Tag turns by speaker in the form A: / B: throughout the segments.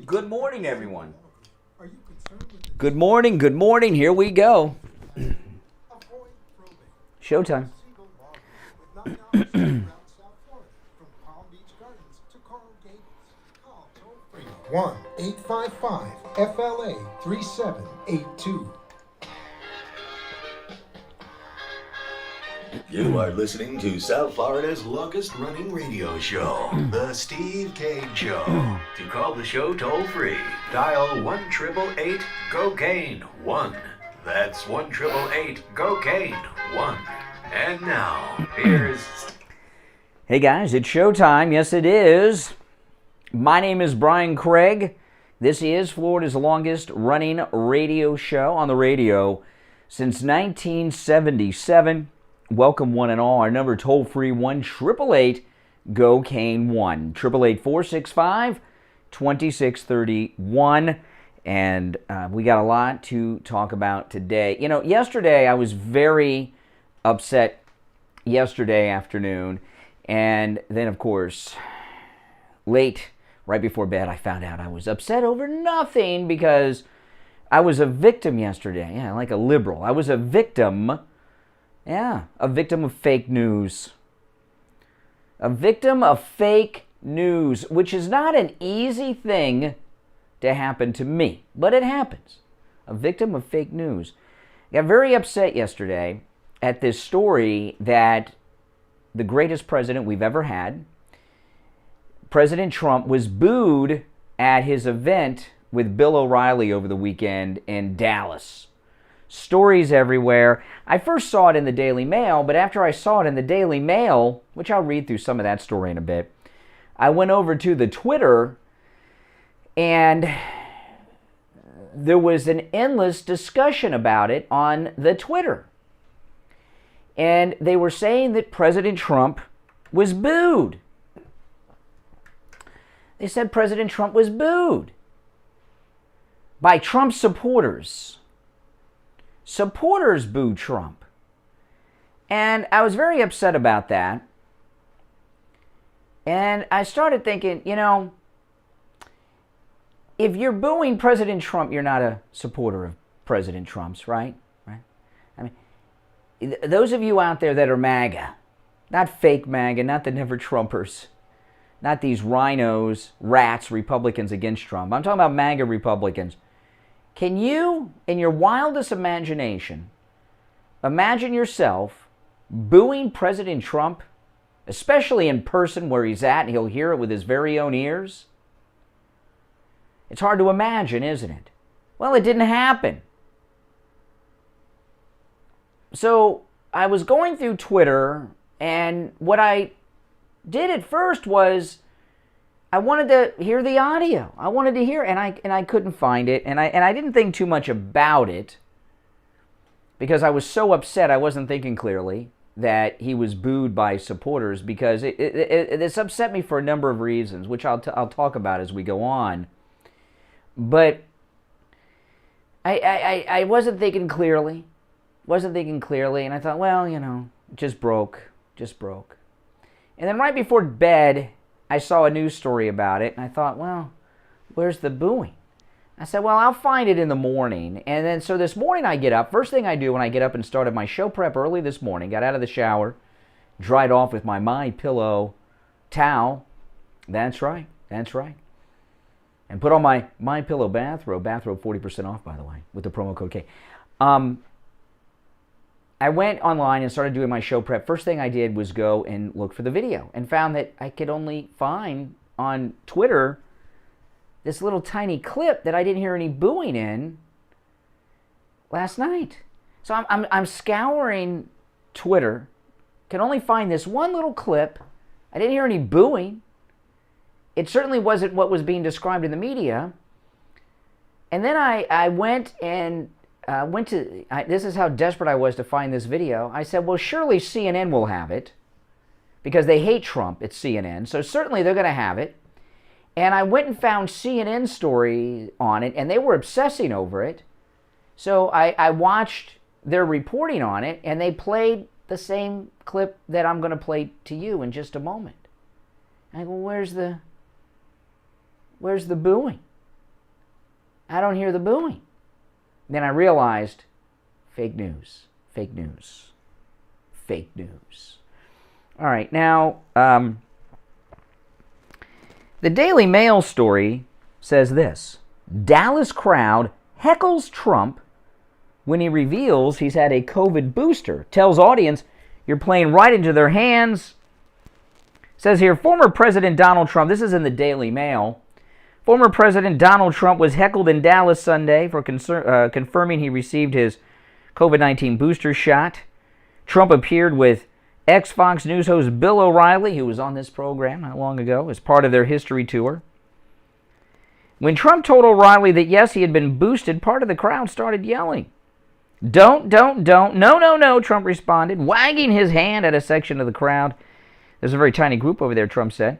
A: Good morning, everyone. Good morning. Here we go. Showtime.
B: 1-855-FLA-3782.
C: You are listening to South Florida's longest-running radio show, The Steve Kane Show. To call the show toll-free, dial 1-888-COCAINE-1. That's 1-888-COCAINE-1. And now, here's...
A: Hey guys, it's showtime. Yes, it is. My name is Brian Craig. This is Florida's longest-running radio show on the radio since 1977. Welcome, one and all. Our number toll-free, 1-888-GO-CANE-1. 888-465-2631. And we got a lot to talk about today. You know, yesterday I was very upset yesterday afternoon. And then, of course, late, right before bed, I found out I was upset over nothing because I was a victim yesterday. Yeah, like a liberal. I was a victim. Yeah, a victim of fake news. A victim of fake news, which is not an easy thing to happen to me, but it happens. A victim of fake news. I got very upset yesterday at this story that the greatest president we've ever had, President Trump, was booed at his event with Bill O'Reilly over the weekend in Dallas. Stories everywhere. I first saw it in the Daily Mail, but after I saw it in the Daily Mail, which I'll read through some of that story in a bit, I went over to the Twitter, and there was an endless discussion about it on the Twitter. And they were saying that President Trump was booed. They said President Trump was booed by Trump supporters. Supporters booed Trump. And I was very upset about that. And I started thinking, you know, if you're booing President Trump, you're not a supporter of President Trump's, right? I mean, those of you out there that are MAGA, not fake MAGA, not the never Trumpers, not these rhinos, rats, Republicans against Trump. I'm talking about MAGA Republicans. Can you, in your wildest imagination, imagine yourself booing President Trump, especially in person where he's at and he'll hear it with his very own ears? It's hard to imagine, isn't it? Well, it didn't happen. So I was going through Twitter, and what I did at first was I wanted to hear the audio. I wanted to hear, and I couldn't find it, and I didn't think too much about it because I was so upset I wasn't thinking clearly that he was booed by supporters, because this upset me for a number of reasons, which I'll talk about as we go on. But I wasn't thinking clearly. And I thought, well, you know, just broke. And then right before bed, I saw a news story about it, and I thought, well, where's the booing? I said, well, I'll find it in the morning. And then so this morning I get up. First thing I do when I get up and started my show prep early this morning, got out of the shower, dried off with my MyPillow towel. That's right. And put on my MyPillow bathrobe 40% off, by the way, with the promo code K. I went online and started doing my show prep. First thing I did was go and look for the video and found that I could only find on Twitter this little tiny clip that I didn't hear any booing in last night. So I'm scouring Twitter, can only find this one little clip. I didn't hear any booing. It certainly wasn't what was being described in the media. And then I went and this is how desperate I was to find this video. I said, well, surely CNN will have it because they hate Trump. It's CNN. So certainly they're going to have it. And I went and found CNN stories on it, and they were obsessing over it. So I watched their reporting on it, and they played the same clip that I'm going to play to you in just a moment. And I go, Where's the booing? I don't hear the booing. Then I realized, fake news, fake news, fake news. All right, now, the Daily Mail story says this. Dallas crowd heckles Trump when he reveals he's had a COVID booster. Tells audience, you're playing right into their hands. Says here, former President Donald Trump, this is in the Daily Mail, former President Donald Trump was heckled in Dallas Sunday for confirming he received his COVID-19 booster shot. Trump appeared with ex-Fox News host Bill O'Reilly, who was on this program not long ago, as part of their history tour. When Trump told O'Reilly that yes, he had been boosted, part of the crowd started yelling. Don't, no, Trump responded, wagging his hand at a section of the crowd. There's a very tiny group over there, Trump said.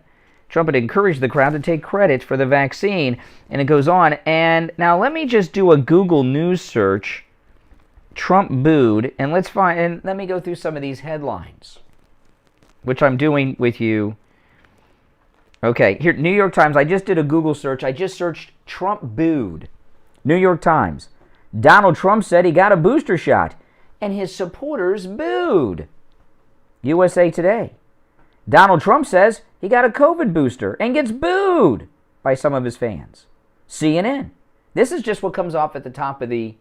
A: Trump had encouraged the crowd to take credit for the vaccine, and it goes on. And now let me just do a Google News search, Trump booed, and let me go through some of these headlines, which I'm doing with you. Okay, here, New York Times, I just did a Google search. I just searched Trump booed. New York Times. Donald Trump said he got a booster shot, and his supporters booed. USA Today. Donald Trump says he got a COVID booster and gets booed by some of his fans. CNN. This is just what comes off at the top of the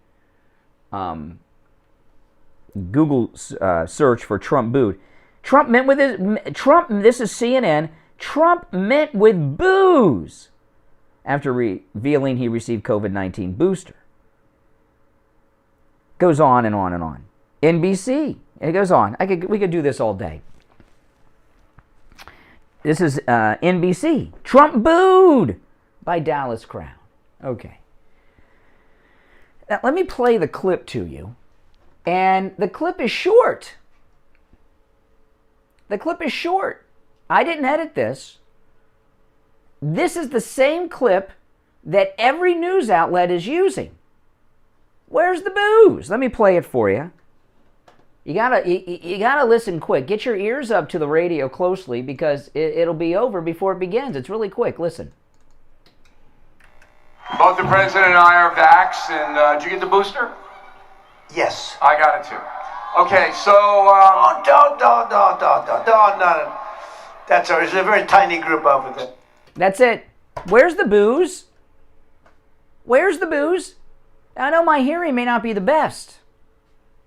A: Google search for Trump booed. This is CNN. Trump met with boos after revealing he received COVID-19 booster. Goes on and on and on. NBC. It goes on. We could do this all day. This is NBC. Trump booed by Dallas crowd. Okay. Now, let me play the clip to you. And the clip is short. The clip is short. I didn't edit this. This is the same clip that every news outlet is using. Where's the boos? Let me play it for you. You gotta listen quick. Get your ears up to the radio closely because it'll be over before it begins. It's really quick. Listen.
B: Both the president and I are vaxxed, and did you get the booster?
D: Yes.
B: I got it too. Okay, so
D: Don't. That's all. It's a very tiny group over there.
A: That's it. Where's the booze? Where's the booze? I know my hearing may not be the best.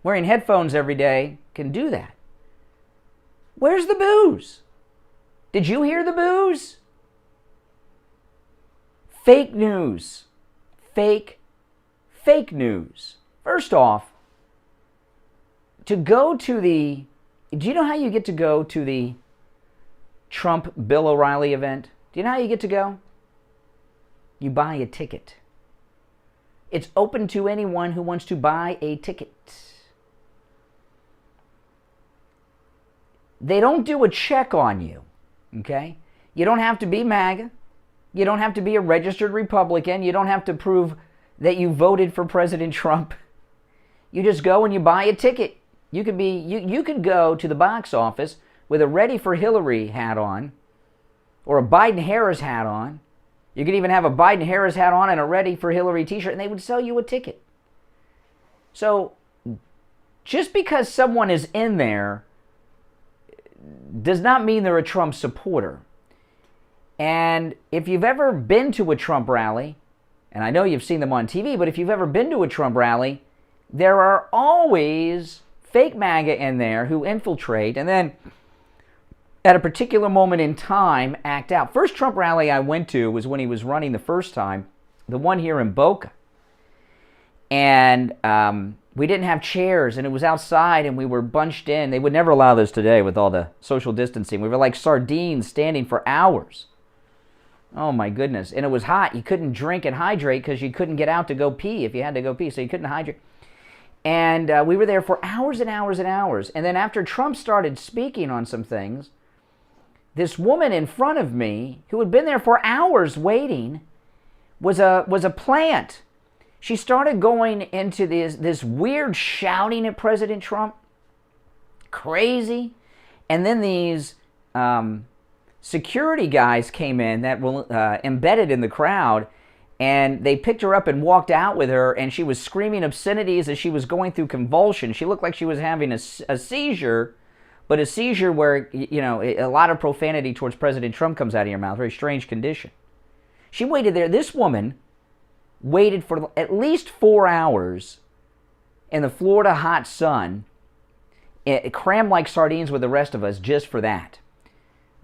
A: Wearing headphones every day can do that. Where's the booze? Did you hear the booze? Fake news. Fake news. First off, do you know how you get to go to the Trump Bill O'Reilly event? Do you know how you get to go? You buy a ticket. It's open to anyone who wants to buy a ticket. They don't do a check on you, okay? You don't have to be MAGA. You don't have to be a registered Republican. You don't have to prove that you voted for President Trump. You just go and you buy a ticket. You could go to the box office with a Ready for Hillary hat on or a Biden-Harris hat on. You could even have a Biden-Harris hat on and a Ready for Hillary t-shirt, and they would sell you a ticket. So just because someone is in there does not mean they're a Trump supporter. And if you've ever been to a Trump rally, and I know you've seen them on TV, but if you've ever been to a Trump rally, there are always fake MAGA in there who infiltrate and then at a particular moment in time act out. First Trump rally I went to was when he was running the first time, the one here in Boca. And we didn't have chairs, and it was outside, and we were bunched in. They would never allow this today with all the social distancing. We were like sardines standing for hours. Oh, my goodness. And it was hot. You couldn't drink and hydrate because you couldn't get out to go pee if you had to go pee, so you couldn't hydrate. And we were there for hours and hours and hours. And then after Trump started speaking on some things, this woman in front of me, who had been there for hours waiting, was a plant. She started going into this weird shouting at President Trump. Crazy. And then these security guys came in that were embedded in the crowd, and they picked her up and walked out with her, and she was screaming obscenities as she was going through convulsions. She looked like she was having a seizure, but a seizure where, a lot of profanity towards President Trump comes out of your mouth. Very strange condition. She waited there. This woman waited for at least 4 hours in the Florida hot sun, crammed like sardines with the rest of us, just for that.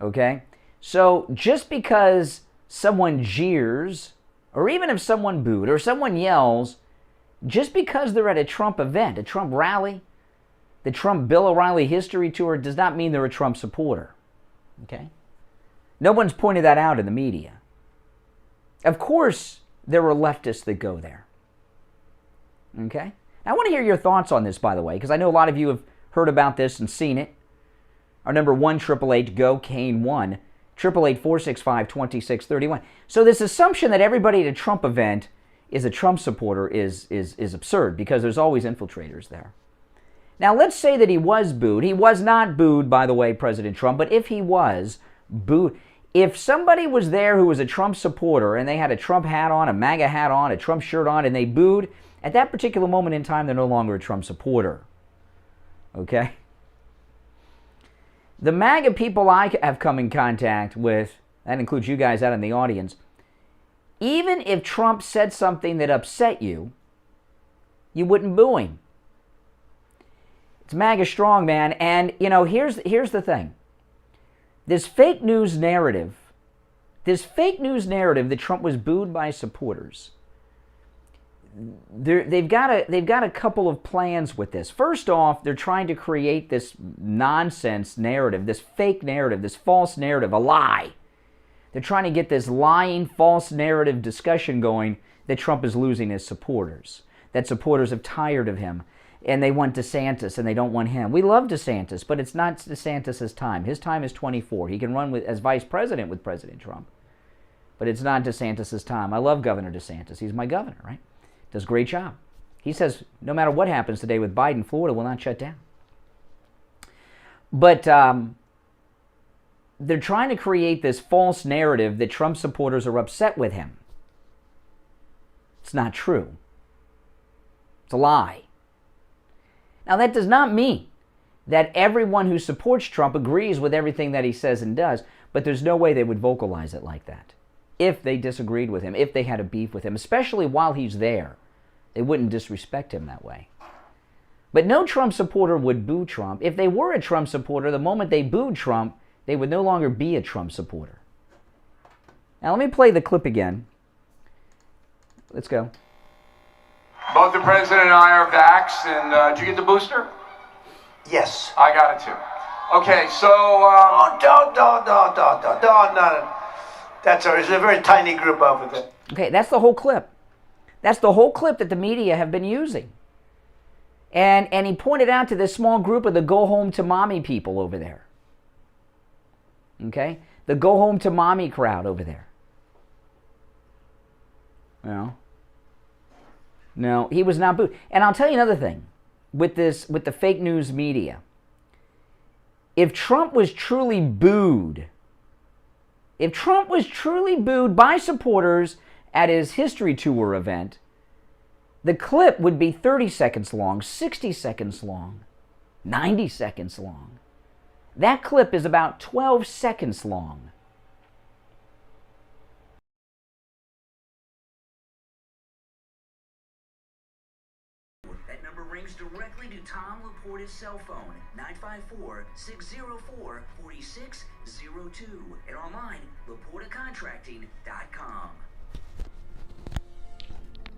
A: Okay? So just because someone jeers, or even if someone booed, or someone yells, just because they're at a Trump event, a Trump rally, the Trump Bill O'Reilly history tour, does not mean they're a Trump supporter. Okay? No one's pointed that out in the media. Of course, there are leftists that go there. Okay? Now, I want to hear your thoughts on this, by the way, because I know a lot of you have heard about this and seen it. Our number 1-888-GO-CANE-1, 888-465-2631. So this assumption that everybody at a Trump event is a Trump supporter is absurd, because there's always infiltrators there. Now, let's say that he was booed. He was not booed, by the way, President Trump, but if he was booed, if somebody was there who was a Trump supporter and they had a Trump hat on, a MAGA hat on, a Trump shirt on, and they booed, at that particular moment in time, they're no longer a Trump supporter. Okay? The MAGA people I have come in contact with, that includes you guys out in the audience, even if Trump said something that upset you, you wouldn't boo him. It's MAGA strong, man. And, here's the thing. This fake news narrative that Trump was booed by supporters, they've got a couple of plans with this. First off, they're trying to create this nonsense narrative, this fake narrative, this false narrative, a lie. They're trying to get this lying, false narrative discussion going that Trump is losing his supporters, that supporters have tired of him, and they want DeSantis and they don't want him. We love DeSantis, but it's not DeSantis' time. His time is 24. He can run as vice president with President Trump, but it's not DeSantis' time. I love Governor DeSantis. He's my governor, right? Does a great job. He says no matter what happens today with Biden, Florida will not shut down. But they're trying to create this false narrative that Trump supporters are upset with him. It's not true. It's a lie. Now, that does not mean that everyone who supports Trump agrees with everything that he says and does, but there's no way they would vocalize it like that. If they disagreed with him, if they had a beef with him, especially while he's there, they wouldn't disrespect him that way. But no Trump supporter would boo Trump. If they were a Trump supporter, the moment they booed Trump, they would no longer be a Trump supporter. Now, let me play the clip again. Let's go.
B: Both the president and I are vaxxed, and did you get the booster?
D: Yes.
B: I got it too. Okay, so
D: No. That's all right. It's a very tiny group over there.
A: Okay, that's the whole clip. That's the whole clip that the media have been using. And he pointed out to this small group of the go home to mommy people over there. Okay? The go home to mommy crowd over there. No, he was not booed. And I'll tell you another thing with the fake news media. If Trump was truly booed, by supporters at his history tour event, the clip would be 30 seconds long, 60 seconds long, 90 seconds long. That clip is about 12 seconds long.
E: That number rings directly to Tom Laporta's cell phone, 954-604-4602, and online, LaportaContracting.com.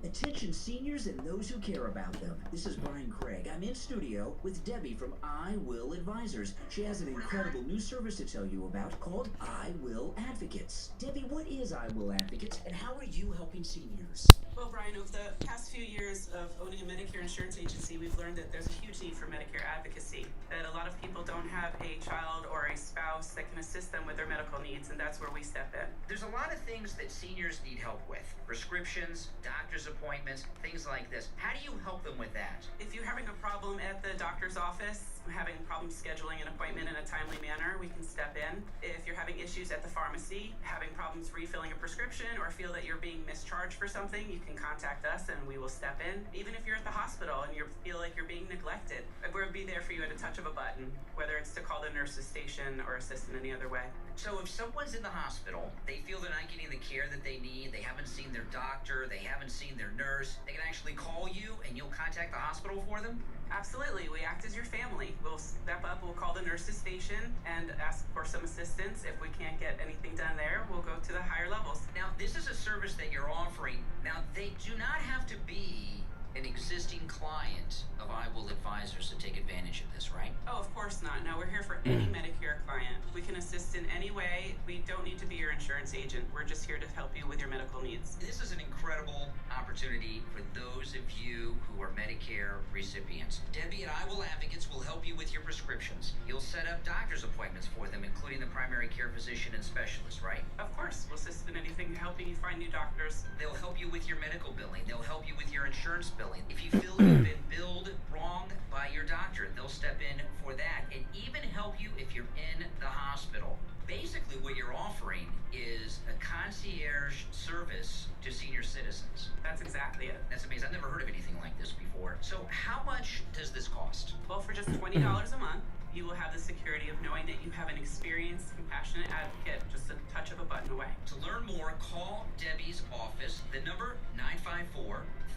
E: Attention seniors and those who care about them. This is Brian Craig. I'm in studio with Debbie from I Will Advisors. She has an incredible new service to tell you about called I Will Advocates. Debbie, what is I Will Advocates and how are you helping seniors?
F: Well, Brian, over the past few years of owning a Medicare insurance agency, we've learned that there's a huge need for Medicare advocacy, that a lot of people don't have a child or a spouse that can assist them with their medical needs, and that's where we step in.
E: There's a lot of things that seniors need help with. Prescriptions, doctor's appointments, things like this. How do you help them with that?
F: If you're having a problem at the doctor's office, having problems scheduling an appointment in a timely manner, we can step in. If you're having issues at the pharmacy, having problems refilling a prescription, or feel that you're being mischarged for something, you can contact us and we will step in. Even if you're at the hospital and you feel like you're being neglected, we'll be there for you at a touch of a button, whether it's to call the nurse's station or assist in any other way.
G: So if someone's in the hospital, they feel they're not getting the care that they need, they haven't seen their doctor, they haven't seen their nurse, they can actually call you and you'll contact the hospital for them?
F: Absolutely. We act as your family. We'll step up, we'll call the nurse's station and ask for some assistance. If we can't get anything done there, we'll go to the higher levels.
G: Now, this is a service that you're offering. Now, they do not have to be an existing client of I Will Advisors to take advantage of this, right?
F: Oh, of course not. No, we're here for any Medicare client. We can assist in any way. We don't need to be your insurance agent. We're just here to help you with your medical needs.
G: This is an incredible opportunity for those of you who are Medicare recipients. Debbie at I Will Advocates will help you with your prescriptions. You'll set up doctor's appointments for them, including the primary care physician and specialist, right?
F: Of course. We'll assist in anything, helping you find new doctors.
G: They'll help you with your medical billing. They'll help you with your insurance billing. If you feel you've been billed wrong by your doctor, they'll step in for that and even help you if you're in the hospital. Basically, what you're offering is a concierge service to senior citizens.
F: That's exactly it.
G: That's amazing. I've never heard of anything like this before. So how much does this cost?
F: Well, for just $20 a month, you will have the security of knowing that you have an experienced, compassionate advocate just a touch of a button away.
G: To learn more, call Debbie's office. The number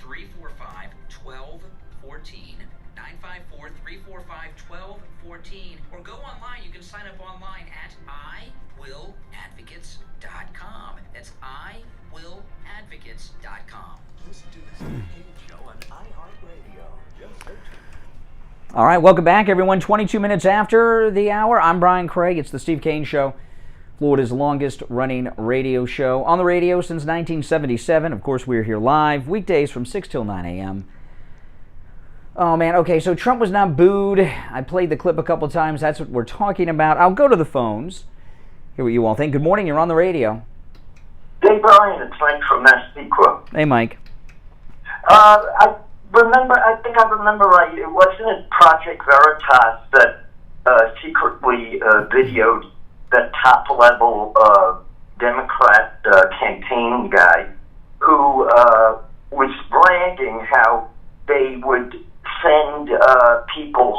G: 954-345-1214. 954-345-1214. Or go online. You can sign up online at iwilladvocates.com. That's iwilladvocates.com.
C: Listen to the Steve Kane Show on iHeartRadio. Just search it.
A: All right, welcome back, everyone. 22 minutes after the hour. I'm Brian Craig. It's the Steve Kane Show, Florida's longest-running radio show. On the radio since 1977. Of course, we're here live, weekdays from 6 till 9 a.m. Oh, man. Okay, so Trump was not booed. I played the clip a couple times. That's what we're talking about. I'll go to the phones. Hear what you all think. Good morning. You're on the radio.
H: Hey, Brian. It's Mike from Massapequa.
A: Hey, Mike.
H: I think I remember right. It wasn't it Project Veritas that secretly videoed the top-level Democrat campaign guy who was bragging how they would send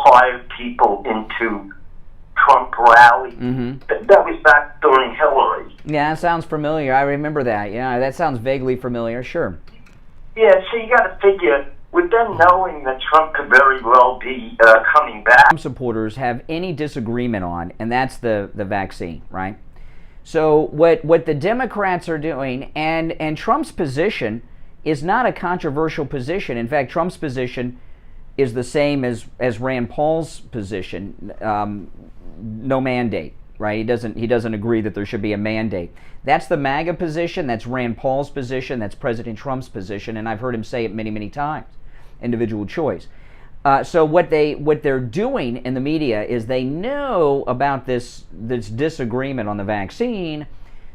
H: hired people into Trump rallies.
A: Mm-hmm.
H: That was back during Hillary.
A: Yeah, that sounds familiar. I remember that. Yeah, that sounds vaguely familiar. Sure.
H: Yeah, so you got to figure, with them knowing that Trump could very well be coming back.
A: Trump supporters have any disagreement on, and that's the vaccine, right? So what the Democrats are doing, and Trump's position is not a controversial position. In fact, Trump's position is the same as Rand Paul's position. No mandate, right? He doesn't agree that there should be a mandate. That's the MAGA position. That's Rand Paul's position. That's President Trump's position, and I've heard him say it many, many times. Individual choice. So what they're doing in the media is they know about this disagreement on the vaccine.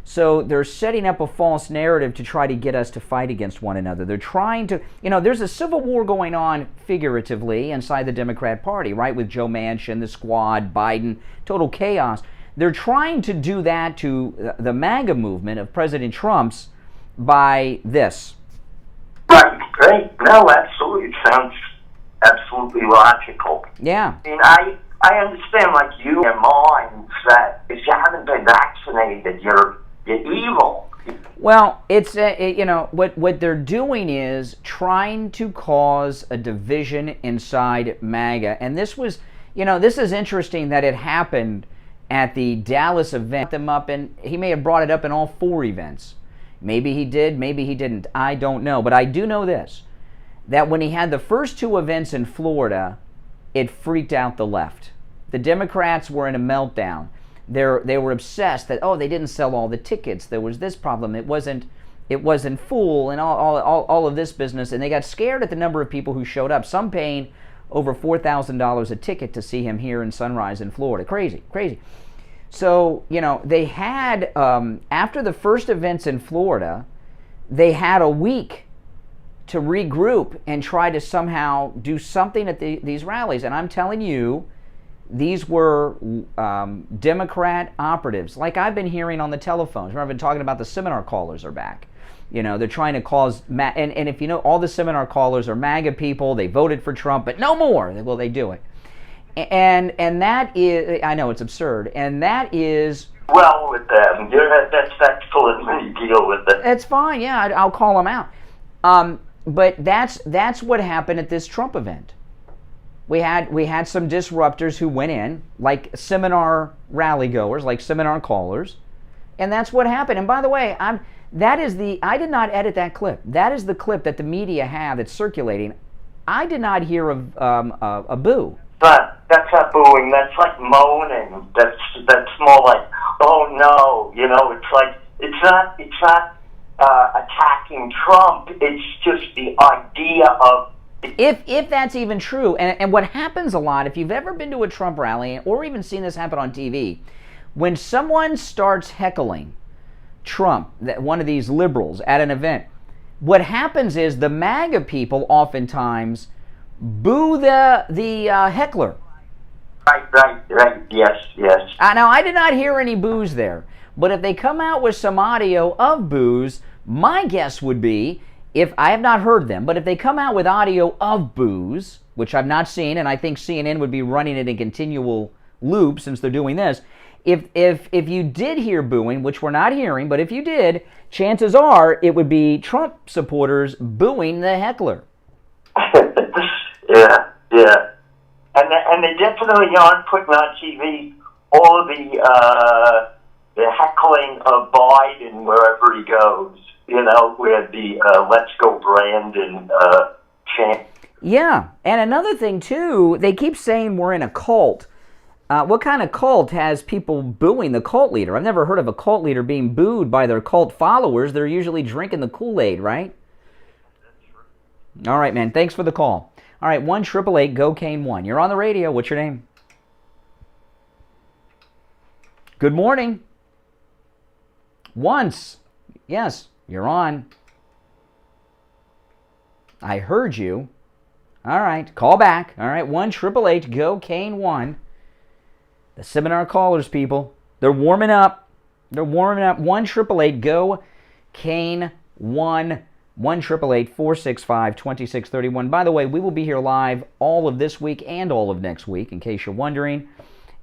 A: So they're setting up a false narrative to try to get us to fight against one another. They're trying to, there's a civil war going on figuratively inside the Democrat Party, right? With Joe Manchin, the squad, Biden, total chaos. They're trying to do that to the MAGA movement of President Trump's by this.
H: Right. No, absolutely. It sounds absolutely logical.
A: Yeah.
H: I mean, I understand, like you, in minds that if you haven't been vaccinated, you're evil.
A: Well, it's what they're doing is trying to cause a division inside MAGA, and this was, this is interesting that it happened at the Dallas event. Them up, and he may have brought it up in all 4 events. Maybe he did, maybe he didn't. I don't know, but I do know this: that when he had the first 2 events in Florida, it freaked out the left. The Democrats were in a meltdown. They were obsessed that, they didn't sell all the tickets. There was this problem. It wasn't full, and all of this business. And they got scared at the number of people who showed up. Some paying over $4,000 a ticket to see him here in Sunrise in Florida. Crazy. So they had after the first events in Florida, they had a week to regroup and try to somehow do something at these rallies. And I'm telling you, these were Democrat operatives, like I've been hearing on the telephones. Remember, I've been talking about the seminar callers are back. You know, they're trying to cause, and if you know, all the seminar callers are MAGA people. They voted for Trump, but no more. Well, they do it. And that is, I know it's absurd, and that is...
H: Well, with them, that's excellent when you deal with it.
A: It's fine, yeah, I'll call them out. But that's what happened at this Trump event. We had some disruptors who went in, like seminar rally goers, like seminar callers, and that's what happened. And by the way, I did not edit that clip. That is the clip that the media have that's circulating. I did not hear a boo.
H: But that's not booing. That's like moaning. That's more like, oh no, you know. It's not attacking Trump. It's just the idea of.
A: If that's even true, and what happens a lot, if you've ever been to a Trump rally or even seen this happen on TV, when someone starts heckling Trump, one of these liberals at an event, what happens is the MAGA people oftentimes boo the heckler.
H: Right. Yes.
A: Now, I did not hear any boos there, but if they come out with some audio of boos, my guess would be, if I have not heard them, but if they come out with audio of boos, which I've not seen, and I think CNN would be running it in continual loop since they're doing this, if you did hear booing, which we're not hearing, but if you did, chances are it would be Trump supporters booing the heckler.
H: Yeah. And they definitely aren't putting on TV all of the heckling of Biden wherever he goes. You know, with the Let's Go Brandon chant.
A: Yeah, and another thing, too, they keep saying we're in a cult. What kind of cult has people booing the cult leader? I've never heard of a cult leader being booed by their cult followers. They're usually drinking the Kool-Aid, right? All right, man, thanks for the call. All right, 1-888-GO-CANE-1. You're on the radio. What's your name? Good morning. Once. Yes, you're on. I heard you. All right, call back. All right, 1-888-GO-CANE-1. The seminar callers, people. They're warming up. 1-888-GO-CANE-1. 1-888-465-2631. By the way, we will be here live all of this week and all of next week, in case you're wondering.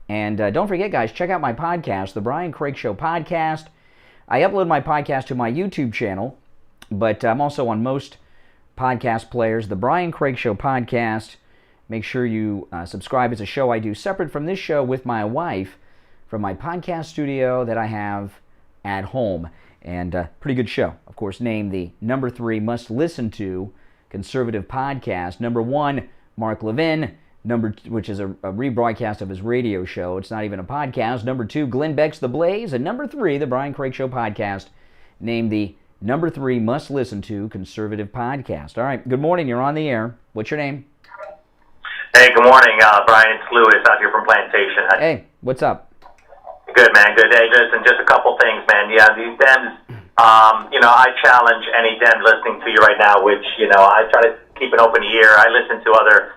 A: And don't forget, guys, check out my podcast, The Brian Craig Show Podcast. I upload my podcast to my YouTube channel, but I'm also on most podcast players. The Brian Craig Show Podcast. Make sure you subscribe. It's a show I do separate from this show with my wife from my podcast studio that I have at home. And pretty good show. Of course, named the number 3 must-listen-to conservative podcast. Number 1, Mark Levin, which is a rebroadcast of his radio show. It's not even a podcast. Number 2, Glenn Beck's The Blaze. And number 3, The Brian Craig Show Podcast, named the number 3 must-listen-to conservative podcast. All right, good morning. You're on the air. What's your name?
I: Hey, good morning, Brian. It's Lewis out here from Plantation.
A: Hey, what's up?
I: Good, man. Good. Hey, listen, just a couple things, man. Yeah, these Dems, I challenge any Dem listening to you right now, which, I try to keep an open ear. I listen to other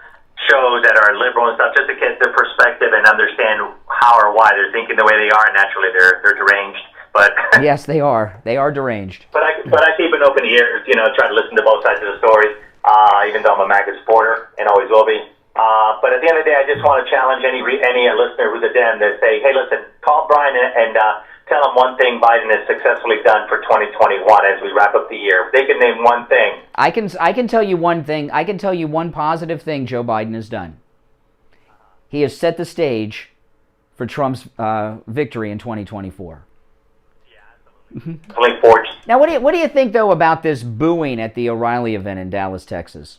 I: shows that are liberal and stuff just to get their perspective and understand how or why they're thinking the way they are. Naturally, they're deranged. But
A: yes, they are. They are deranged.
I: But I keep an open ear, try to listen to both sides of the story, even though I'm a MAGA supporter and always will be. But at the end of the day, I just want to challenge any listener who's a Dem that say, hey, listen, call Brian and tell him one thing Biden has successfully done for 2021 as we wrap up the year. If they can name one thing.
A: I can tell you one thing. I can tell you one positive thing Joe Biden has done. He has set the stage for Trump's victory in 2024. Now, what do you think, though, about this booing at the OReilly event in Dallas, Texas?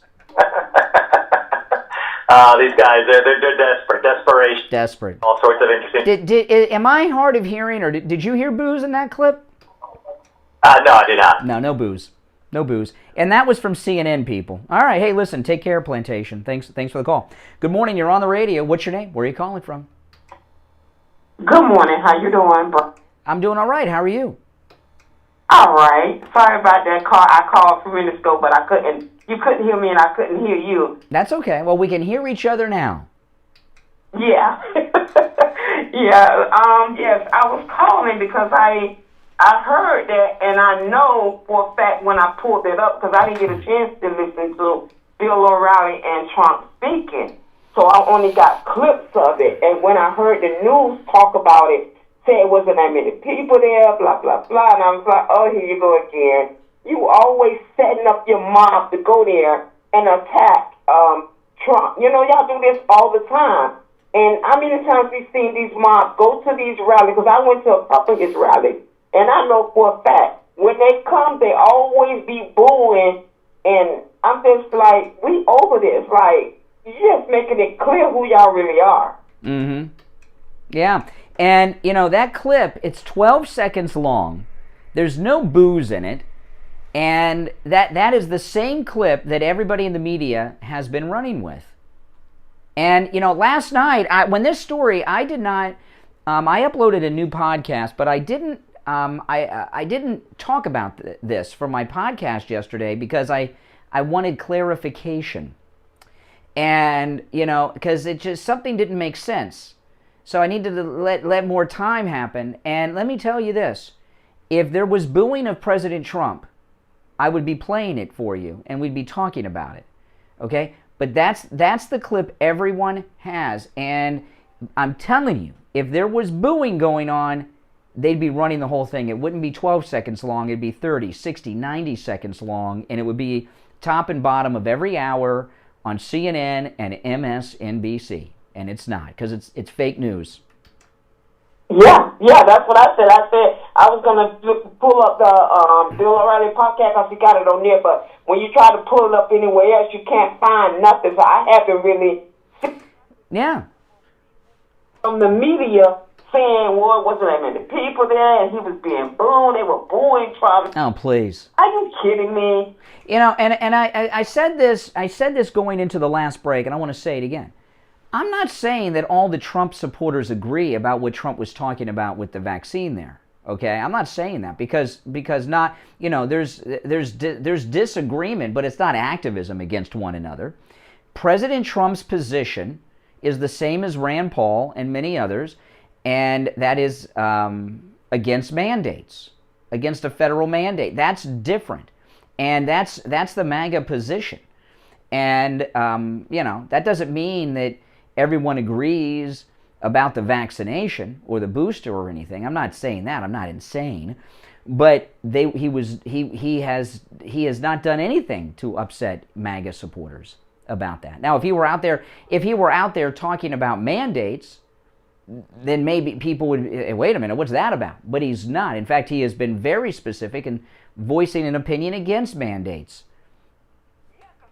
I: These guys, they're desperate. Desperation.
A: Desperate.
I: All sorts of interesting.
A: Am I hard of hearing, or did you hear boos in that clip?
I: No, I did not.
A: No boos. No boos. And that was from CNN, people. All right, hey, listen, take care, Plantation. Thanks for the call. Good morning, you're on the radio. What's your name? Where are you calling from?
J: Good morning. How you doing, bro?
A: I'm doing all right. How are you?
J: All right. Sorry about that call. I called a few minutes ago, but you couldn't hear me and I couldn't hear you.
A: That's okay. Well, we can hear each other now.
J: Yeah. Yes, I was calling because I heard that, and I know for a fact when I pulled it up, because I didn't get a chance to listen to Bill O'Reilly and Trump speaking, so I only got clips of it. And when I heard the news talk about it, say it wasn't that many people there, blah, blah, blah, and I was like, oh, here you go again. You always setting up your mob to go there and attack Trump. You know, y'all do this all the time. And how many times we've seen these mobs go to these rallies? Because I went to a couple of his rallies, and I know for a fact, when they come, they always be booing, and I'm just like, we over this. Like, you're just making it clear who y'all really are.
A: Mm-hmm. Yeah. And, you know, that clip, it's 12 seconds long. There's no boos in it. And that is the same clip that everybody in the media has been running with. And, you know, last night, when this story, I did not, I uploaded a new podcast, but I didn't talk about this for my podcast yesterday because I wanted clarification. And, you know, because it just, something didn't make sense. So I needed to let more time happen. And let me tell you this, if there was booing of President Trump, I would be playing it for you, and we'd be talking about it, okay? But that's the clip everyone has, and I'm telling you, if there was booing going on, they'd be running the whole thing. It wouldn't be 12 seconds long, it'd be 30, 60, 90 seconds long, and it would be top and bottom of every hour on CNN and MSNBC, and it's not, because it's fake news.
J: Yeah, that's what I said. I said I was going to pull up the Bill O'Reilly podcast because he got it on there, but when you try to pull it up anywhere else, you can't find nothing, so I haven't really
A: Yeah.
J: From the media saying, well, wasn't that many people there, and he was being booed, they were booing Trump.
A: Oh, please.
J: Are you kidding me?
A: You know, and I said this going into the last break, and I want to say it again. I'm not saying that all the Trump supporters agree about what Trump was talking about with the vaccine there. Okay, I'm not saying that because not, you know, there's disagreement, but it's not activism against one another. President Trump's position is the same as Rand Paul and many others, and that is against mandates, against a federal mandate. That's different, and that's the MAGA position. And you know, that doesn't mean that everyone agrees about the vaccination or the booster or anything. I'm not saying that. I'm not insane. But he has not done anything to upset MAGA supporters about that. Now, if he were out there talking about mandates, then maybe people would, wait a minute, what's that about? But he's not. In fact, he has been very specific in voicing an opinion against mandates.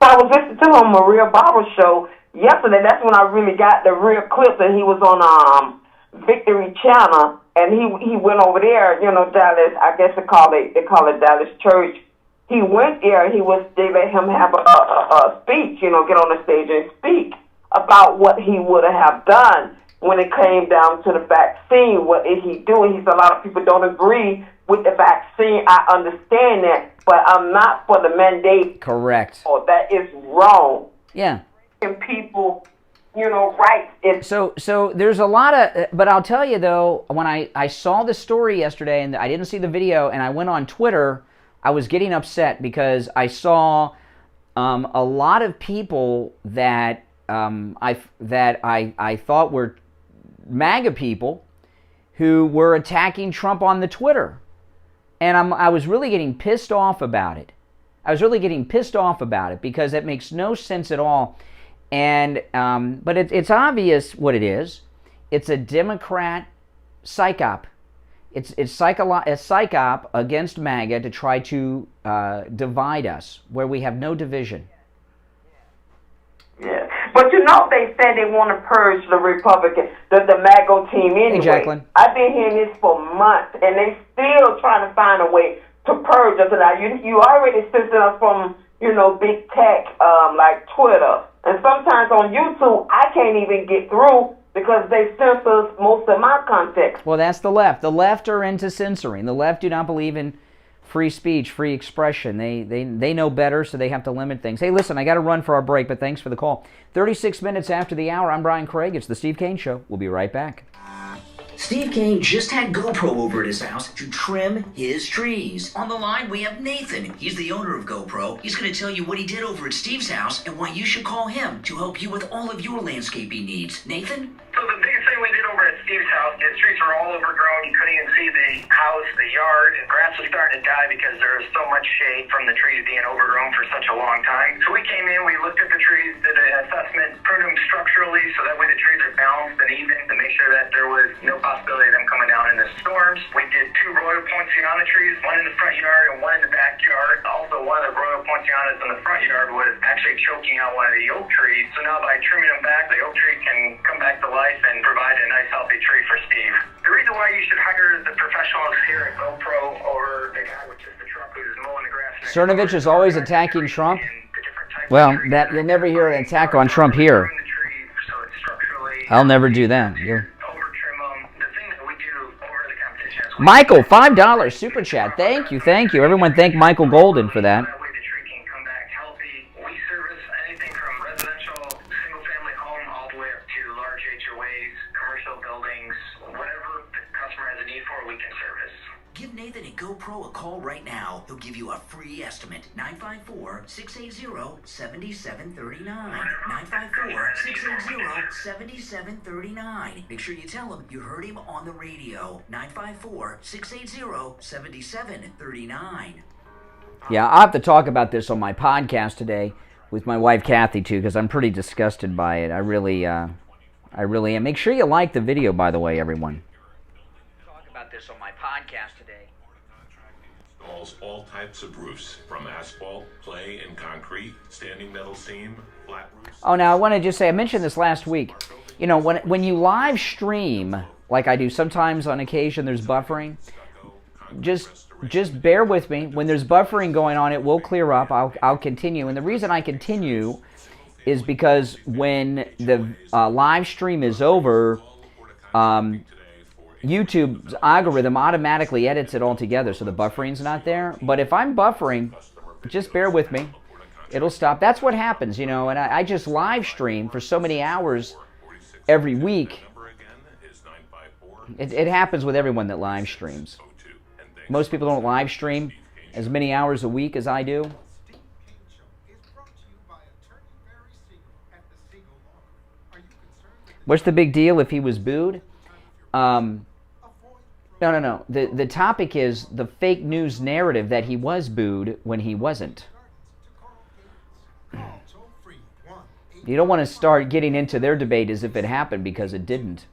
J: I was listening to him on Maria Barber's show yesterday. That's when I really got the real clip, and he was on Victory Channel, and he went over there, you know, Dallas. I guess they call it Dallas Church. He went there. They let him have a speech, you know, get on the stage and speak about what he would have done when it came down to the vaccine. What did he do? And he said a lot of people don't agree with the vaccine. I understand that, but I'm not for the mandate.
A: Correct.
J: Oh, that is wrong.
A: Yeah.
J: And people, you know, rights.
A: So there's a lot of, but I'll tell you though, when I saw the story yesterday and I didn't see the video and I went on Twitter, I was getting upset because I saw a lot of people that I thought were MAGA people who were attacking Trump on the Twitter. And I was really getting pissed off about it. Because it makes no sense at all. And but it's obvious what it is. It's a Democrat psychop. It's a psychop against MAGA to try to divide us where we have no division.
J: Yeah, but you know they said they want to purge the Republican, the MAGA team anyway.
A: Hey, Jacqueline.
J: I've been hearing this for months, and they still trying to find a way to purge us. Now you already censored us from, you know, big tech like Twitter, and sometimes on YouTube I can't even get through because they censor most of my content.
A: Well, that's the left. The left are into censoring. The left do not believe in free speech, free expression. They know better, so they have to limit things. Hey, listen, I got to run for our break, but thanks for the call. 36 minutes after the hour, I'm Brian Craig. It's the Steve Kane Show. We'll be right back.
E: Steve Kane just had GoPro over at his house to trim his trees. On the line, we have Nathan. He's the owner of GoPro. He's going to tell you what he did over at Steve's house and why you should call him to help you with all of your landscaping needs. Nathan?
K: So the biggest thing we did over at Steve's house, the trees were all overgrown. You couldn't even see the house, the yard, and grass was starting to die because there was so much shade from the trees being overgrown for such a long time. So we came in, we looked at the trees, did an assessment, pruned them structurally so that way the trees are balanced and even to make sure that there was no possibility of them coming down in the storms. We did 2 royal poinciana trees, one in the front yard and one in the backyard. Also, one of the royal poincianas in the front yard was actually choking out one of the oak trees. So now by trimming them back, the oak tree can come back to life and provide a nice healthy tree for Steve. The reason why you should hire the professionals here at GoPro over the guy with just the truck who's mowing the grass.
A: Cernovich is always attacking Trump. Well, that you'll never hear an attack on Trump here. I'll never do that. Michael, $5 super chat. Thank you, thank you. Everyone thank Michael Golden for that.
E: Give Nathan at GoPro a call right now. He'll give you a free estimate. 954-680-7739. 954-680-7739. Make sure you tell him you heard him on the radio. 954-680-7739.
A: Yeah, I'll have to talk about this on my podcast today with my wife Kathy too, because I'm pretty disgusted by it. I really am. Make sure you like the video, by the way, everyone. Talk about this on my podcast today.
L: Installs all types of roofs, from asphalt, clay, and concrete, standing metal seam, flat roofs.
A: Oh, now I want to just say, I mentioned this last week. You know, when you live stream, like I do sometimes on occasion, there's buffering. Just bear with me. When there's buffering going on, it will clear up. I'll continue. And the reason I continue is because when the live stream is over, YouTube's algorithm automatically edits it all together, so the buffering's not there. But if I'm buffering, just bear with me. It'll stop. That's what happens, you know, and I just live stream for so many hours every week. It happens with everyone that live streams. Most people don't live stream as many hours a week as I do. What's the big deal if he was booed? No. The topic is the fake news narrative that he was booed when he wasn't. You don't want to start getting into their debate as if it happened, because it didn't.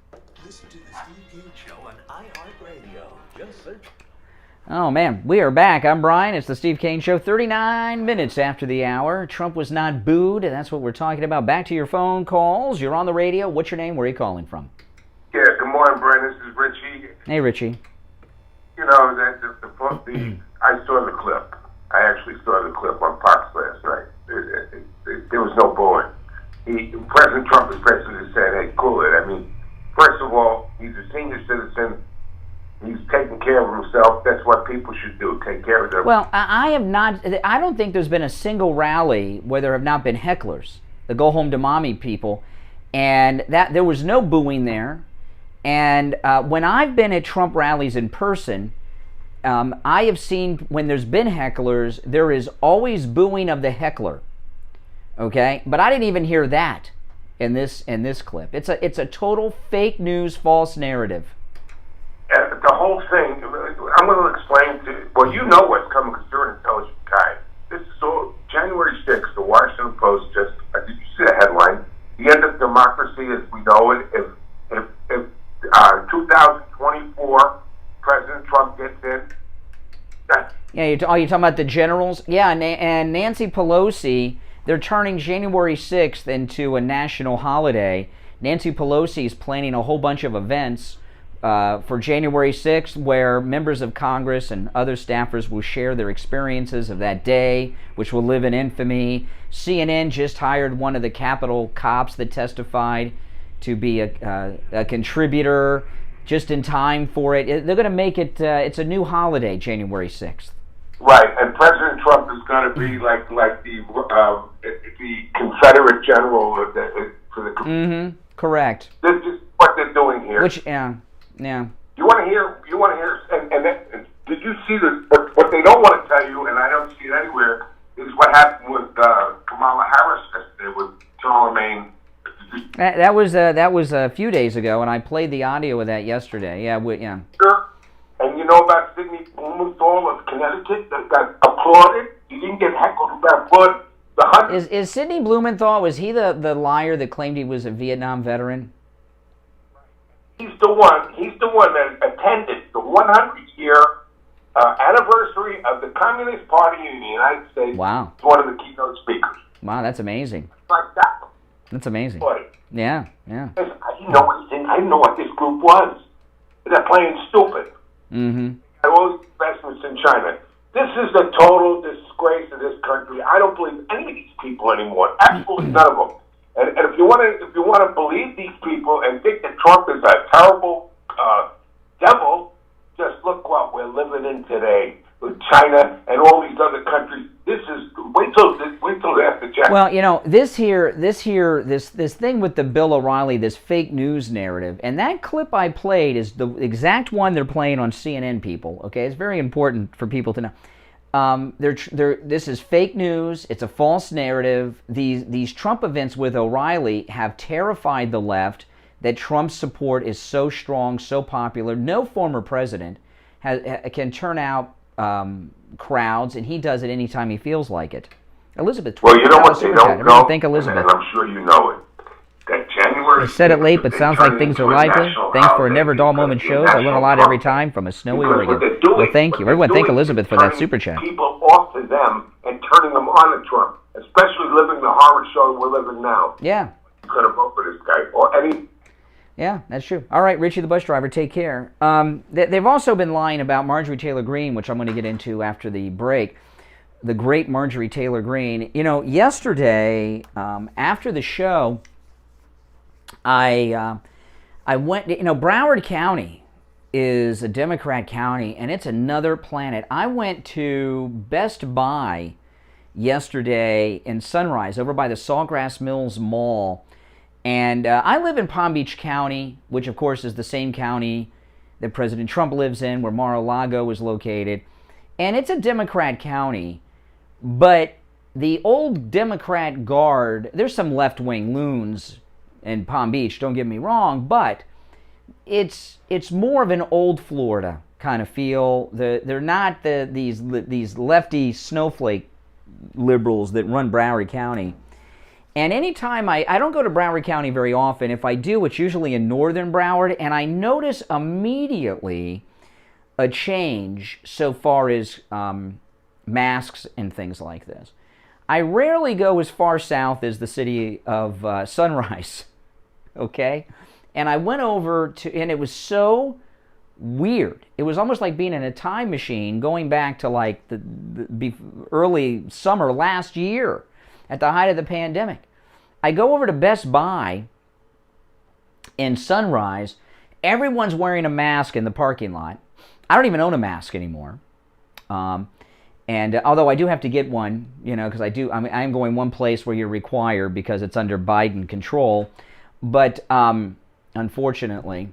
C: Listen to the Steve Kane Show on iHeartRadio. Just search.
A: Oh, man. We are back. I'm Brian. It's the Steve Kane Show. 39 minutes after the hour. Trump was not booed, and that's what we're talking about. Back to your phone calls. You're on the radio. What's your name? Where are you calling from?
M: Yeah, good morning, Brian. This is Richi.
A: Hey, Richi.
M: You know, I saw the clip. I actually saw the clip on Fox last night. There was no booing. President Trump is president said, hey, cool it. I mean, first of all, he's a senior citizen. He's taking care of himself. That's what people should do, take care of them.
A: Well, I don't think there's been a single rally where there have not been hecklers, the go home to mommy people, and that there was no booing there. And when I've been at Trump rallies in person, I have seen when there's been hecklers, there is always booing of the heckler. Okay, but I didn't even hear that in this clip. It's a total fake news, false narrative.
M: The whole thing, I'm going to explain to, well, you know what's coming because you're an intelligent guy. This is so, January 6th, the Washington Post just, did you see the headline? The end of democracy as we know it, if 2024, President Trump gets in.
A: Yeah, you're talking about the generals? Yeah, and Nancy Pelosi, they're turning January 6th into a national holiday. Nancy Pelosi is planning a whole bunch of events for January 6th, where members of Congress and other staffers will share their experiences of that day, which will live in infamy. CNN just hired one of the Capitol cops that testified to be a contributor just in time for it. They're going to make it, it's a new holiday, January 6th.
M: Right, and President Trump is going to be like the Confederate general for the.
A: Mm-hmm. Correct.
M: This is what they're doing here.
A: Which, yeah.
M: You want to hear, and did you see this? What they don't want to tell you, and I don't see it anywhere, is what happened with Kamala Harris yesterday with Charlemagne.
A: That was a few days ago, and I played the audio of that yesterday. Yeah.
M: Sure. And you know about Sidney Blumenthal of Connecticut that got applauded? He didn't get heckled, he got applauded.
A: Is Sidney Blumenthal, was he the liar that claimed he was a Vietnam veteran?
M: He's the one that attended the 100th year anniversary of the Communist Party in the United States.
A: Wow.
M: He's one of the keynote speakers.
A: Wow, that's amazing.
M: Like that.
A: That's amazing.
M: Boy.
A: Yeah.
M: I didn't know anything. I didn't know what this group was. They're playing stupid.
A: Mm-hmm.
M: All these investments in China. This is a total disgrace to this country. I don't believe any of these people anymore. Absolutely none of them. And if you want to believe these people and think that Trump is a terrible devil, just look what we're living in today with China and all these other countries. This is wait till after Jack.
A: Well, you know, this thing with the Bill O'Reilly, this fake news narrative, and that clip I played is the exact one they're playing on CNN. People, okay, it's very important for people to know. This is fake news. It's a false narrative. These Trump events with O'Reilly have terrified the left. That Trump's support is so strong, so popular. No former president can turn out crowds, and he does it anytime he feels like it. Elizabeth,
M: well, you know what they don't know,
A: thank Elizabeth.
M: And I'm sure you know it. That January.
A: I said it late, but sounds like things are lively. Thanks for a never dull moment shows. I learn a lot every time from a snowy Oregon. Well, thank you. Everyone, thank Elizabeth for that super chat.
M: People off to them and turning them on to Trump, especially living the horror show we're living now.
A: Yeah.
M: You could have voted for this guy or any.
A: Yeah, that's true. All right, Richi the bus driver, take care. They've also been lying about Marjorie Taylor Greene, which I'm going to get into after the break. The great Marjorie Taylor Greene. You know, yesterday, after the show, I went, you know, Broward County is a Democrat county, and it's another planet. I went to Best Buy yesterday in Sunrise, over by the Sawgrass Mills Mall. And I live in Palm Beach County, which of course is the same county that President Trump lives in, where Mar-a-Lago is located. And it's a Democrat county, but the old Democrat guard, there's some left-wing loons in Palm Beach, don't get me wrong, but it's more of an old Florida kind of feel. They're not these lefty snowflake liberals that run Broward County. And anytime I don't go to Broward County very often. If I do, it's usually in northern Broward, and I notice immediately a change so far as masks and things like this. I rarely go as far south as the city of Sunrise, okay? And I went over to, and it was so weird. It was almost like being in a time machine going back to like the early summer last year. At the height of the pandemic. I go over to Best Buy in Sunrise. Everyone's wearing a mask in the parking lot. I don't even own a mask anymore. And although I do have to get one, you know, because I'm going one place where you're required because it's under Biden control. But unfortunately.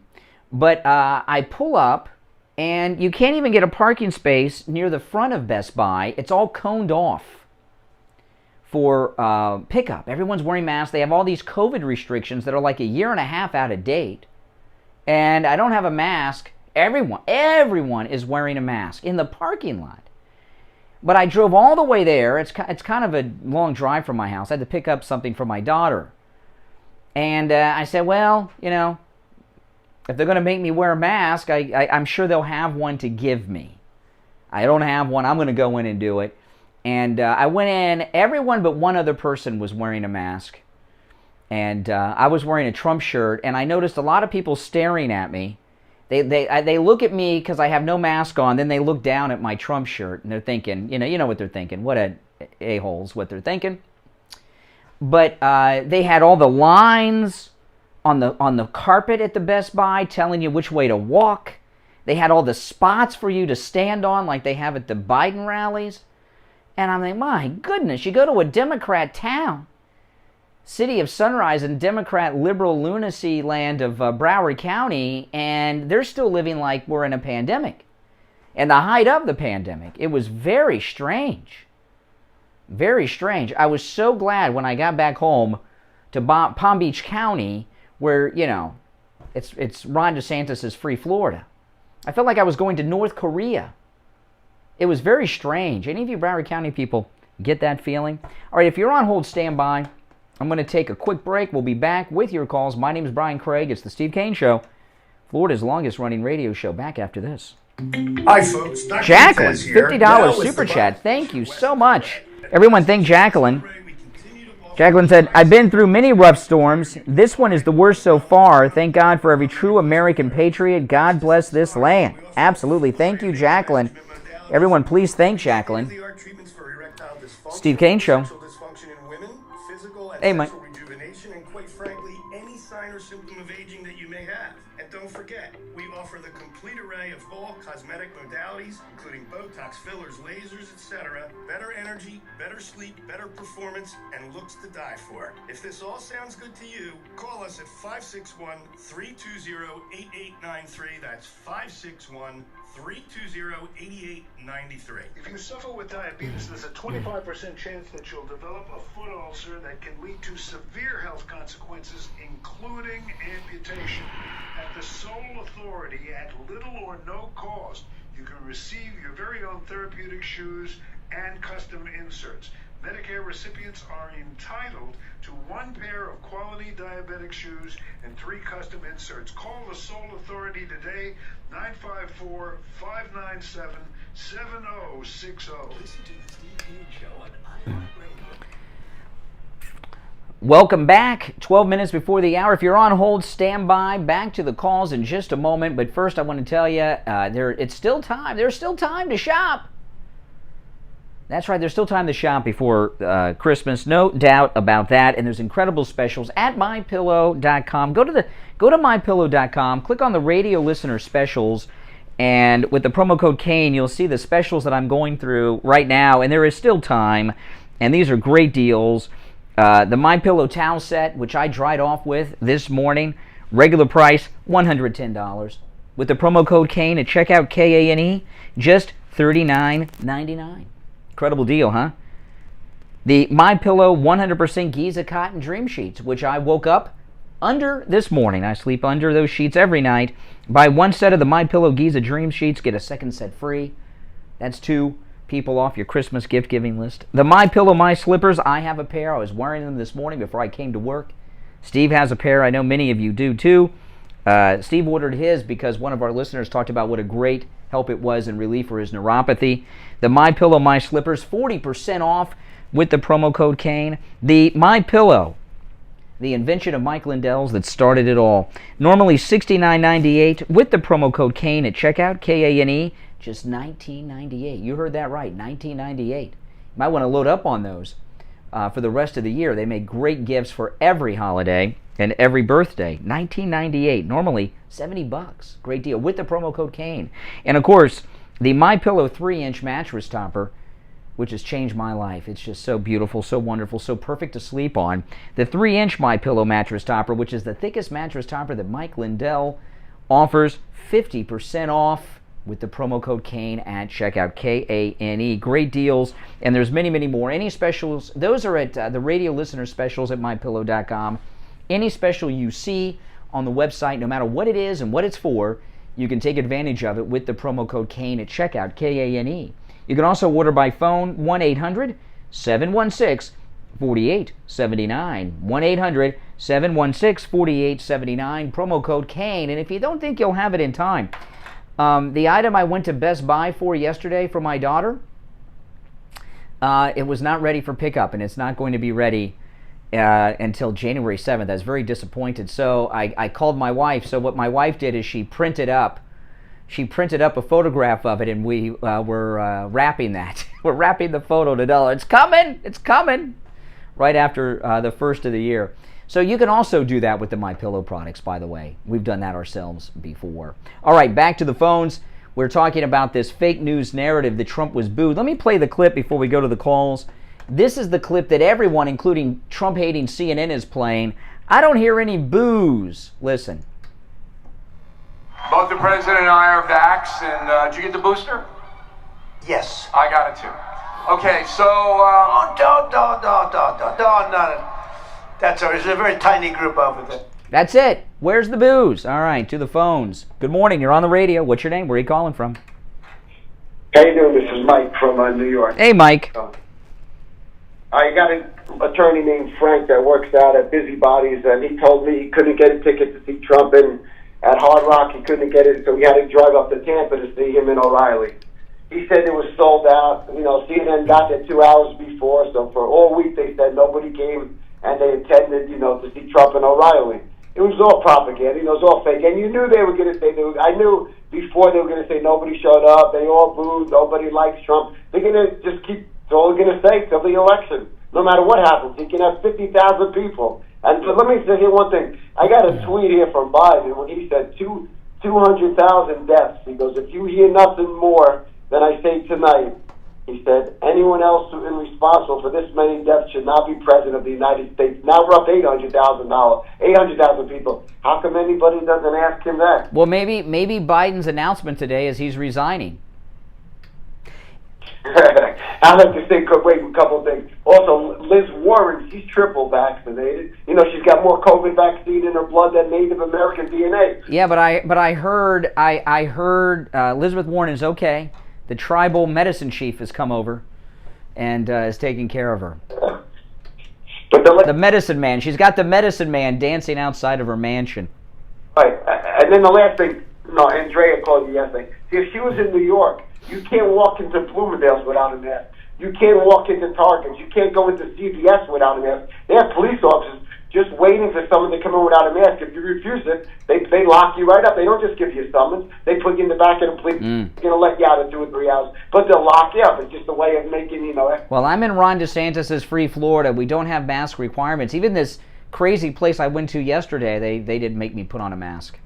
A: But I pull up, and you can't even get a parking space near the front of Best Buy. It's all coned off for pickup. Everyone's wearing masks. They have all these COVID restrictions that are like a year and a half out of date. And I don't have a mask. Everyone is wearing a mask in the parking lot. But I drove all the way there. It's kind of a long drive from my house. I had to pick up something for my daughter. And I said, well, you know, if they're going to make me wear a mask, I'm sure they'll have one to give me. I don't have one. I'm going to go in and do it. And I went in, everyone but one other person was wearing a mask. And I was wearing a Trump shirt, and I noticed a lot of people staring at me. They look at me because I have no mask on, then they look down at my Trump shirt, and they're thinking, you know what they're thinking. What a-holes, what they're thinking. But they had all the lines on the carpet at the Best Buy telling you which way to walk. They had all the spots for you to stand on like they have at the Biden rallies. And I'm like, my goodness, you go to a Democrat town, city of sunrise and Democrat liberal lunacy land of Broward County, and they're still living like we're in a pandemic. And the height of the pandemic, it was very strange. Very strange. I was so glad when I got back home to Palm Beach County, where, you know, it's Ron DeSantis' free Florida. I felt like I was going to North Korea. It was very strange. Any of you Broward County people get that feeling? All right, if you're on hold, stand by. I'm going to take a quick break. We'll be back with your calls. My name is Brian Craig. It's the Steve Kane Show, Florida's longest running radio show. Back after this.
N: Hi, folks. Dr.
A: Jacqueline,
N: here.
A: $50 super chat. Thank you so much. Everyone thank Jacqueline. Jacqueline said, I've been through many rough storms. This one is the worst so far. Thank God for every true American patriot. God bless this land. Absolutely. Thank you, Jacqueline. Everyone, please thank Jacqueline. Steve Kane Show. Hey, Mike.
N: Rejuvenation and, quite frankly, any sign or symptom of aging that you may have. And don't forget, we offer the complete array of all cosmetic modalities, including Botox, fillers, lasers, etc. Better energy, better sleep, better performance, and looks to die for. If this all sounds good to you, call us at 561-320-8893. That's 561-320-8893. If you suffer with diabetes, there's a 25% chance that you'll develop a foot ulcer that can lead to severe health consequences, including amputation. At the Sole Authority, at little or no cost, you can receive your very own therapeutic shoes and custom inserts. Medicare recipients are entitled to 1 pair of quality diabetic shoes and 3 custom inserts. Call the Sole Authority today, 954-597-7060. Listen to the Steve Kane Show on iHeartRadio.
A: Welcome back. 12 minutes before the hour. If you're on hold, stand by. Back to the calls in just a moment. But first, I want to tell you, it's still time. There's still time to shop. That's right. There's still time to shop before Christmas. No doubt about that. And there's incredible specials at MyPillow.com. Go to MyPillow.com. Click on the radio listener specials. And with the promo code Kane, you'll see the specials that I'm going through right now. And there is still time. And these are great deals. The MyPillow towel set, which I dried off with this morning, regular price, $110. With the promo code Kane at checkout, Kane, just $39.99. Incredible deal, huh? The MyPillow 100% Giza Cotton Dream Sheets, which I woke up under this morning. I sleep under those sheets every night. Buy 1 set of the MyPillow Giza Dream Sheets, get a 2nd set free. That's 2 people off your Christmas gift-giving list. The MyPillow My Slippers, I have a pair. I was wearing them this morning before I came to work. Steve has a pair. I know many of you do too. Steve ordered his because one of our listeners talked about what a great help it was in relief for his neuropathy. The MyPillow My Slippers, 40% off with the promo code Kane. The MyPillow, the invention of Mike Lindell's that started it all. Normally $69.98 with the promo code Kane at checkout, Kane, just $19.98. You heard that right, $19.98. You might want to load up on those for the rest of the year. They make great gifts for every holiday and every birthday. $19.98, normally $70. Great deal with the promo code Kane. And of course, the MyPillow 3-inch mattress topper, which has changed my life. It's just so beautiful, so wonderful, so perfect to sleep on. The 3-inch MyPillow mattress topper, which is the thickest mattress topper that Mike Lindell offers, 50% off with the promo code Kane at checkout, Kane. Great deals, and there's many, many more. Any specials, those are at the radio listener specials at MyPillow.com. Any special you see on the website, no matter what it is and what it's for, you can take advantage of it with the promo code Kane at checkout, Kane. You can also order by phone, 1-800-716-4879. 1-800-716-4879, promo code Kane. And if you don't think you'll have it in time, the item I went to Best Buy for yesterday for my daughter, it was not ready for pickup, and it's not going to be ready until January 7th. I was very disappointed. So I called my wife. So what my wife did is she printed up a photograph of it, and we were wrapping that. We're wrapping the photo to dollar. It's coming! It's coming! Right after the first of the year. So you can also do that with the MyPillow products, by the way. We've done that ourselves before. All right, back to the phones. We're talking about this fake news narrative that Trump was booed. Let me play the clip before we go to the calls. This is the clip that everyone, including Trump-hating CNN, is playing. I don't hear any boos. Listen.
B: Both the president and I are vaxxed, and did you get the booster?
D: Yes.
B: I got it too. Okay, so
D: No. That's all. There's a very tiny group over there.
A: That's it. Where's the booze? All right, to the phones. Good morning. You're on the radio. What's your name? Where are you calling from?
O: How you doing? This is Mike from New York.
A: Hey, Mike.
O: I got an attorney named Frank that works out at Busybodies, and he told me he couldn't get a ticket to see Trump in at Hard Rock. He couldn't get it, so he had to drive up to Tampa to see him in O'Reilly. He said it was sold out. You know, CNN got there 2 hours before, so for all week they said nobody came, and they attended, you know, to see Trump in O'Reilly. It was all propaganda. You know, it was all fake. And you knew they were going to say, I knew before they were going to say nobody showed up, they all booed, nobody likes Trump. They're going to just keep, that's all they're going to say till the election. No matter what happens, he can have 50,000 people. And let me say here one thing. I got a tweet here from Biden when he said 200,000 deaths. He goes, if you hear nothing more than I say tonight, he said, anyone else who is responsible for this many deaths should not be president of the United States. Now we're up 800,000 people. How come anybody doesn't ask him that?
A: Well, maybe Biden's announcement today is he's resigning.
O: I'd like to say, wait, a couple of things. Also, Liz Warren, she's triple vaccinated. You know, she's got more COVID vaccine in her blood than Native American DNA.
A: Yeah, but I heard Elizabeth Warren is okay. The tribal medicine chief has come over and is taking care of her.
O: But
A: the medicine man. She's got the medicine man dancing outside of her mansion.
O: Right. And then the last thing, no, Andrea called you yesterday. See, if she was in New York, you can't walk into Bloomingdale's without a mask. You can't walk into Target. You can't go into CVS without a mask. They have police officers just waiting for someone to come in without a mask. If you refuse it, they lock you right up. They don't just give you a summons. They put you in the back of the police. They're going to let you out in 2 or 3 hours. But they'll lock you up. It's just a way of making, you know.
A: Well, I'm in Ron DeSantis' free Florida. We don't have mask requirements. Even this crazy place I went to yesterday, they didn't make me put on a mask.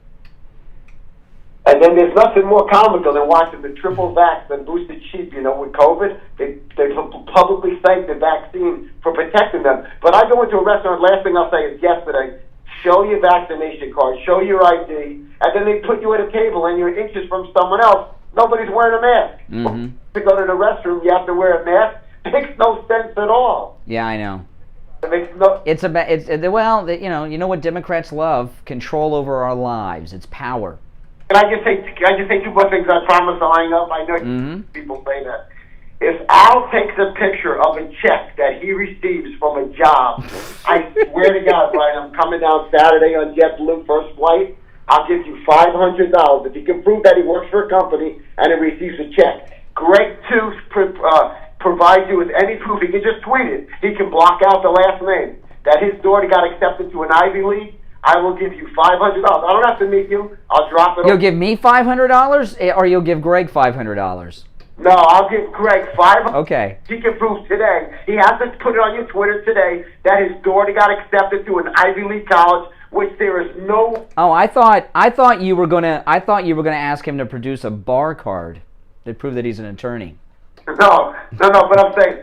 O: And then there's nothing more comical than watching the triple vax and boosted sheep, you know, with COVID. They publicly thank the vaccine for protecting them. But I go into a restaurant, last thing I'll say is yesterday, show your vaccination card, show your ID, and then they put you at a table and you're inches from someone else. Nobody's wearing a mask. To go to the restroom, you have to wear a mask. It makes no sense at all.
A: Yeah, I know.
O: It makes no...
A: Well, you know what Democrats love? Control over our lives. It's power.
O: Can I just say 2 more things? I promise I'll hang up. I know people say that. If Al takes a picture of a check that he receives from a job, I swear to God, Brian, I'm coming down Saturday on JetBlue first flight. I'll give you $500 if he can prove that he works for a company and he receives a check. Greg too provides you with any proof. He can just tweet it. He can block out the last name that his daughter got accepted to an Ivy League. I will give you $500. I don't have to meet you. I'll drop it.
A: You'll give me $500, or you'll give Greg $500?
O: No, I'll give Greg $500.
A: Okay.
O: He can prove today. He has to put it on your Twitter today that his daughter got accepted to an Ivy League college, which there is no.
A: Oh, I thought you were gonna ask him to produce a bar card that proved that he's an attorney.
O: No. But I'm saying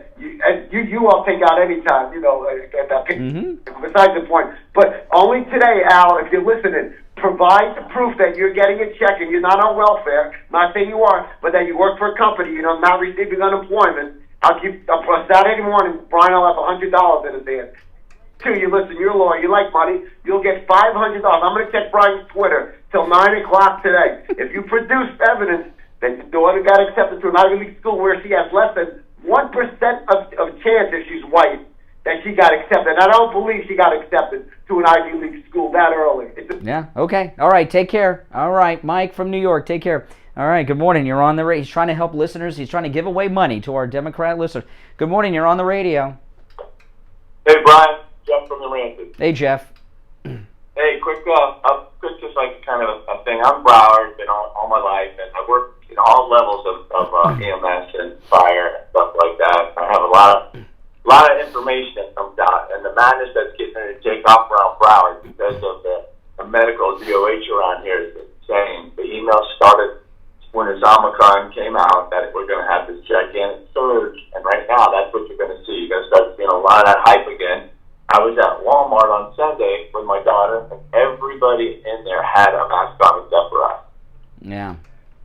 O: you all take out any time, you know. Besides the point, but only today, Al, if you're listening, provide the proof that you're getting a check and you're not on welfare. Not saying you are, but that you work for a company, you know, not receiving unemployment. I'll Saturday morning, Brian will have $100 in his hand. 2, you listen, you're a lawyer, you like money, you'll get $500. I'm going to check Brian's Twitter till 9 o'clock today. If you produce evidence that your daughter got accepted to an Ivy League school where she has less than 1% of chance if she's white that she got accepted. I don't believe she got accepted to an Ivy League school that early.
A: Yeah, okay. All right, take care. All right, Mike from New York, take care. All right, good morning. You're on the radio. He's trying to help listeners. He's trying to give away money to our Democrat listeners. Good morning. You're on the radio.
P: Hey, Brian. Jeff from the Rancid.
A: Hey, Jeff.
P: Hey, quick, just like kind of a thing. I'm Broward, been all my life, and I work in all levels of EMS and fire and stuff like that. I have a lot of a lot of information that comes out, and the madness that's getting ready to take off around Broward because of the medical DOH around here is insane. The email started when this Omicron came out that we're going to have this gigantic surge, and right now that's what you're going to see. You're going to start seeing a lot of that hype again. I was at Walmart on Sunday with my daughter, and everybody in there had a mask on except for us.
A: Yeah.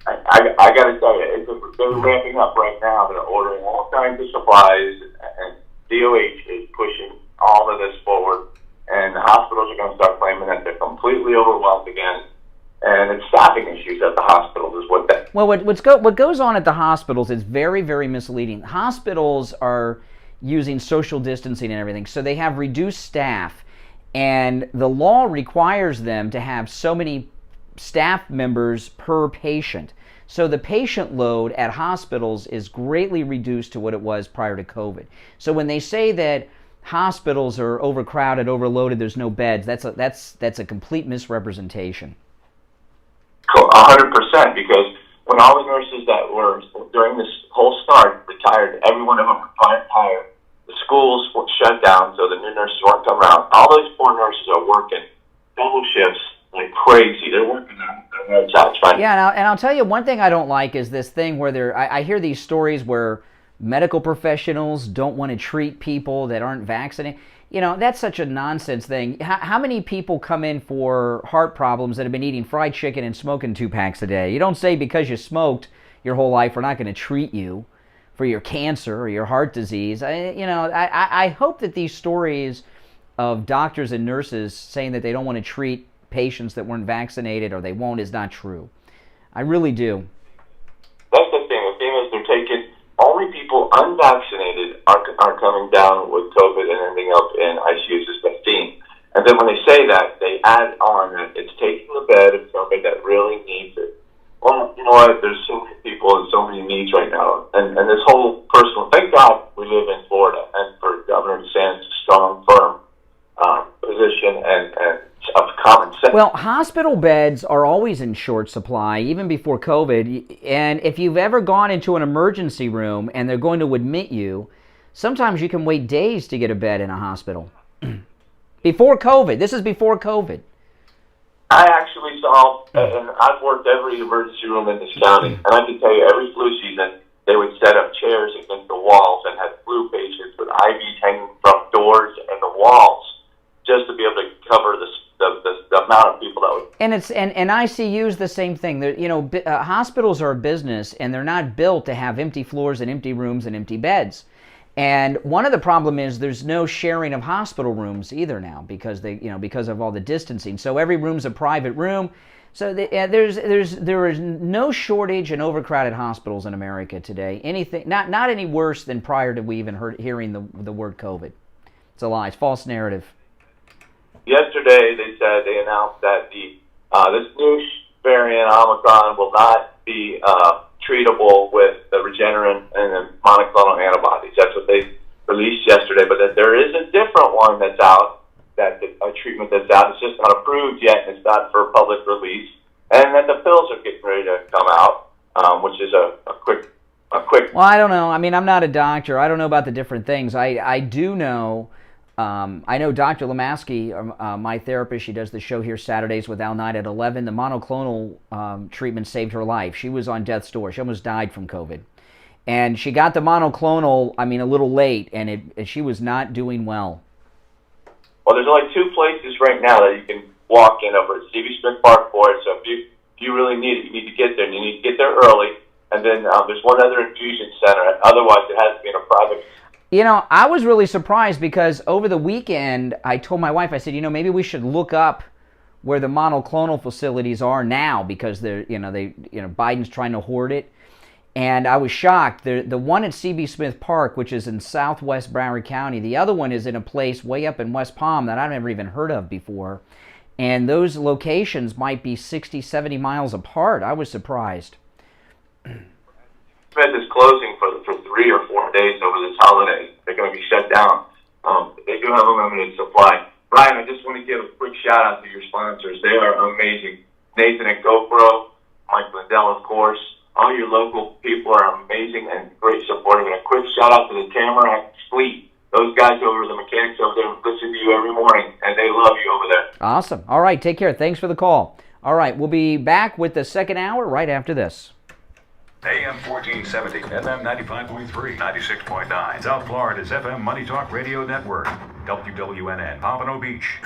P: I got to tell you, they're ramping up right now. They're ordering all kinds of supplies, and DOH is pushing all of this forward, and the hospitals are going to start claiming that they're completely overwhelmed again. And it's staffing issues at the hospitals is what that...
A: Well, what goes on at the hospitals is very, very misleading. Hospitals are using social distancing and everything, so they have reduced staff, and the law requires them to have so many staff members per patient. So the patient load at hospitals is greatly reduced to what it was prior to COVID. So when they say that hospitals are overcrowded, overloaded, there's no beds, that's a complete misrepresentation.
P: 100%, because when all the nurses that were during this whole start retired, every one of them retired. The schools were shut down, so the new nurses weren't coming around. All those poor nurses are working double shifts like crazy. They're working their heads out trying.
A: Yeah, and I'll tell you one thing I don't like is this thing where I hear these stories where medical professionals don't want to treat people that aren't vaccinated. You know, that's such a nonsense thing. How many people come in for heart problems that have been eating fried chicken and smoking 2 packs a day? You don't say because you smoked your whole life we're not going to treat you for your cancer or your heart disease. I hope that these stories of doctors and nurses saying that they don't want to treat patients that weren't vaccinated or they won't is not true. I really do.
P: That's the thing. The thing is they're taking only people unvaccinated are coming down with COVID and ending up in ICUs as 15. And then when they say that, they add on that it's taking the bed of somebody that really needs it. Well, you know what? There's so many people and so many needs right now. And this whole personal, thank God we live in Florida and for Governor DeSantis' strong, firm position and of common sense.
A: Well, hospital beds are always in short supply, even before COVID. And if you've ever gone into an emergency room and they're going to admit you, sometimes you can wait days to get a bed in a hospital. Before COVID. This is before COVID.
P: I actually saw, and I've worked every emergency room in this county, and I can tell you every flu season, they would set up chairs against the walls and have flu patients with IVs hanging from doors and the walls just to be able to cover the amount of people that would. And
A: ICU's the same thing. Hospitals are a business, and they're not built to have empty floors and empty rooms and empty beds. And one of the problem is there's no sharing of hospital rooms either now because because of all the distancing. So every room's a private room. So there is no shortage in overcrowded hospitals in America today. Anything not any worse than prior to we even hearing the word COVID. It's a lie. It's false narrative.
P: Yesterday they announced that this new variant Omicron will not be treatable with the Regeneron and the monoclonal antibodies. That's what they released yesterday. But that there is a different one that's out, a treatment that's out. It's just not approved yet, and it's not for public release. And that the pills are getting ready to come out, which is a quick.
A: Well, I don't know. I mean, I'm not a doctor. I don't know about the different things. I do know. I know Dr. Lemaski, my therapist, she does the show here Saturdays with Al Knight at 11. The monoclonal treatment saved her life. She was on death's door. She almost died from COVID. And she got the monoclonal, a little late, and she was not doing well.
P: Well, there's only 2 places right now that you can walk in over at Stevie Smith Park for it. So if you really need it, you need to get there. And you need to get there early. And then there's one other infusion center. Otherwise, it has to be in a private.
A: I was really surprised because over the weekend, I told my wife, I said, maybe we should look up where the monoclonal facilities are now because Biden's trying to hoard it. And I was shocked. The one at CB Smith Park, which is in southwest Broward County, the other one is in a place way up in West Palm that I've never even heard of before. And those locations might be 60, 70 miles apart. I was surprised.
P: Smith is closing for 3 or 4 days over this holiday. They're going to be shut down. They do have a limited supply. Brian, I just want to give a quick shout out to your sponsors. They are amazing. Nathan at GoPro, Mike Lindell, of course. All your local people are amazing and great supporting. And a quick shout out to the Tamarack Fleet. those guys over, the mechanics over there, listen to you every morning, and they love you over there.
A: Awesome. All right, take care. Thanks for the call. All right, we'll be back with the second hour right after this.
Q: AM 1470, FM 95.3, 96.9. South Florida's FM Money Talk Radio Network. WWNN, Pompano Beach.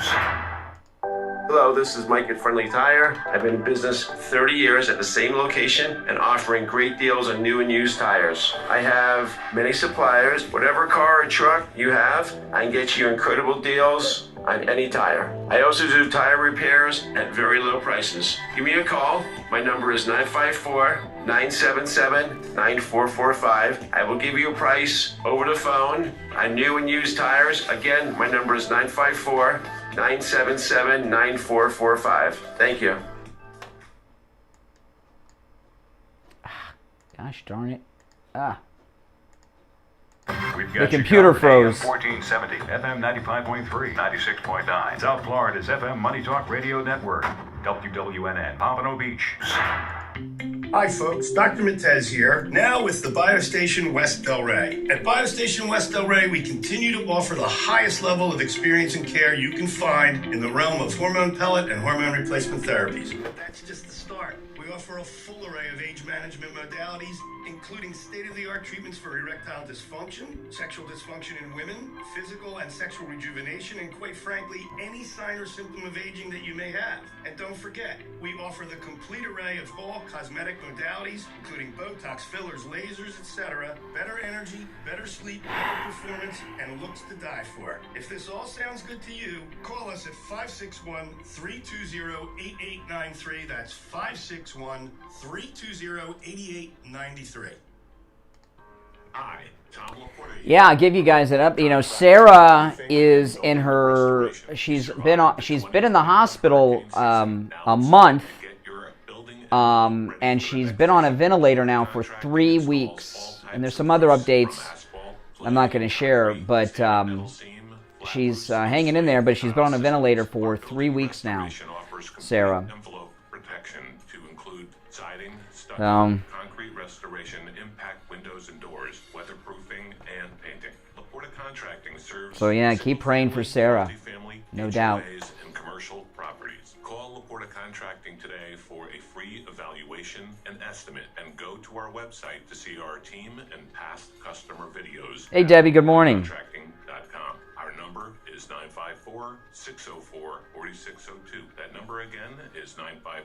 R: Hello, this is Mike at Friendly Tire. I've been in business 30 years at the same location and offering great deals on new and used tires. I have many suppliers. Whatever car or truck you have, I can get you incredible deals on any tire. I also do tire repairs at very low prices. Give me a call. My number is 954-977-9445. I will give you a price over the phone on new and used tires. Again, my number is 954-977-9445. Thank you.
A: Gosh darn it.
Q: We've
A: The
Q: got
A: computer froze.
Q: AM 1470, FM 95.3, 96.9. South Florida's FM Money Talk Radio Network. WWNN, Pompano Beach.
S: Hi folks, Dr. Matez here, now with the BioStation West Delray. At BioStation West Delray, we continue to offer the highest level of experience and care you can find in the realm of hormone pellet and hormone replacement therapies. But that's just the start. We offer a full array of age management modalities, including state-of-the-art treatments for erectile dysfunction, sexual dysfunction in women, physical and sexual rejuvenation, and quite frankly, any sign or symptom of aging that you may have. And don't forget, we offer the complete array of all cosmetic modalities, including Botox, fillers, lasers, etc. Better energy, better sleep, better performance, and looks to die for. If this all sounds good to you, call us at 561-320-8893. That's 561-320-8893.
A: Yeah, I'll give you guys an up. You know, Sarah is in her. She's been in the hospital a month, and she's been on a ventilator now for 3 weeks. And there's some other updates I'm not going to share, but she's hanging in there. But she's been on a ventilator for 3 weeks now, Sarah.
L: Concrete restoration, impact windows and doors, weatherproofing, and painting. Laporta Contracting serves.
A: So yeah, keep praying for Sarah. No doubt.
L: And commercial properties. Call Laporta Contracting today for a free evaluation and estimate, and go to our website to see our team and past customer videos.
A: Hey Debbie, good morning.
L: Contracting.com. Our number is 954-604-4602. That number again is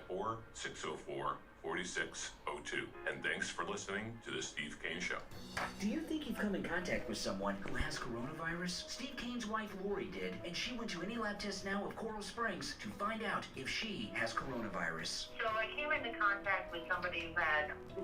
L: 954-604-4602. And thanks for listening to the Steve Kane Show.
E: Do you think you've come in contact with someone who has coronavirus? Steve Kane's wife Lori did, and she went to Any Lab Test Now of Coral Springs to find out if she has coronavirus.
T: So I came into contact with somebody who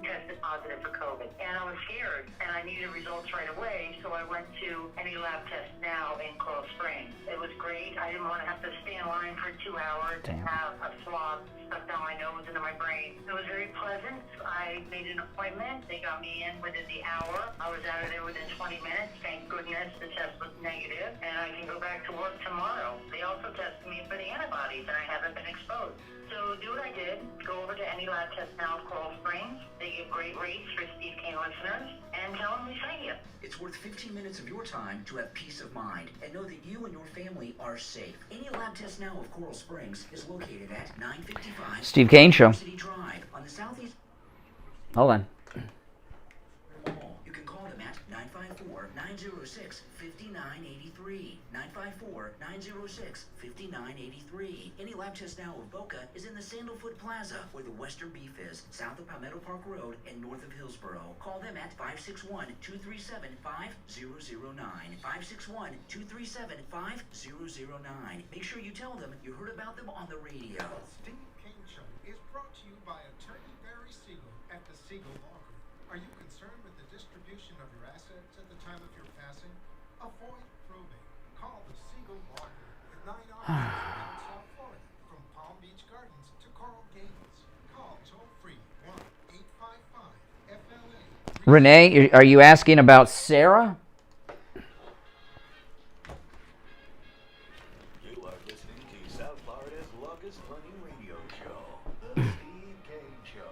T: tested positive for COVID, and I was scared, and I needed results right away, so I went to Any Lab Test Now in Coral Springs. It was great. I didn't want to have to stay in line for 2 hours and have a swab stuck down my nose into my brain. It was very pleasant. I made an appointment. They got me in within the hour. I was out of there within 20 minutes. Thank goodness the test was negative, and I can go back to work tomorrow. They also tested me for the antibodies, and I haven't been exposed. So do what I did. Go over to Any Lab Test Now of Coral Springs. They give great rates for Steve Kane listeners, and tell them we sent you.
E: It's worth 15 minutes of your time to have peace of mind and know that you and your family are safe. Any Lab Test Now of Coral Springs is located at 955
A: Steve Kane Show.
E: City Drive on the southeast.
A: Hold on.
E: You can call them at 954-906-5983. 954-906-5983. Any Lab Test Now of Boca is in the Sandalfoot Plaza, where the Western Beef is, south of Palmetto Park Road and north of Hillsborough. Call them at 561-237-5009. 561-237-5009. Make sure you tell them you heard about them on the radio.
U: The Steve Kane Show is brought to you by Attorney Barry Siegel at the Siegel Law Group. Are you concerned with the distribution of your assets at the time of your passing? Avoid probate. Call the Siegel Law Group with 9 offices in South Florida, from Palm Beach Gardens to Coral Gables. Call toll-free 1-855-FLA.
A: Renee, are you asking about Sarah?
C: You are listening to South Florida's longest running radio show, The Steve Kane Show.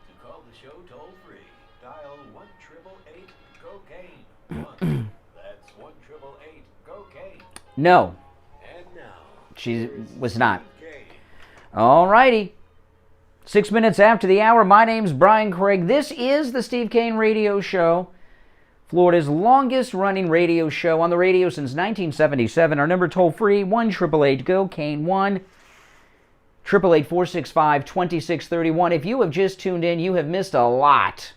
C: To call the show toll free, dial 1-888-COCAINE. That's 1-888
A: No. She was not. All righty. 6 minutes after the hour, my name's Brian Craig. This is the Steve Kane Radio Show, Florida's longest-running radio show on the radio since 1977. Our number toll-free, 1-888-GO-KANE, 1-888-465-2631. If you have just tuned in, you have missed a lot.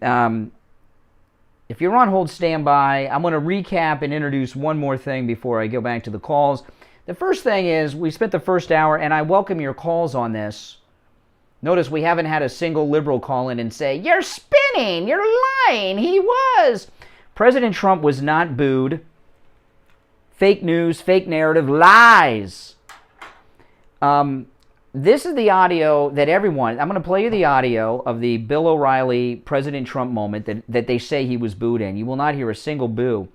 A: If you're on hold, stand by. I'm going to recap and introduce one more thing before I go back to the calls. The first thing is, we spent the first hour, and I welcome your calls on this. Notice we haven't had a single liberal call in and say, "You're spinning, you're lying, he was." President Trump was not booed. Fake news, fake narrative, lies. This is the audio that everyone, I'm going to play you the audio of the Bill O'Reilly President Trump moment that they say he was booed in. You will not hear a single boo.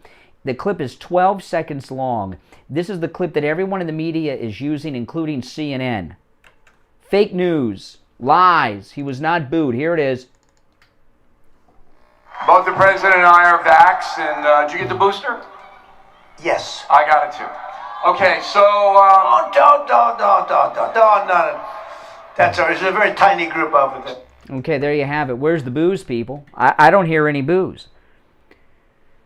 A: The clip is 12 seconds long. This is the clip that everyone in the media is using, including CNN. Fake news, lies. He was not booed. Here it is.
B: Both the president and I are vaxxed, and did you get the booster?
D: Yes.
B: I got it too. Okay, so...
D: don't. That's all right. There's a very tiny group over there.
A: Okay, there you have it. Where's the booze, people? I don't hear any booze.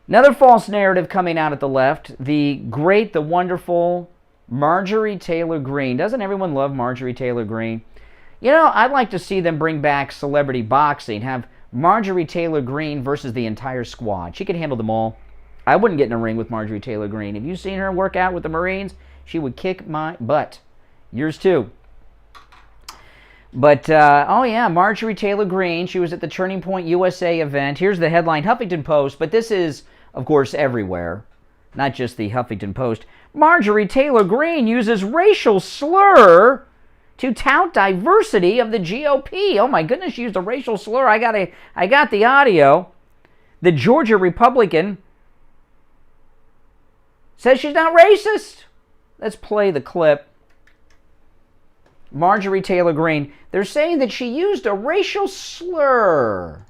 A: Another false narrative coming out at the left. The great, the wonderful Marjorie Taylor Greene. Doesn't everyone love Marjorie Taylor Greene? You know, I'd like to see them bring back celebrity boxing. Have Marjorie Taylor Greene versus the entire squad. She could handle them all. I wouldn't get in a ring with Marjorie Taylor Greene. Have you seen her work out with the Marines? She would kick my butt. Yours too. But, oh yeah, Marjorie Taylor Greene. She was at the Turning Point USA event. Here's the headline, Huffington Post. But this is, of course, everywhere. Not just the Huffington Post. Marjorie Taylor Greene uses racial slur to tout diversity of the GOP. Oh my goodness, she used a racial slur. I got the audio. The Georgia Republican says she's not racist. Let's play the clip. Marjorie Taylor Greene. They're saying that she used a racial slur.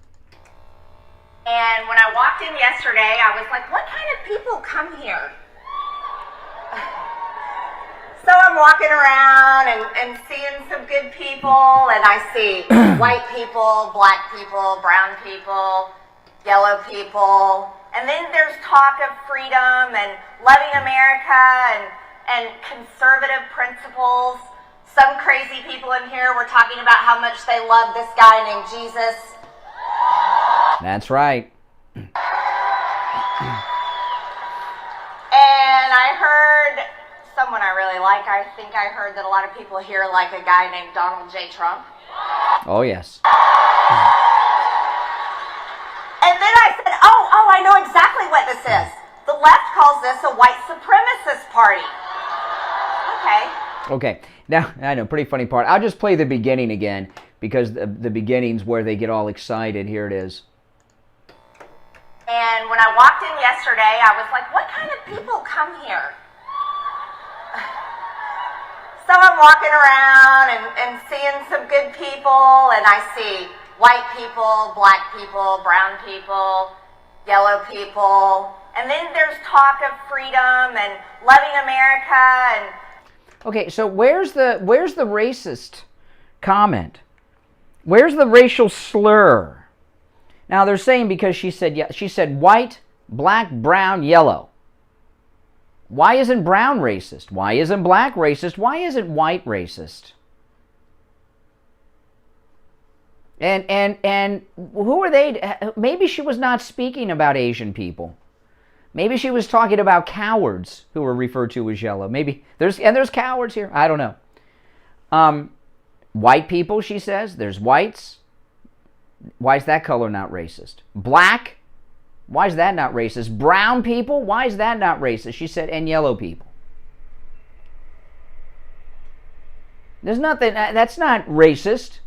F: And when I walked in yesterday, I was like, what kind of people come here? So I'm walking around and seeing some good people, and I see white people, black people, brown people, yellow people. And then there's talk of freedom and loving America and conservative principles. Some crazy people in here were talking about how much they love this guy named Jesus.
A: That's right.
F: And I heard someone I really like. I think I heard that a lot of people here like a guy named Donald J. Trump.
A: Oh, yes.
F: And then I said, oh, I know exactly what this is. The left calls this a white supremacist party. Okay.
A: Okay. Now, I know, pretty funny part. I'll just play the beginning again, because the beginning's where they get all excited. Here it is.
F: And when I walked in yesterday, I was like, what kind of people come here? So I'm walking around and seeing some good people, and I see white people, black people, brown people, yellow people. And then there's talk of freedom and loving America and...
A: Okay, so where's the racist comment? Where's the racial slur? Now they're saying because she said white, black, brown, yellow. Why isn't brown racist? Why isn't black racist? Why isn't white racist? And who are they? Maybe she was not speaking about Asian people. Maybe she was talking about cowards who were referred to as yellow. Maybe there's cowards here. I don't know. White people, she says. There's whites. Why is that color not racist? Black. Why is that not racist? Brown people. Why is that not racist? She said, and yellow people. There's nothing. That's not racist.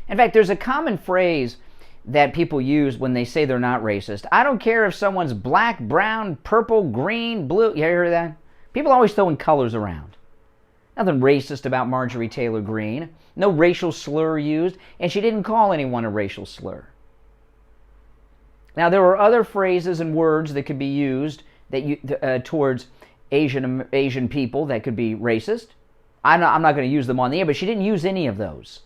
A: In fact, there's a common phrase that people use when they say they're not racist. I don't care if someone's black, brown, purple, green, blue. You hear that? People always throwing colors around. Nothing racist about Marjorie Taylor Greene. No racial slur used, and she didn't call anyone a racial slur. Now, there are other phrases and words that could be used towards Asian people that could be racist. I'm not going to use them on the air, but she didn't use any of those.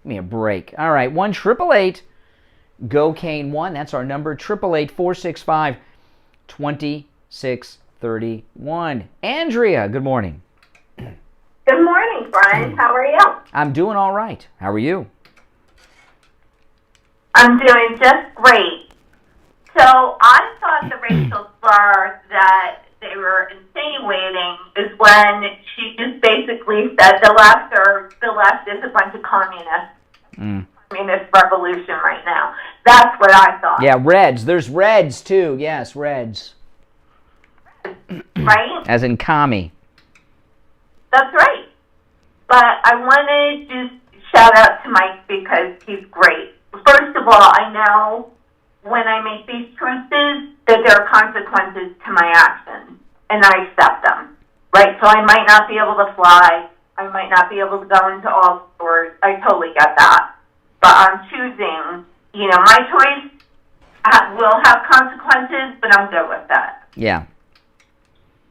A: Give me a break. All right, 1-888-GO-CANE1. That's our number, 888-465-2631. Andrea, good morning.
G: Good morning, Brian. How are you?
A: I'm doing all right. How are you?
G: I'm doing just great. So I thought the racial slur that they were insinuating is when she just basically said the left is a bunch of communists. Communist revolution right now. That's what I thought.
A: Yeah, Reds. There's Reds too. Yes, Reds.
G: Right?
A: As in commie.
G: That's right. But I want to just shout out to Mike because he's great. First of all, I know when I make these choices that there are consequences to my actions, and I accept them. Right? So I might not be able to fly. I might not be able to go into all stores. I totally get that. But I'm choosing, my choice will have consequences, but I'm good with that.
A: Yeah.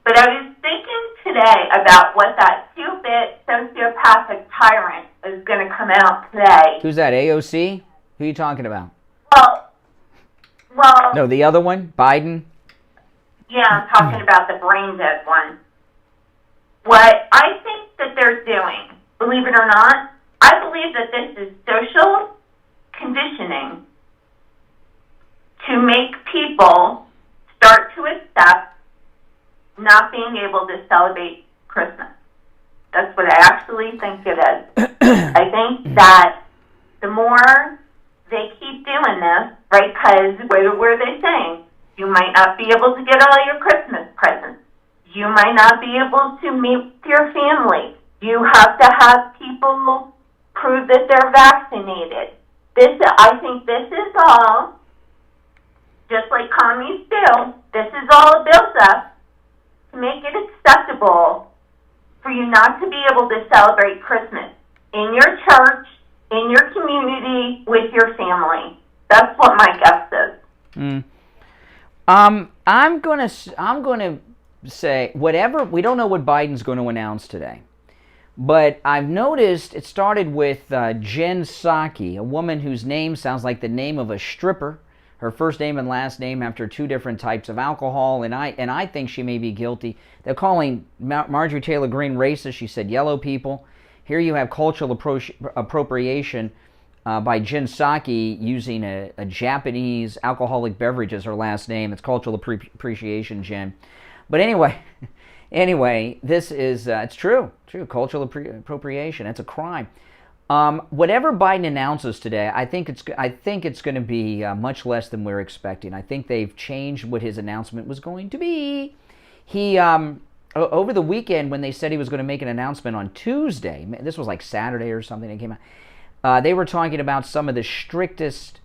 G: But I was thinking today about what that stupid sociopathic tyrant is going to come out today.
A: Who's that, AOC? Who are you talking about?
G: Well...
A: No, the other one? Biden?
G: Yeah, I'm talking about the brain dead one. What I think that they're doing, believe it or not, I believe that this is social conditioning to make people start to accept not being able to celebrate Christmas. That's what I actually think it is. I think that the more they keep doing this, right, because what are they saying? You might not be able to get all your Christmas presents. You might not be able to meet with your family. You have to have people prove that they're vaccinated. I think this is all, just like commies do, this is all a build-up to make it acceptable for you not to be able to celebrate Christmas in your church, in your community, with your family. That's what my guess is.
A: I'm gonna say whatever. We don't know what Biden's going to announce today, but I've noticed it started with Jen Psaki, a woman whose name sounds like the name of a stripper. Her first name and last name after two different types of alcohol, and I think she may be guilty. They're calling Marjorie Taylor Greene racist. She said yellow people. Here you have cultural appropriation by Jen Psaki using a Japanese alcoholic beverage as her last name. It's cultural appreciation, Jen. But anyway, this is it's true, cultural appropriation. It's a crime. Whatever Biden announces today, I think it's going to be much less than we're expecting. I think they've changed what his announcement was going to be. He over the weekend when they said he was going to make an announcement on Tuesday, this was like Saturday or something that came out. They were talking about some of the strictest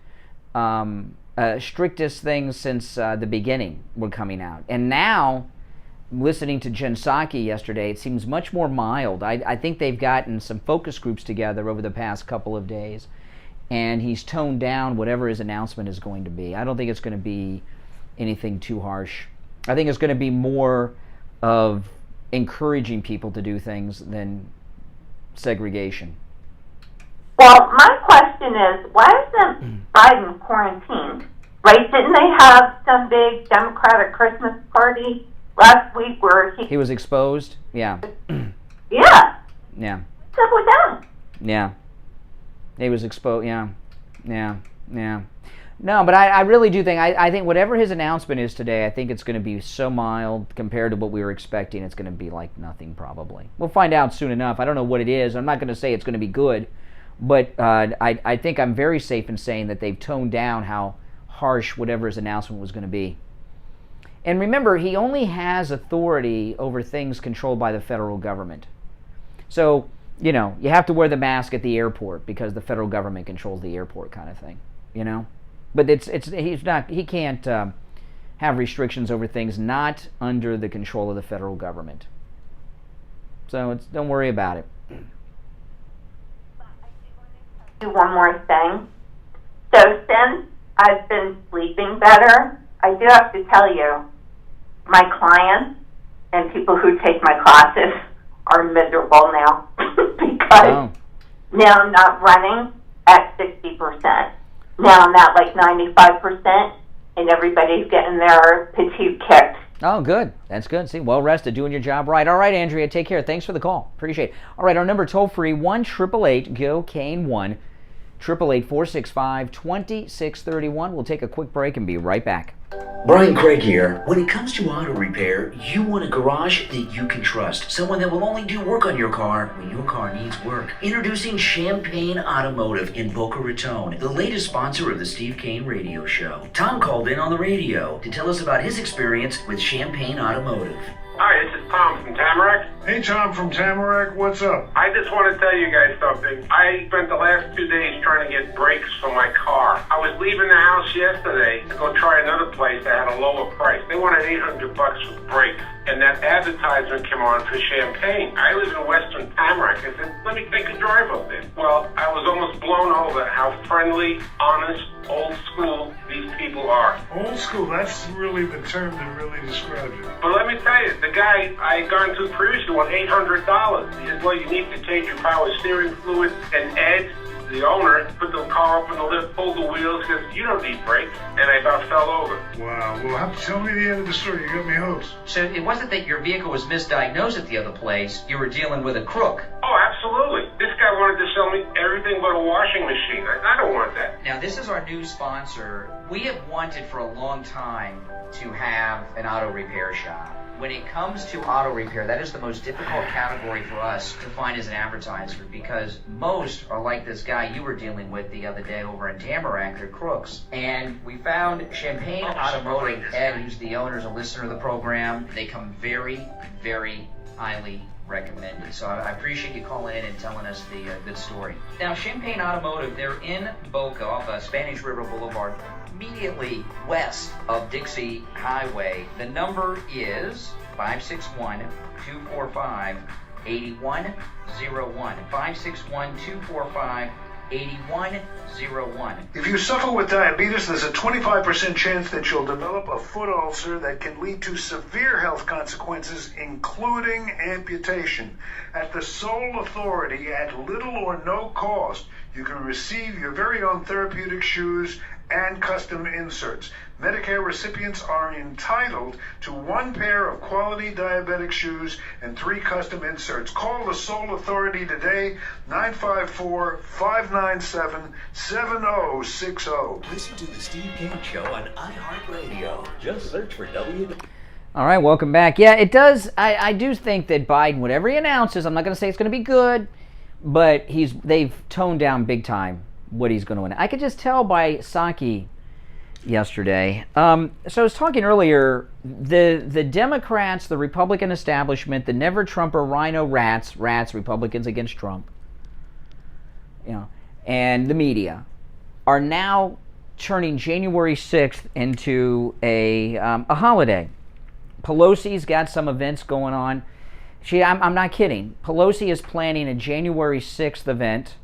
A: things since the beginning were coming out, and now, listening to Jen Psaki yesterday, it seems much more mild. I think they've gotten some focus groups together over the past couple of days, and he's toned down whatever his announcement is going to be. I don't think it's going to be anything too harsh. I think it's going to be more of encouraging people to do things than segregation.
G: Well, my question is, why isn't Biden quarantined? Right? Didn't they have some big Democratic Christmas party last week where he
A: was exposed? Yeah.
G: Yeah.
A: Yeah.
G: What's up with that?
A: Yeah. He was exposed. Yeah. No, but I really do think, I think whatever his announcement is today, I think it's going to be so mild compared to what we were expecting. It's going to be like nothing probably. We'll find out soon enough. I don't know what it is. I'm not going to say it's going to be good, but I think I'm very safe in saying that they've toned down how harsh whatever his announcement was going to be. And remember, he only has authority over things controlled by the federal government. So, you have to wear the mask at the airport because the federal government controls the airport kind of thing, But he can't have restrictions over things not under the control of the federal government. So don't worry about it.
G: Do one more thing. So since I've been sleeping better, I do have to tell you, my clients and people who take my classes are miserable now because now I'm not running at 60%. Now I'm at like 95%, and everybody's getting their petite kicked.
A: Oh, good. That's good. See, well rested, doing your job right. All right, Andrea, take care. Thanks for the call. Appreciate it. All right, our number toll-free, 1-888-GO-CANE-1, 888-465-2631. We'll take a quick break and be right back.
E: Brian Craig here. When it comes to auto repair, you want a garage that you can trust. Someone that will only do work on your car when your car needs work. Introducing Champagne Automotive in Boca Raton, the latest sponsor of the Steve Kane Radio Show. Tom called in on the radio to tell us about his experience with Champagne Automotive.
M: Hi, this is Tom from Tamarack.
N: Hey, Tom from Tamarack, what's up?
M: I just want to tell you guys something. I spent the last 2 days trying to get brakes for my car. I was leaving the house yesterday to go try another place that had a lower price. They wanted $800 for brakes. And that advertisement came on for Champagne. I live in Western Tamarack. I said, let me take a drive up there. Well, I was almost blown over how friendly, honest, old school these people are.
N: Old school, that's really the term that really describes it.
M: But let me tell you, the guy I had gone to previously won $800. He said, well, you need to change your power steering fluid. And Ed, the owner, put the car up in the lift, pulled the wheels, because you don't need brakes. And I about fell over.
N: Wow, well, tell me the end of the story. You got me hooked.
H: So it wasn't that your vehicle was misdiagnosed at the other place. You were dealing with a crook.
M: Oh, absolutely. This guy wanted to sell me everything but a washing machine. I don't want that.
H: Now, this is our new sponsor. We have wanted for a long time to have an auto repair shop. When it comes to auto repair, that is the most difficult category for us to find as an advertiser, because most are like this guy you were dealing with the other day over in Tamarack. They're crooks. And we found Champagne Automotive. Ed, who's the owner, is a listener of the program. They come very, very highly recommended. So I appreciate you calling in and telling us the good story. Now, Champagne Automotive, they're in Boca off Spanish River Boulevard, immediately west of Dixie Highway. The number is 561-245-8101. 561-245-8101.
N: If you suffer with diabetes, there's a 25% chance that you'll develop a foot ulcer that can lead to severe health consequences, including amputation. At the sole authority, at little or no cost, you can receive your very own therapeutic shoes and custom inserts. Medicare recipients are entitled to 1 pair of quality diabetic shoes and 3 custom inserts. Call the sole authority today, 954-597-7060.
E: Listen to the Steve Kane Show on iHeartRadio. Just search for W.
A: All right, welcome back. Yeah, it does. I do think that Biden, whatever he announces, I'm not going to say it's going to be good, but they've toned down big time what he's going to win. I could just tell by Psaki yesterday. So I was talking earlier, the Democrats, the Republican establishment, the never Trumper rhino rats, Republicans against Trump, and the media are now turning January 6th into a holiday. Pelosi's got some events going on. I'm not kidding. Pelosi is planning a January 6th event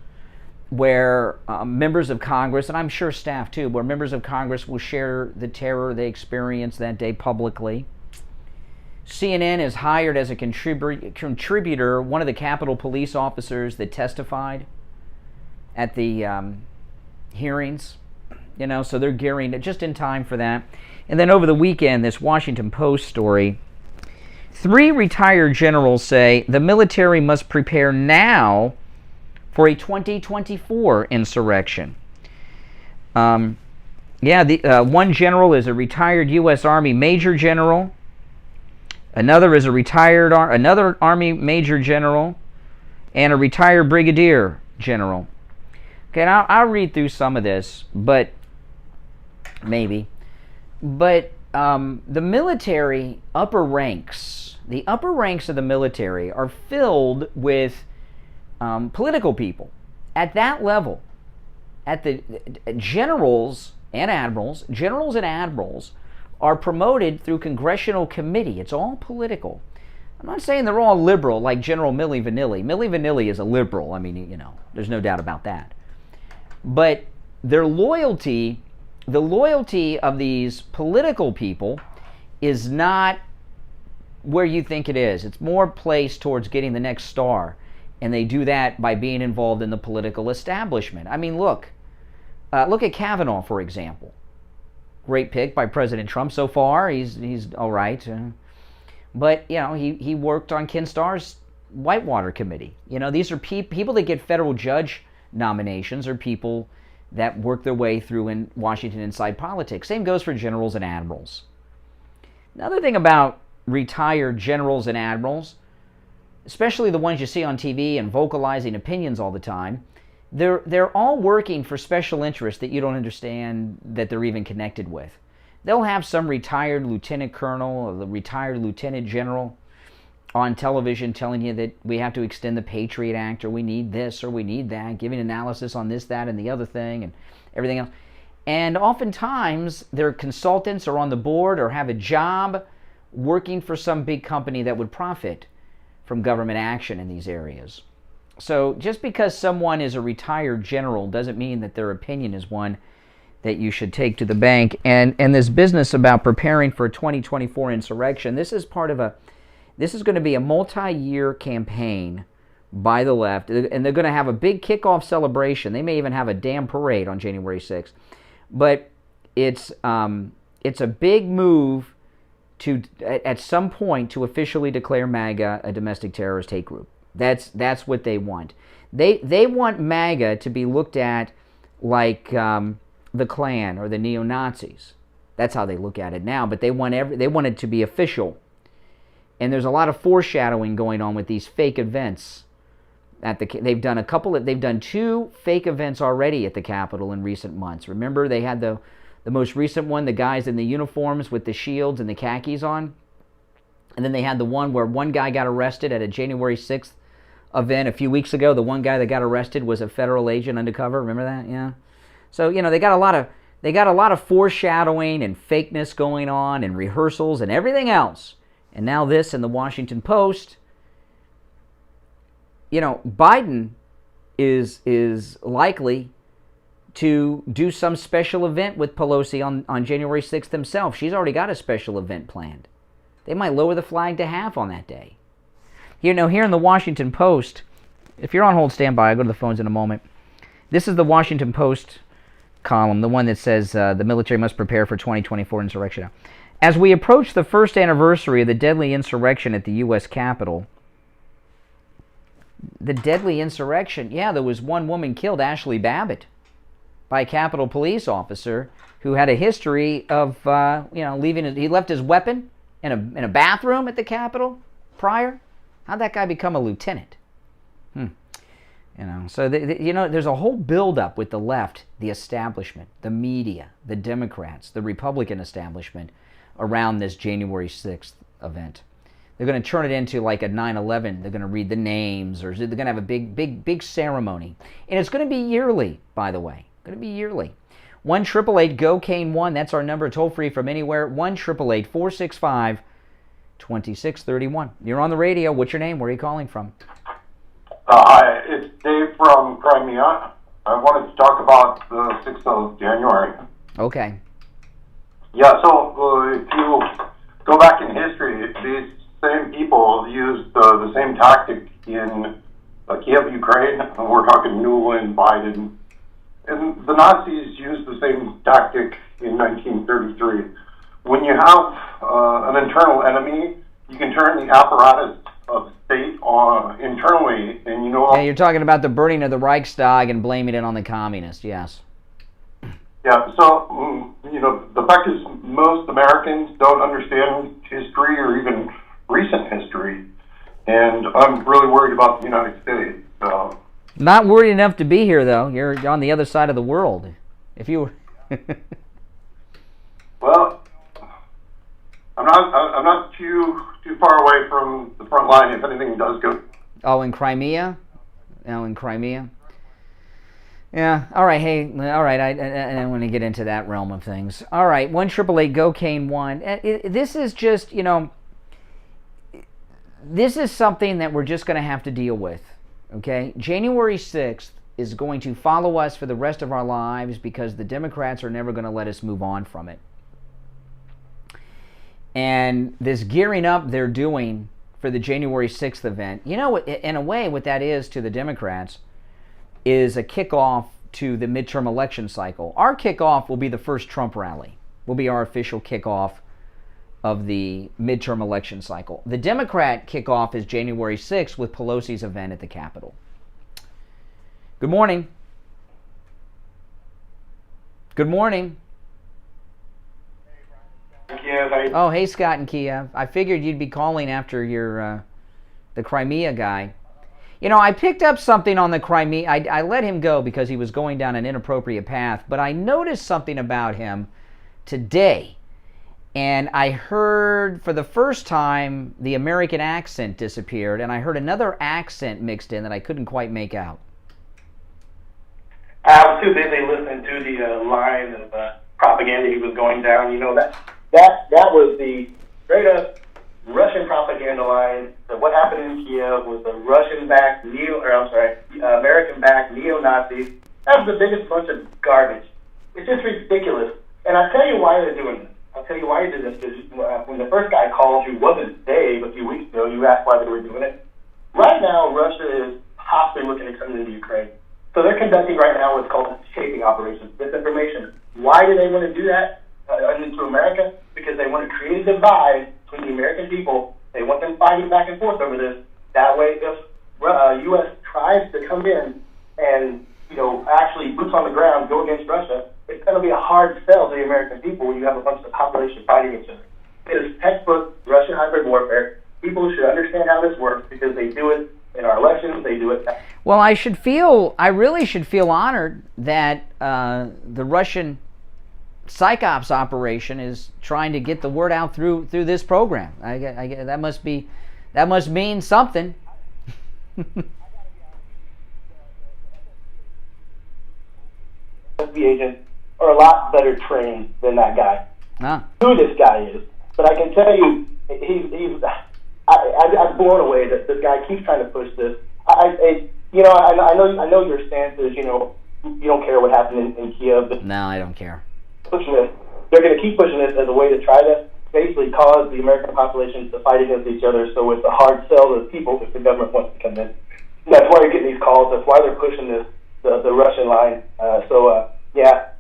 A: where members of Congress, and I'm sure staff too, where members of Congress will share the terror they experienced that day publicly. CNN is hired as a contributor, one of the Capitol Police officers that testified at the hearings, so they're gearing just in time for that. And then over the weekend, this Washington Post story, 3 retired generals say the military must prepare now for a 2024 insurrection. One general is a retired U.S. Army Major General. Another is another Army Major General, and a retired Brigadier General. Okay, and I'll read through some of this, but the military upper ranks, the upper ranks of the military are filled with political people at that level. At the generals and admirals are promoted through congressional committee. It's all political. I'm not saying they're all liberal like General Milli Vanilli. Milli Vanilli is a liberal. I mean, there's no doubt about that. But their loyalty, the loyalty of these political people is not where you think it is. It's more placed towards getting the next star, and they do that by being involved in the political establishment. I mean, look at Kavanaugh, for example. Great pick by President Trump so far. He's all right, but he worked on Ken Starr's Whitewater Committee. These are people that get federal judge nominations, or people that work their way through in Washington inside politics. Same goes for generals and admirals. Another thing about retired generals and admirals, especially the ones you see on TV and vocalizing opinions all the time, they're all working for special interests that you don't understand that they're even connected with. They'll have some retired lieutenant colonel or the retired lieutenant general on television telling you that we have to extend the Patriot Act, or we need this or we need that, giving analysis on this, that, and the other thing, and everything else. And oftentimes, they're consultants or on the board or have a job working for some big company that would profit from government action in these areas. So just because someone is a retired general doesn't mean that their opinion is one that you should take to the bank. And this business about preparing for a 2024 insurrection, this is going to be a multi-year campaign by the left, and they're going to have a big kickoff celebration. They may even have a damn parade on January 6th. But it's a big move to, at some point, to officially declare MAGA a domestic terrorist hate group. That's what they want. They want MAGA to be looked at like the Klan or the neo-Nazis. That's how they look at it now. But they want it to be official. And there's a lot of foreshadowing going on with these fake events. They've done 2 fake events already at the Capitol in recent months. Remember, they had the most recent one, the guys in the uniforms with the shields and the khakis on. And then they had the one where one guy got arrested at a January 6th event a few weeks ago. The one guy that got arrested was a federal agent undercover. Remember that? Yeah. So, they got a lot of foreshadowing and fakeness going on, and rehearsals and everything else. And now this in the Washington Post. Biden is likely to do some special event with Pelosi on January 6th himself. She's already got a special event planned. They might lower the flag to half on that day. Here in the Washington Post, if you're on hold, stand by. I'll go to the phones in a moment. This is the Washington Post column, the one that says the military must prepare for 2024 insurrection. As we approach the first anniversary of the deadly insurrection at the U.S. Capitol, the deadly insurrection, there was one woman killed, Ashley Babbitt, by a Capitol police officer who had a history of, leaving. He left his weapon in a bathroom at the Capitol prior. How'd that guy become a lieutenant? So there's a whole buildup with the left, the establishment, the media, the Democrats, the Republican establishment around this January 6th event. They're going to turn it into like a 9/11. They're going to read the names, or they're going to have a big ceremony. And it's going to be yearly, by the way. Going to be yearly. 1-888-GO-CANE-1. That's our number, toll free from anywhere. 1-888-465-2631. You're on the radio. What's your name? Where are you calling from?
I: Hi, it's Dave from Crimea. I wanted to talk about the 6th of January.
A: Okay.
I: Yeah, so if you go back in history, these same people used the same tactic in Kiev, Ukraine. We're talking Nuland, Biden. And the Nazis used the same tactic in 1933. When you have an internal enemy, you can turn the apparatus of state on internally, and
A: Yeah, you're talking about the burning of the Reichstag and blaming it on the communists, yes.
I: Yeah, so, the fact is most Americans don't understand history or even recent history, and I'm really worried about the United States.
A: Not worried enough to be here, though. You're on the other side of the world. If you were...
I: Well, I'm not too far away from the front line if anything does go.
A: Oh, in Crimea? Yeah, all right, hey, all right, I don't want to get into that realm of things. All right, 1-888-GO-CANE-1. This is just, this is something that we're just going to have to deal with, okay? January 6th is going to follow us for the rest of our lives because the Democrats are never going to let us move on from it. And this gearing up they're doing for the January 6th event, you know, in a way what that is to the Democrats is a kickoff to the midterm election cycle. Our kickoff will be the first Trump rally, will be our official kickoff of the midterm election cycle. The Democrat kickoff is January 6th with Pelosi's event at the Capitol. Good morning. Good morning. Oh, hey, Scott and Kiev. I figured you'd be calling after your the Crimea guy. You know, I picked up something on the Crimea. I let him go because he was going down an inappropriate path, but I noticed something about him today. And I heard for the first time the American accent disappeared, and I heard another accent mixed in that I couldn't quite make out.
J: I was too busy listening to the line of propaganda he was going down. You know, that was the straight up Russian propaganda line. That what happened in Kiev was the American-backed neo-Nazis. That was the biggest bunch of garbage. It's just ridiculous. And I'll tell you why they're doing this. I'll tell you why they did this. Because when the first guy called you, wasn't today, but a few weeks ago, you asked why they were doing it. Right now, Russia is possibly looking at coming into Ukraine. So they're conducting right now what's called shaping operations, disinformation. Why do they want to do that into America? Because they want to create a divide between the American people. They want them fighting back and forth over this. That way, if U.S. tries to come in and, actually boots on the ground, go against Russia, it's going to be a hard sell to the American people when you have a bunch of the population fighting each other. It is textbook Russian hybrid warfare. People should understand how this works because they do it in our elections, they do it.
A: Well, I really should feel honored that the Russian Psychops operation is trying to get the word out through this program. That must mean something.
J: The agents are a lot better trained than that guy. Who this guy is, but I can tell you, I'm blown away that this guy keeps trying to push this. I know your stance is, you don't care what happened in Kiev. But
A: no, I don't care.
J: Pushing this, they're going to keep pushing this as a way to try to basically cause the American population to fight against each other. So it's a hard sell to the people if the government wants to come in. That's why you're getting these calls. That's why they're pushing this, the Russian line.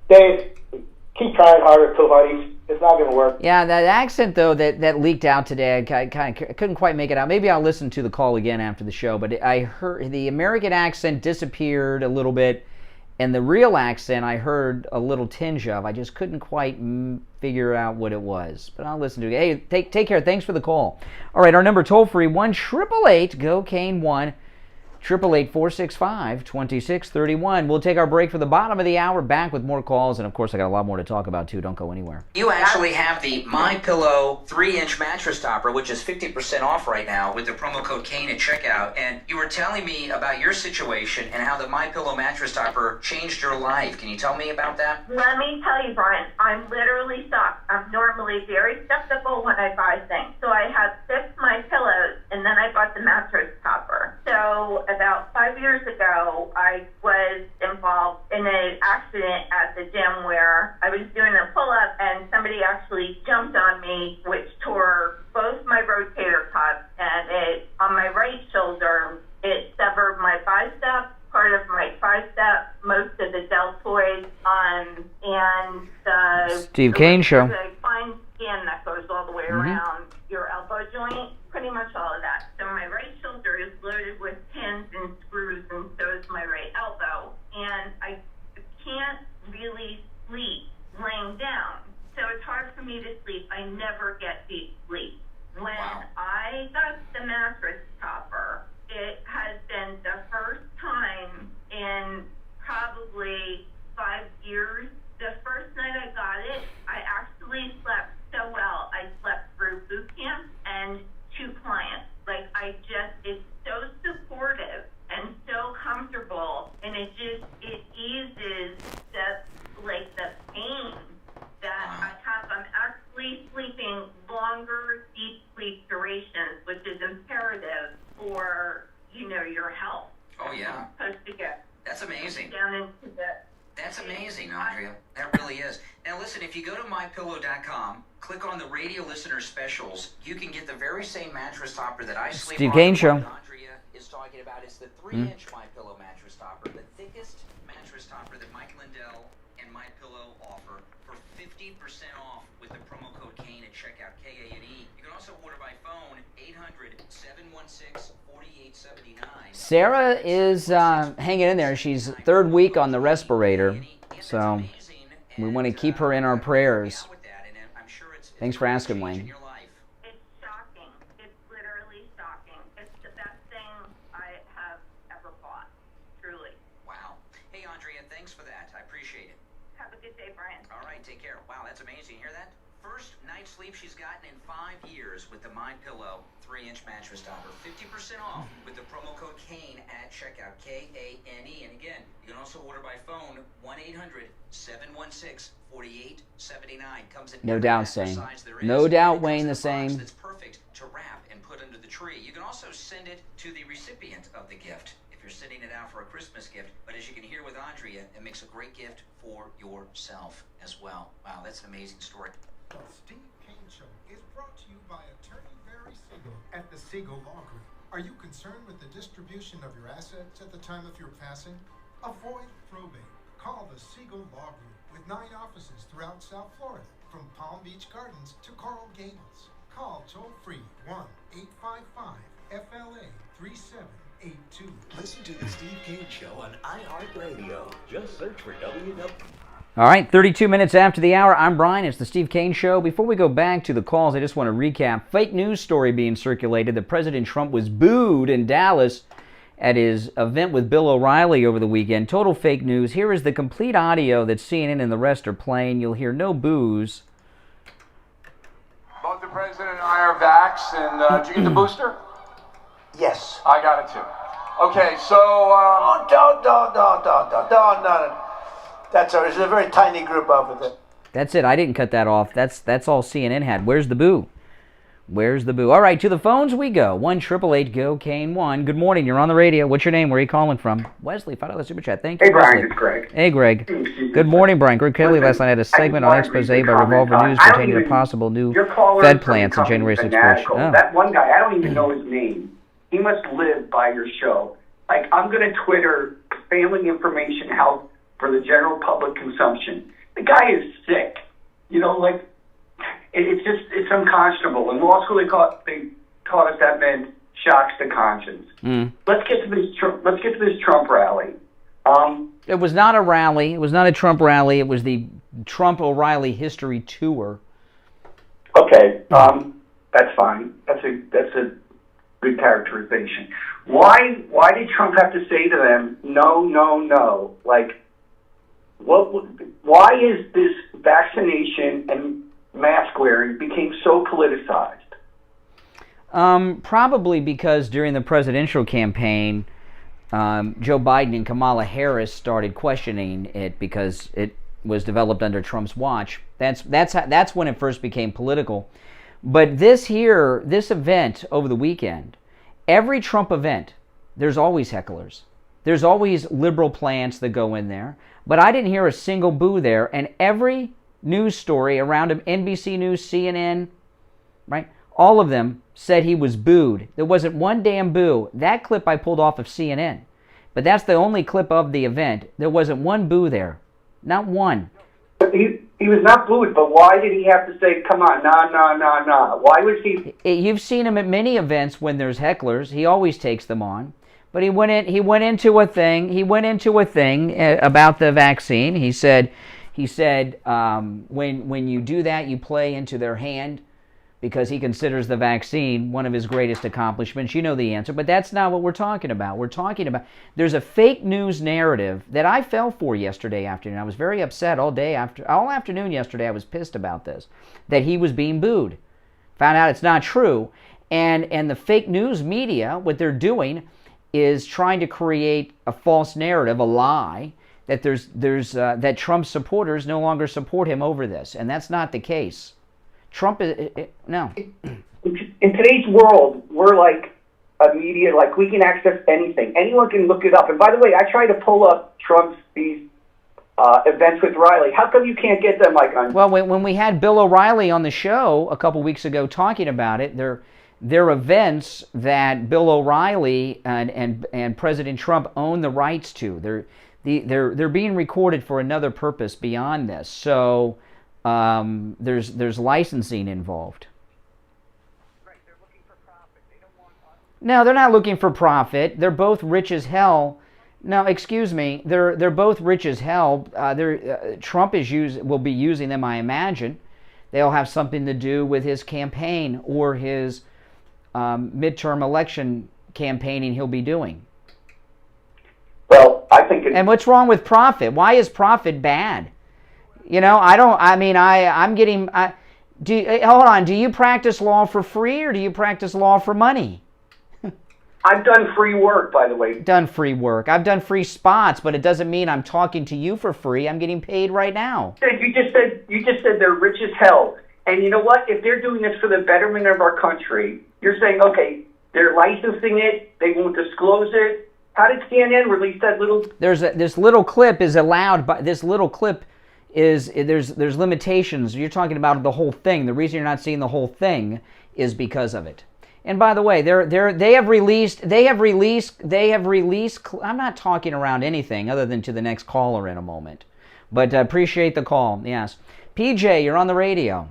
J: Dave, keep trying harder, Tovani. It's not going to work.
A: Yeah, that accent, though, that leaked out today, I couldn't quite make it out. Maybe I'll listen to the call again after the show, but I heard the American accent disappeared a little bit, and the real accent I heard a little tinge of. I just couldn't quite figure out what it was, but I'll listen to it. Hey, take care. Thanks for the call. All right, our number toll-free, 1-888-GO-CANE-1. 888-465-2631. We'll take our break for the bottom of the hour. Back with more calls, and of course I got a lot more to talk about too. Don't go anywhere.
H: You actually have the MyPillow 3-inch mattress topper, which is 50% off right now with the promo code Kane at checkout. And you were telling me about your situation and how the MyPillow mattress topper changed your life. Can you tell me about that?
G: Let me tell you, Brian, I'm literally shocked. I'm normally very skeptical when I buy things. So I have 6 MyPillows, and then I bought the mattress topper. So about 5 years ago, I was involved in an accident at the gym where I was doing a pull-up and somebody actually jumped on me, which tore both my rotator cuffs, and on my right shoulder, it severed my bicep, part of my tricep, most of the deltoid, and the
A: Steve Kane Show.
G: The fine skin that goes all the way around your elbow joint, pretty much all of that. So my right shoulder is loaded with pins and screws, and so is my right elbow. And I can't really sleep laying down. So it's hard for me to sleep. I never get deep sleep. When I got the mattress topper, it has been the first time in probably 5 years. The first night I got it, I actually slept so well. I slept through boot camp and 2 clients. It's so supportive and so comfortable, and it eases the pain that I have. I'm actually sleeping longer deep sleep durations, which is imperative for, your health.
H: Oh, yeah.
G: You're supposed to get
H: That's amazing.
G: down into the...
H: That's amazing, Andrea. That really is. Now, listen, if you go to MyPillow.com, click on the radio listener specials. You can get the very same mattress topper that I sleep
A: Steve
H: on.
A: Kane Show.
H: Andrea is talking about. It's the 3-inch MyPillow mattress topper, the thickest mattress topper that Mike Lindell and MyPillow offer for 50% off with the promo code Kane at checkout, K-A-N-E. You can also order by phone, 800-716-4879.
A: Sarah is hanging in there. She's third week on the respirator, so we want to keep her in our prayers. Thanks for asking, Wayne.
G: It's shocking. It's literally shocking. It's the best thing I have ever bought. Truly.
H: Wow. Hey, Andrea, thanks for that. I appreciate it.
G: Have a good day, Brian.
H: All right, take care. Wow, that's amazing. You hear that? First night's sleep she's gotten in 5 years with the MyPillow 3-inch mattress topper. 50% off with the promo code Kane at checkout, K-A-N-E. And again, you can also order by phone, 1-800-716-4879. Comes in
A: No doubt, Same. No doubt, Wayne, the same.
H: That's perfect to wrap and put under the tree. You can also send it to the recipient of the gift if you're sending it out for a Christmas gift. But as you can hear with Andrea, it makes a great gift for yourself as well. Wow, that's an amazing story.
U: The Steve Kane Show is brought to you by attorney Barry Siegel at the Siegel Law Group. Are you concerned with the distribution of your assets at the time of your passing? Avoid probate. Call the Siegel Law Group with 9 offices throughout South Florida, from Palm Beach Gardens to Coral Gables. Call toll-free 1-855-FLA-3782.
C: Listen to the Steve Kane Show on iHeartRadio. Just search for WW.
A: All right, 32 minutes after the hour, I'm Brian. It's the Steve Kane Show. Before we go back to the calls, I just want to recap. Fake news story being circulated that President Trump was booed in Dallas at his event with Bill O'Reilly over the weekend. Total fake news. Here is the complete audio that CNN and the rest are playing. You'll hear no boos.
B: Both the president and I are vaxxed, and did you get the booster?
D: Yes.
B: I got it too. Okay, so...
D: No. There's a very tiny group of it.
A: That's it. I didn't cut that off. That's all CNN had. Where's the boo? Where's the boo? All right, to the phones we go. 1-888-GO-KANE-1. Good morning. You're on the radio. What's your name? Where are you calling from? Wesley, $5 super chat. Thank you,
K: Hey, Brian.
A: Wesley.
K: It's Greg.
A: Hey, Greg. Good morning, Brian. Greg Kelly last night had a segment on expose by Revolver News pertaining to possible new Fed plans on January 6th push. Oh.
K: That one guy, I don't even know his name. He must live by your show. Like, I'm going to Twitter family information health for the general public consumption. The guy is sick. You know, like, it's unconscionable. In law school, they taught us that meant shocks to conscience. Let's get to this Trump rally.
A: It was not a rally. It was not a Trump rally. It was the Trump O'Reilly history tour.
K: Okay, that's fine. That's a good characterization. Why did Trump have to say to them, no? Like, why is this vaccination and mask wearing became so politicized?
A: Probably because during the presidential campaign, Joe Biden and Kamala Harris started questioning it because it was developed under Trump's watch. That's when it first became political. But this event over the weekend, every Trump event, there's always hecklers. There's always liberal plants that go in there. But I didn't hear a single boo there. And every news story around him, NBC News, CNN, right? All of them said he was booed. There wasn't one damn boo. That clip I pulled off of CNN. But that's the only clip of the event. There wasn't one boo there. Not one.
K: He was not booed, but why did he have to say, come on, nah? Why was he...
A: You've seen him at many events when there's hecklers. He always takes them on. But he went into a thing about the vaccine. He said when you do that, you play into their hand, because he considers the vaccine one of his greatest accomplishments. You know the answer, but that's not what we're talking about. We're talking about there's a fake news narrative that I fell for yesterday afternoon. I was very upset all afternoon yesterday. I was pissed about this, that he was being booed. Found out it's not true, and the fake news media, what they're doing is trying to create a false narrative, a lie, that that Trump supporters no longer support him over this, and that's not the case. Trump is no.
K: In today's world, we're like a media, like we can access anything. Anyone can look it up. And by the way, I tried to pull up Trump's these events with Riley. How come you can't get them like on?
A: Well, when we had Bill O'Reilly on the show a couple weeks ago talking about it, they're events that Bill O'Reilly and President Trump own the rights to. They're being recorded for another purpose beyond this. So there's licensing involved.
K: Right, they're looking for profit. They don't want.
A: No, they're not looking for profit. They're both rich as hell. No, excuse me. They're both rich as hell. Trump will be using them, I imagine. They'll have something to do with his campaign or his midterm election campaigning he'll be doing.
K: Well, I think.
A: And what's wrong with profit? Why is profit bad? You know, I'm getting. Hold on. Do you practice law for free or do you practice law for money?
K: I've done free work, by the way.
A: Done free work. I've done free spots, but it doesn't mean I'm talking to you for free. I'm getting paid right now.
K: You just said they're rich as hell. And you know what? If they're doing this for the betterment of our country, you're saying, okay, they're licensing it, they won't disclose it. How did CNN release that little?
A: This little clip is allowed, but this little clip is there's limitations. You're talking about the whole thing. The reason you're not seeing the whole thing is because of it. And by the way, they have released. I'm not talking around anything other than to the next caller in a moment, but appreciate the call. Yes, PJ, you're on the radio.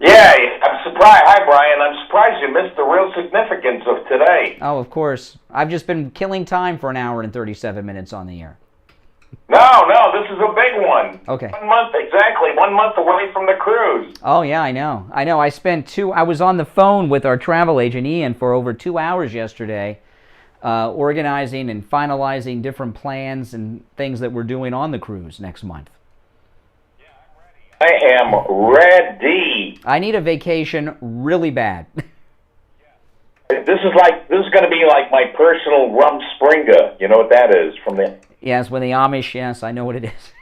O: Yeah, I'm surprised. Hi, Brian. I'm surprised you missed the real significance of today.
A: Oh, of course. I've just been killing time for an hour and 37 minutes on the air.
O: No, this is a big one.
A: Okay.
O: 1 month, exactly. 1 month away from the cruise.
A: Oh, yeah, I know. I was on the phone with our travel agent, Ian, for over 2 hours yesterday, organizing and finalizing different plans and things that we're doing on the cruise next month.
O: I am ready.
A: I need a vacation really bad.
O: This is going to be like my personal Rumspringa. You know what that is from the?
A: Yes, when the Amish. Yes, I know what it is.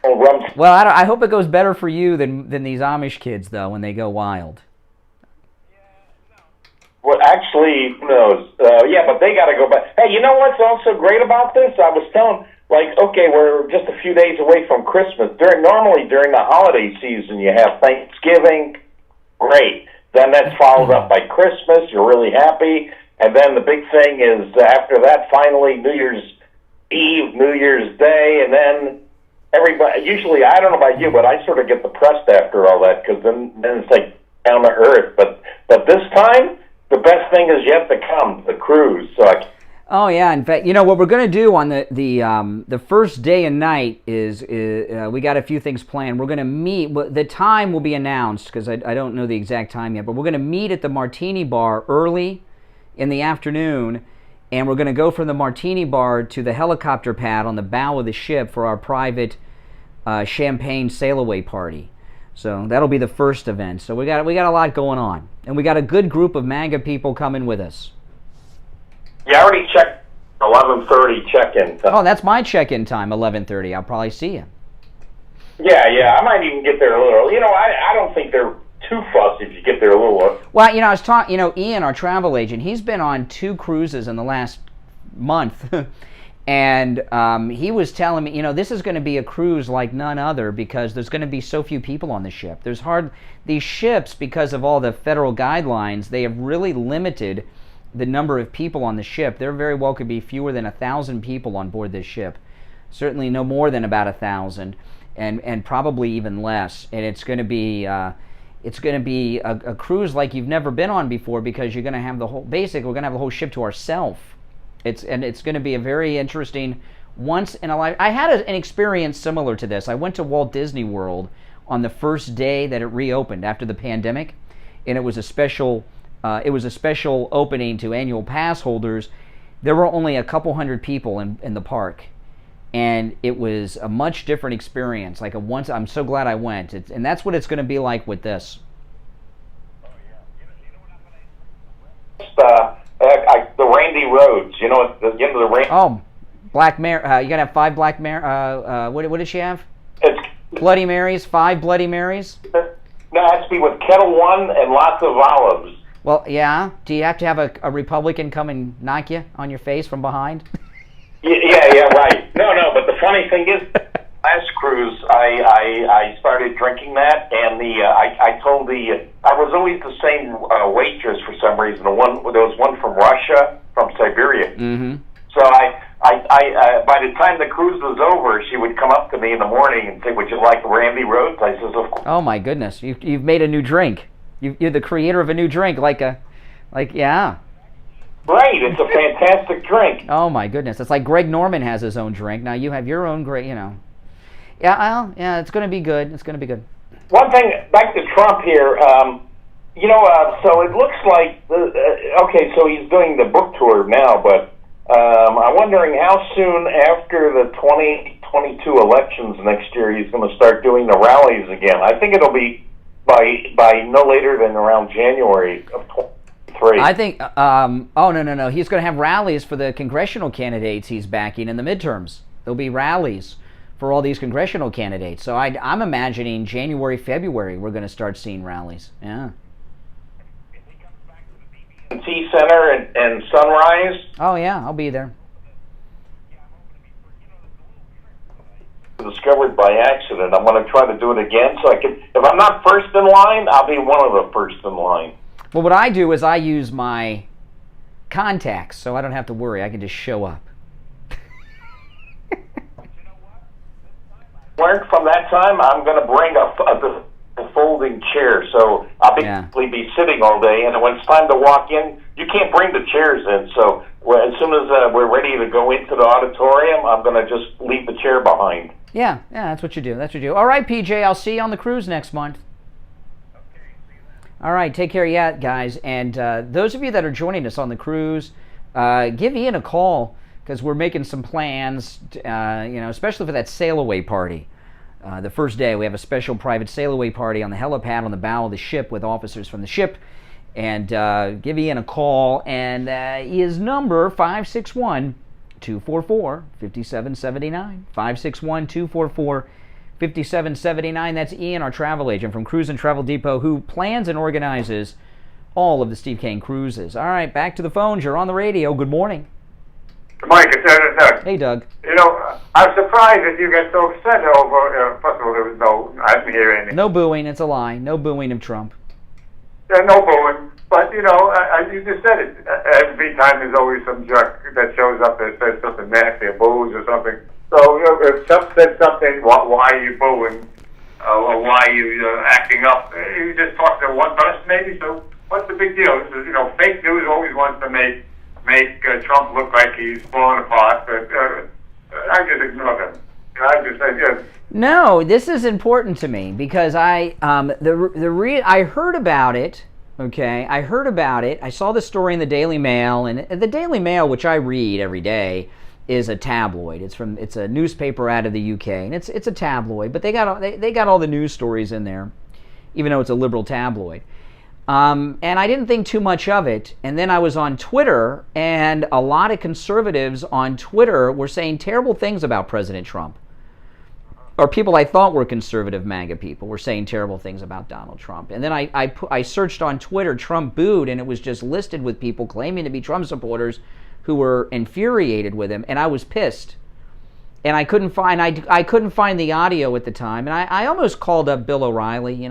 A: Well, I hope it goes better for you than these Amish kids though when they go wild.
O: Well, actually, who knows? Yeah, but they got to go back. Hey, you know what's also great about this? I was telling. Okay, we're just a few days away from Christmas. Normally during the holiday season, you have Thanksgiving. Great. Then that's followed up by Christmas. You're really happy. And then the big thing is after that, finally, New Year's Eve, New Year's Day, and then everybody, usually, I don't know about you, but I sort of get depressed after all that because then it's like down to earth. But this time, the best thing is yet to come, the cruise. So
A: Oh yeah, in fact, you know what we're going to do on the first day and night is we got a few things planned. We're going to meet. The time will be announced because I don't know the exact time yet. But we're going to meet at the Martini Bar early in the afternoon, and we're going to go from the Martini Bar to the helicopter pad on the bow of the ship for our private champagne sail-away party. So that'll be the first event. So we got a lot going on, and we got a good group of MAGA people coming with us.
O: Yeah, I already checked 11:30 check-in time.
A: Oh, that's my check-in time, 11:30. I'll probably see you.
O: Yeah, I might even get there a little early. You know, I don't think they're too fussy if you get there a little early.
A: Well, you know, I was talking, Ian, our travel agent, he's been on 2 cruises in the last month. And he was telling me, this is going to be a cruise like none other because there's going to be so few people on the ship. These ships, because of all the federal guidelines, they have really limited the number of people on the ship. There very well could be fewer than 1,000 people on board this ship. Certainly no more than about 1,000, and probably even less. And it's going to be a cruise like you've never been on before because you're going to have we're going to have the whole ship to ourselves. It's going to be a very interesting once in a life. I had an experience similar to this. I went to Walt Disney World on the first day that it reopened after the pandemic, and it was a special opening to annual pass holders. There were only a couple hundred people in the park, and it was a much different experience. I'm so glad I went, and that's what it's going to be like with this.
O: The Randy Rhodes, the Randy.
A: Oh, Black Mary. You gotta have 5 Black Mary. What did she have? Bloody Marys. 5 Bloody Marys.
O: No, it has to be with Kettle One and lots of olives.
A: Well, yeah. Do you have to have a Republican come and knock you on your face from behind?
O: Yeah, right. No, but the funny thing is, last cruise, I started drinking that, and I told I was always the same waitress for some reason. There was one from Russia, from Siberia.
A: Mm-hmm.
O: So I by the time the cruise was over, she would come up to me in the morning and say, "Would you like Randy Rhodes?" I says, "Of course."
A: Oh my goodness, you've made a new drink. You're the creator of a new drink, yeah.
O: Right, it's a fantastic drink.
A: Oh my goodness, it's like Greg Norman has his own drink. Now you have your own great, Yeah, yeah, it's going to be good. It's going to be good.
O: One thing, back to Trump here. So it looks like okay. So he's doing the book tour now, but I'm wondering how soon after the 2022 elections next year he's going to start doing the rallies again. I think it'll be by no later than around January of 2023.
A: I think. Oh no. He's going to have rallies for the congressional candidates he's backing in the midterms. There'll be rallies for all these congressional candidates. So I'm imagining January, February, we're going to start seeing rallies. Yeah.
O: T Center and Sunrise.
A: Oh yeah, I'll be there.
O: Discovered by accident. I'm going to try to do it again, so I can. If I'm not first in line, I'll be one of the first in line.
A: Well, what I do is I use my contacts, so I don't have to worry. I can just show up.
O: Learned from that time, I'm going to bring a folding chair, so I'll basically be sitting all day, and when it's time to walk in, you can't bring the chairs in, so as soon as we're ready to go into the auditorium, I'm going to just leave the chair behind.
A: Yeah, that's what you do. That's what you do. All right, PJ, I'll see you on the cruise next month. All right, take care, guys. And those of you that are joining us on the cruise, give Ian a call, because we're making some plans, especially for that sail-away party. The first day, we have a special private sail-away party on the helipad on the bow of the ship with officers from the ship. And give Ian a call, and his number, 561-244-5779. 561-244-5779. That's Ian, our travel agent from Cruise and Travel Depot, who plans and organizes all of the Steve Kane cruises. All right, back to the phones. You're on the radio. Good morning.
P: Mike, it's Doug.
A: Hey, Doug.
P: I'm surprised that you get so upset over, first of all, there was I didn't hear anything.
A: No booing, it's a lie. No booing of Trump.
P: Yeah, no booing. But, you just said it. Every time there's always some jerk that shows up that says something nasty, or boos or something. So, if Trump said something, why are you booing? Or why are you acting up? You just talk to one person maybe, so what's the big deal? Fake news always wants to make Trump look like he's falling apart, but I just ignore them. I just say, yes.
A: No, this is important to me because I heard about it. Okay, I heard about it. I saw the story in the Daily Mail, and the Daily Mail, which I read every day, is a tabloid. It's a newspaper out of the UK, and it's a tabloid, but they got all the news stories in there, even though it's a liberal tabloid. And I didn't think too much of it. And then I was on Twitter, and a lot of conservatives on Twitter were saying terrible things about President Trump. Or people I thought were conservative MAGA people were saying terrible things about Donald Trump. And then I searched on Twitter, Trump booed, and it was just listed with people claiming to be Trump supporters who were infuriated with him. And I was pissed. And I couldn't find the audio at the time. And I almost called up Bill O'Reilly,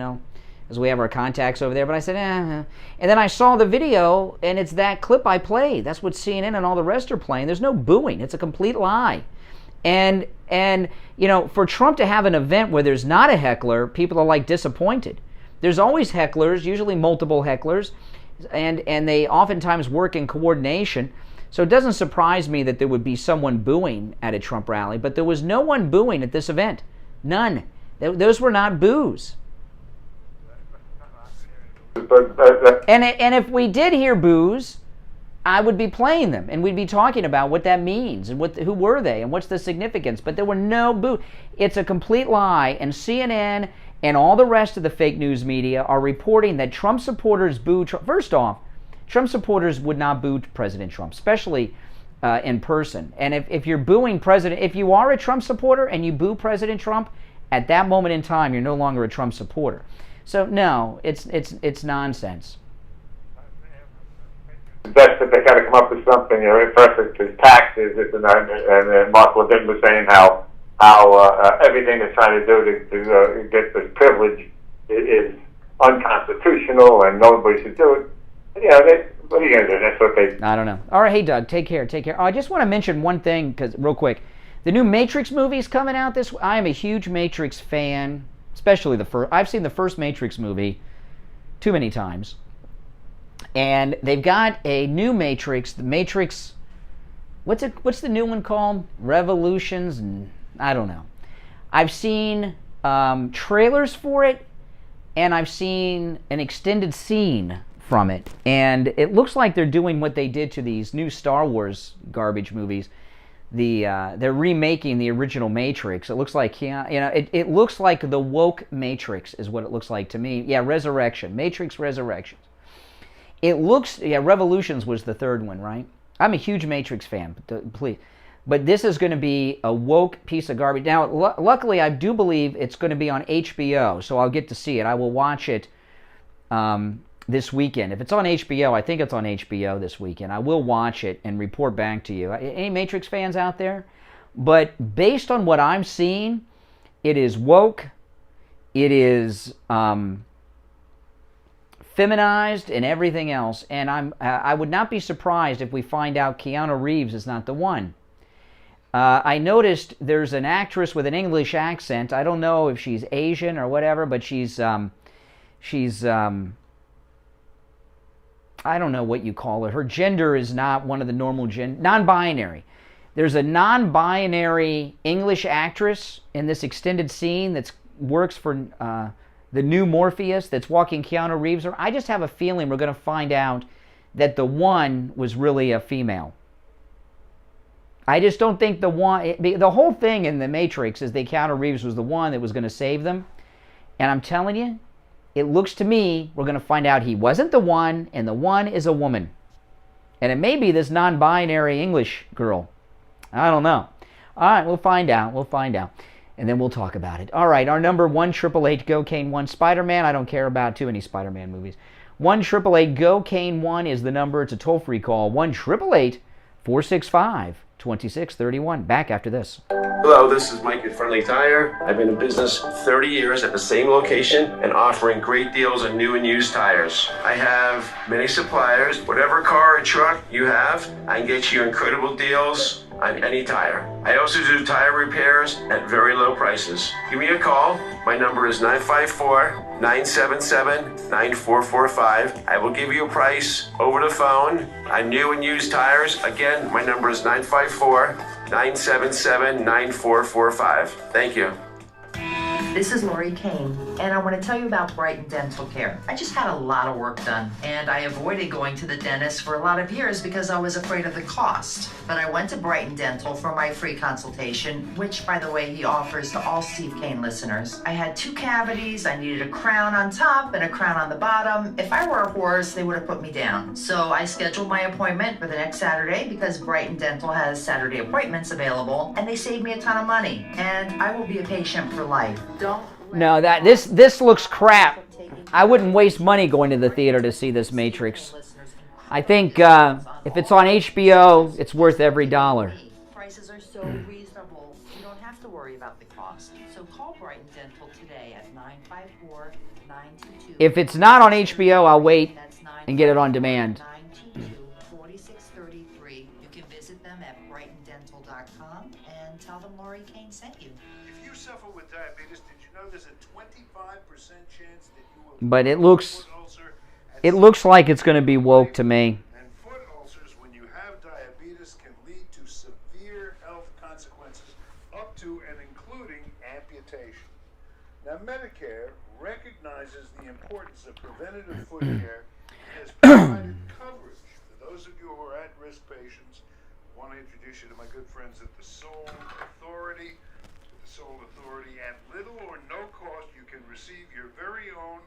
A: as we have our contacts over there, but I said, And then I saw the video, and it's that clip I played. That's what CNN and all the rest are playing. There's no booing. It's a complete lie. And for Trump to have an event where there's not a heckler, people are disappointed. There's always hecklers, usually multiple hecklers, and they oftentimes work in coordination. So it doesn't surprise me that there would be someone booing at a Trump rally, but there was no one booing at this event. None. Those were not boos. And if we did hear boos, I would be playing them, and we'd be talking about what that means, and who were they, and what's the significance. But there were no boo. It's a complete lie, and CNN and all the rest of the fake news media are reporting that Trump supporters boo Trump. First off, Trump supporters would not boo President Trump, especially in person. And if you're booing if you are a Trump supporter and you boo President Trump, at that moment in time, you're no longer a Trump supporter. So no, it's nonsense.
P: Best that they got to come come up with something, perfect as taxes, this and that, and then Mark Levin was saying how everything they're trying to do to get this privilege is unconstitutional and nobody should do it. What are you going to do? That's what they...
A: I don't know. All right, hey, Doug, take care. Oh, I just want to mention one thing, because real quick. The new Matrix movie is coming out this week. I am a huge Matrix fan, especially the first. I've seen the first Matrix movie too many times. And they've got a new Matrix, the Matrix... What's the new one called? Revolutions? And I don't know. I've seen trailers for it, and I've seen an extended scene from it, and it looks like they're doing what they did to these new Star Wars garbage movies. They're remaking the original Matrix. It looks like it looks like the woke Matrix is what it looks like to me. Yeah, Resurrection, Matrix Resurrections. It looks Revolutions was the third one, right? I'm a huge Matrix fan, but this is going to be a woke piece of garbage. Now, luckily, I do believe it's going to be on HBO, so I'll get to see it. I will watch it this weekend. If it's on HBO, I think it's on HBO this weekend. I will watch it and report back to you. Any Matrix fans out there? But based on what I'm seeing, it is woke. It is feminized and everything else. And I would not be surprised if we find out Keanu Reeves is not the one. I noticed there's an actress with an English accent. I don't know if she's Asian or whatever, but she's I don't know what you call it. Her gender is not one of the normal non-binary. There's a non-binary English actress in this extended scene that works for the new Morpheus that's walking Keanu Reeves. I just have a feeling we're going to find out that the one was really a female. I just don't think the one... The whole thing in The Matrix is that Keanu Reeves was the one that was going to save them. And I'm telling you, it looks to me we're going to find out he wasn't the one, and the one is a woman. And it may be this non-binary English girl. I don't know. All right, we'll find out. And then we'll talk about it. All right, our number 1-888-GO-CANE-1. Spider-Man, I don't care about too many Spider-Man movies. 1-888-GO-CANE-1 is the number. It's a toll-free call. 1-888-465-2631. Back after this.
R: Hello, this is Mike at Friendly Tire. I've been in business 30 years at the same location and offering great deals on new and used tires. I have many suppliers. Whatever car or truck you have, I can get you incredible deals on any tire. I also do tire repairs at very low prices. Give me a call. My number is 954-977-9445. I will give you a price over the phone on new and used tires. Again, my number is 954-977-9445. Thank you.
V: This is Lori Kane, and I want to tell you about Brighton Dental Care. I just had a lot of work done, and I avoided going to the dentist for a lot of years because I was afraid of the cost. But I went to Brighton Dental for my free consultation, which, by the way, he offers to all Steve Kane listeners. I had 2 cavities, I needed a crown on top and a crown on the bottom. If I were a horse, they would have put me down. So I scheduled my appointment for the next Saturday because Brighton Dental has Saturday appointments available, and they saved me a ton of money. And I will be a patient for life.
A: No, this looks crap. I wouldn't waste money going to the theater to see this Matrix. I think if it's on HBO, it's worth every dollar.
V: Prices are so reasonable, you don't have to worry about the cost. So call Brighton Dental today at 954-922.
A: If it's not on HBO, I'll wait and get it on demand.
V: 922-4633. You can visit them at brightondental.com and tell them Lori Kane sent you.
N: If you suffer with diabetes, did you know there's a 25% chance that you will...
A: But it looks like it's going to be woke to me.
N: And foot ulcers, when you have diabetes, can lead to severe health consequences, up to and including amputation. Now, Medicare recognizes the importance of preventative foot care and has provided coverage for those of you who are at-risk patients. I want to introduce you to my good friends at the Soul Authority. The Soul Authority, at little or no cost, you can receive your very own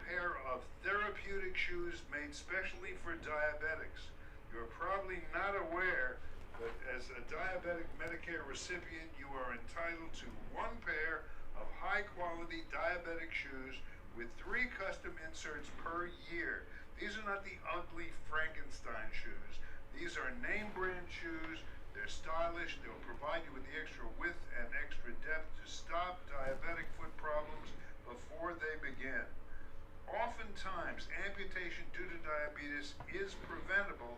N: pair of therapeutic shoes made specially for diabetics. You're probably not aware that as a diabetic Medicare recipient, you are entitled to 1 pair of high-quality diabetic shoes with 3 custom inserts per year. These are not the ugly Frankenstein shoes. These are name brand shoes. They're stylish. They'll provide you with the extra width and extra depth to stop diabetic foot problems before they begin. Oftentimes, amputation due to diabetes is preventable,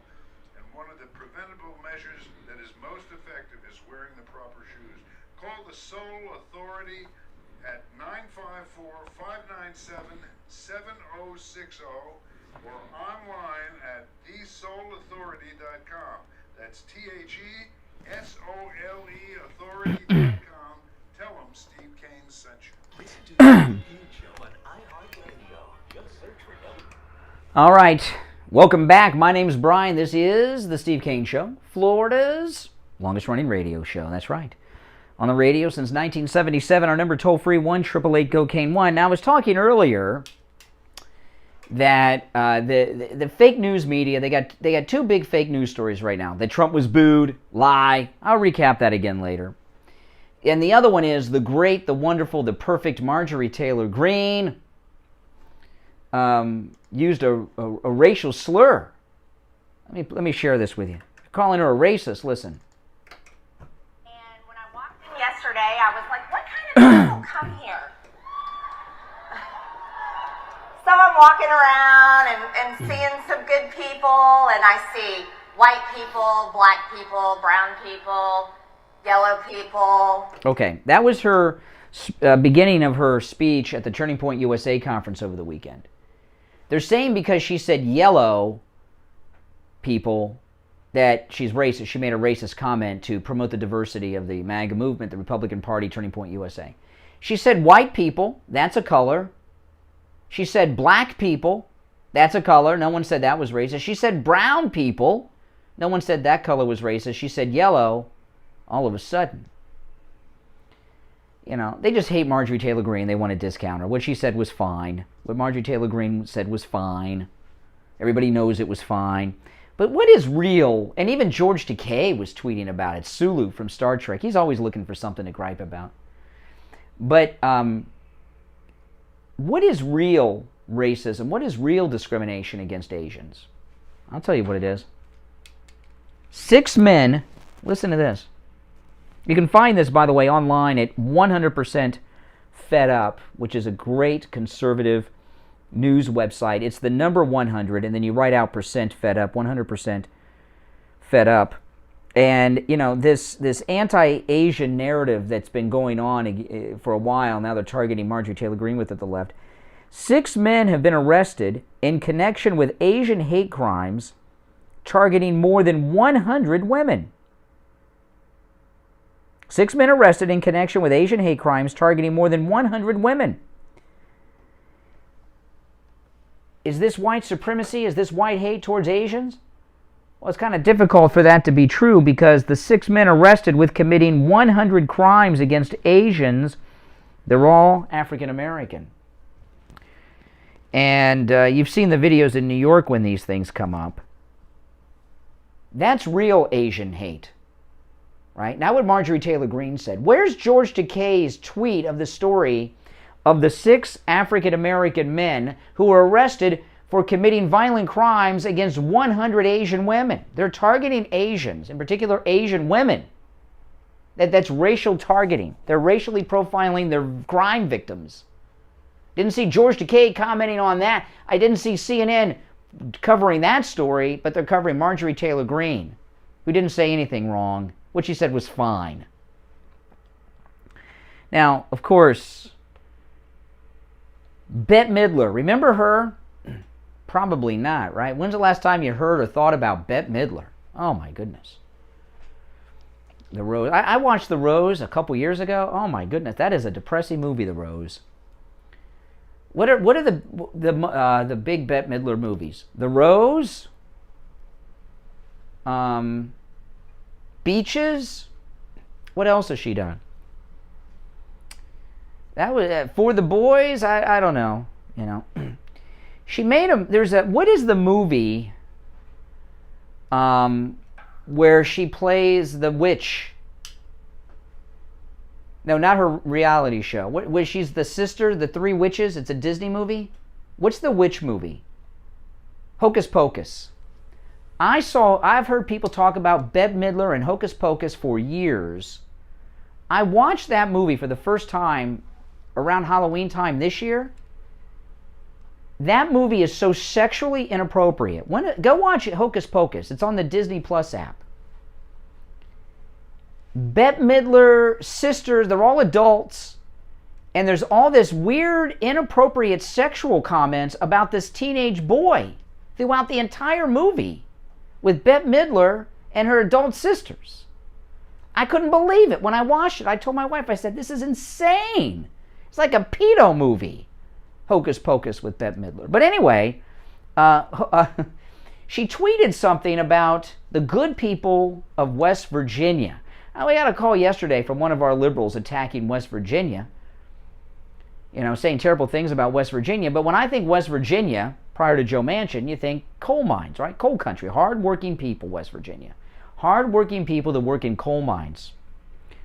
N: and one of the preventable measures that is most effective is wearing the proper shoes. Call the Sole Authority at 954-597-7060 or online at thesoleauthority.com. That's THESOLE authority.com. Tell them Steve Kane sent you.
C: Listen to the Steve Kane Show on iHeartRadio. Just search for W.
A: All right. Welcome back. My name's Brian. This is the Steve Kane Show, Florida's longest-running radio show. That's right. On the radio since 1977. Our number toll-free, 1-888-GO-KANE-1. Now, I was talking earlier that the fake news media, they got two big fake news stories right now. That Trump was booed, lie. I'll recap that again later. And the other one is the great, the wonderful, the perfect Marjorie Taylor Greene used a racial slur. Let me share this with you. Calling her a racist. Listen.
F: And when I walked in yesterday, I was like, what kind of people come here? So I'm walking around and seeing some good people, and I see white people, black people, brown people, yellow people.
A: Okay, that was her beginning of her speech at the Turning Point USA conference over the weekend. They're saying because she said yellow people that she's racist. She made a racist comment to promote the diversity of the MAGA movement, the Republican Party, Turning Point USA. She said white people, that's a color. She said black people, that's a color. No one said that was racist. She said brown people. No one said that color was racist. She said yellow. All of a sudden, you know, they just hate Marjorie Taylor Greene. They want to discount her. What she said was fine. What Marjorie Taylor Greene said was fine. Everybody knows it was fine. But what is real, and even George Takei was tweeting about it, Sulu from Star Trek. He's always looking for something to gripe about. But what is real racism? What is real discrimination against Asians? I'll tell you what it is. 6 men, listen to this. You can find this, by the way, online at 100% Fed Up, which is a great conservative news website. It's the number 100, and then you write out % Fed Up, 100% Fed Up. And, you know, this anti-Asian narrative that's been going on for a while, now they're targeting Marjorie Taylor Greene with it, the left. 6 men have been arrested in connection with Asian hate crimes targeting more than 100 women. 6 men arrested in connection with Asian hate crimes targeting more than 100 women. Is this white supremacy? Is this white hate towards Asians? Well, it's kind of difficult for that to be true because the 6 men arrested with committing 100 crimes against Asians, they're all African American. And you've seen the videos in New York when these things come up. That's real Asian hate. Right? Now what Marjorie Taylor Greene said. Where's George Takei's tweet of the story of the 6 African American men who were arrested for committing violent crimes against 100 Asian women? They're targeting Asians, in particular Asian women. That's racial targeting. They're racially profiling their crime victims. Didn't see George Takei commenting on that. I didn't see CNN covering that story, but they're covering Marjorie Taylor Greene, who didn't say anything wrong. What she said was fine. Now, of course, Bette Midler, remember her? Probably not, right? When's the last time you heard or thought about Bette Midler? Oh my goodness. The Rose. I watched The Rose a couple years ago. Oh my goodness, that is a depressing movie, The Rose. What are the big Bette Midler movies? The Rose. Beaches. What else has she done? That was For the Boys. I don't know. You know, she made them. There's a. What is the movie? Where she plays the witch. No, not her reality show. Where she's the sister, the 3 witches. It's a Disney movie. What's the witch movie? Hocus Pocus. I've heard people talk about Bette Midler and Hocus Pocus for years. I watched that movie for the first time around Halloween time this year. That movie is so sexually inappropriate. Go watch it, Hocus Pocus. It's on the Disney Plus app. Bette Midler, sisters, they're all adults. And there's all this weird, inappropriate sexual comments about this teenage boy throughout the entire movie with Bette Midler and her adult sisters. I couldn't believe it. When I watched it, I told my wife, I said, this is insane. It's like a pedo movie. Hocus Pocus with Bette Midler. But anyway, she tweeted something about the good people of West Virginia. Now, we got a call yesterday from one of our liberals attacking West Virginia, saying terrible things about West Virginia. But when I think West Virginia, prior to Joe Manchin, you think coal mines, right? Coal country, hard-working people, West Virginia. Hard-working people that work in coal mines.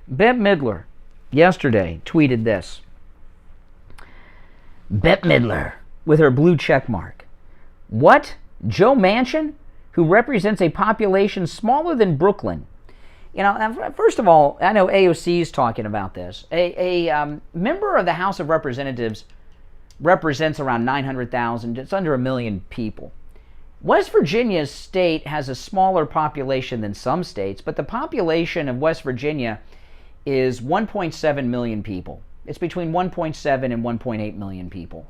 A: Bette Midler yesterday tweeted this. Bette Midler with her blue check mark. What? Joe Manchin, who represents a population smaller than Brooklyn. First of all, I know AOC is talking about this. A member of the House of Representatives represents around 900,000. It's under 1 million people. West Virginia state has a smaller population than some states, but the population of West Virginia is 1.7 million people. It's between 1.7 and 1.8 million people.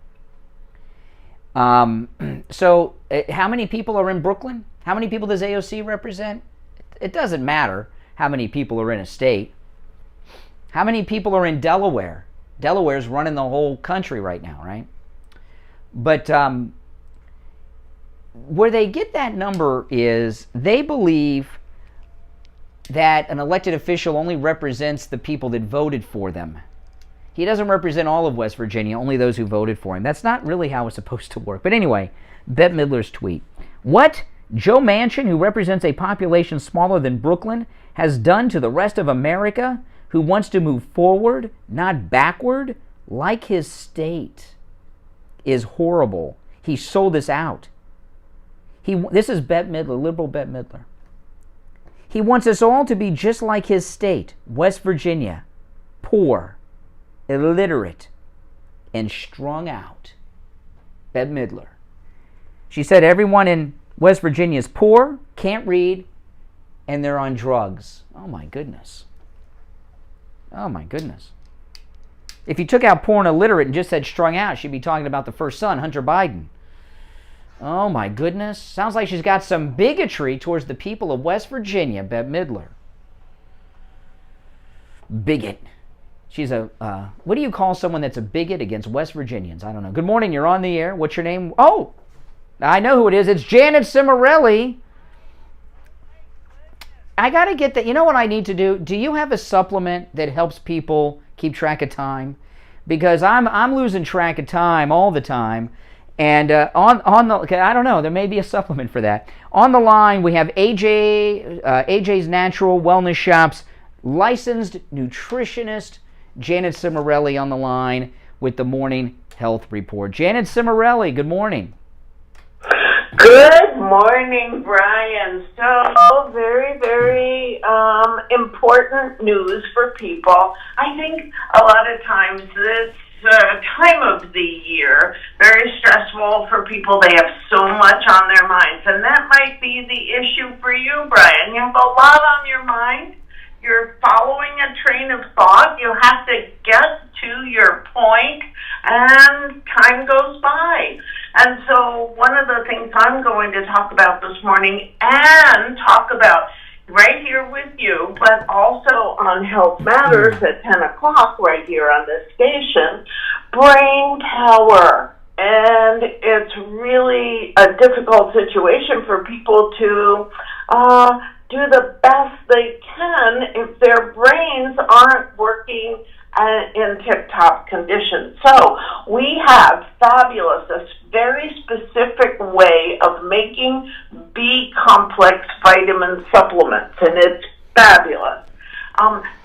A: So how many people are in Brooklyn? How many people does AOC represent? It doesn't matter how many people are in a state. How many people are in Delaware? Delaware's running the whole country right now, right? But where they get that number is they believe that an elected official only represents the people that voted for them. He doesn't represent all of West Virginia, only those who voted for him. That's not really how it's supposed to work. But anyway, Bette Midler's tweet. What Joe Manchin, who represents a population smaller than Brooklyn, has done to the rest of America, who wants to move forward, not backward, like his state, is horrible. He sold us out. This is Bette Midler, liberal Bette Midler. He wants us all to be just like his state, West Virginia, poor, illiterate, and strung out. Bette Midler. She said everyone in West Virginia is poor, can't read, and they're on drugs. Oh my goodness. Oh my goodness. If you took out poor and illiterate and just said strung out, she'd be talking about the first son, Hunter Biden. Oh my goodness. Sounds like she's got some bigotry towards the people of West Virginia, Bette Midler. Bigot. She's what do you call someone that's a bigot against West Virginians? I don't know. Good morning, you're on the air. What's your name? Oh, I know who it is. It's Janet Cimarelli. I got to get that. You know what I need to do? Do you have a supplement that helps people keep track of time? Because I'm losing track of time all the time. And I don't know, there may be a supplement for that. On the line, we have AJ's Natural Wellness Shop's licensed nutritionist, Janet Cimarelli, on the line with the Morning Health Report. Janet Cimarelli, good morning.
Q: Good morning, Brian. So very, very important news for people. I think a lot of times this time of the year, very stressful for people. They have so much on their minds, and that might be the issue for you, Brian. You have a lot on your mind. You're following a train of thought. You have to get to your point, and time goes by. And so one of the things I'm going to talk about this morning and talk about right here with you, but also on Health Matters at 10 o'clock right here on this station, brain power. And it's really a difficult situation for people to do the best they can if their brains aren't working in tip-top condition. So we have fabulous, a very specific way of making B-complex vitamin supplements, and it's fabulous.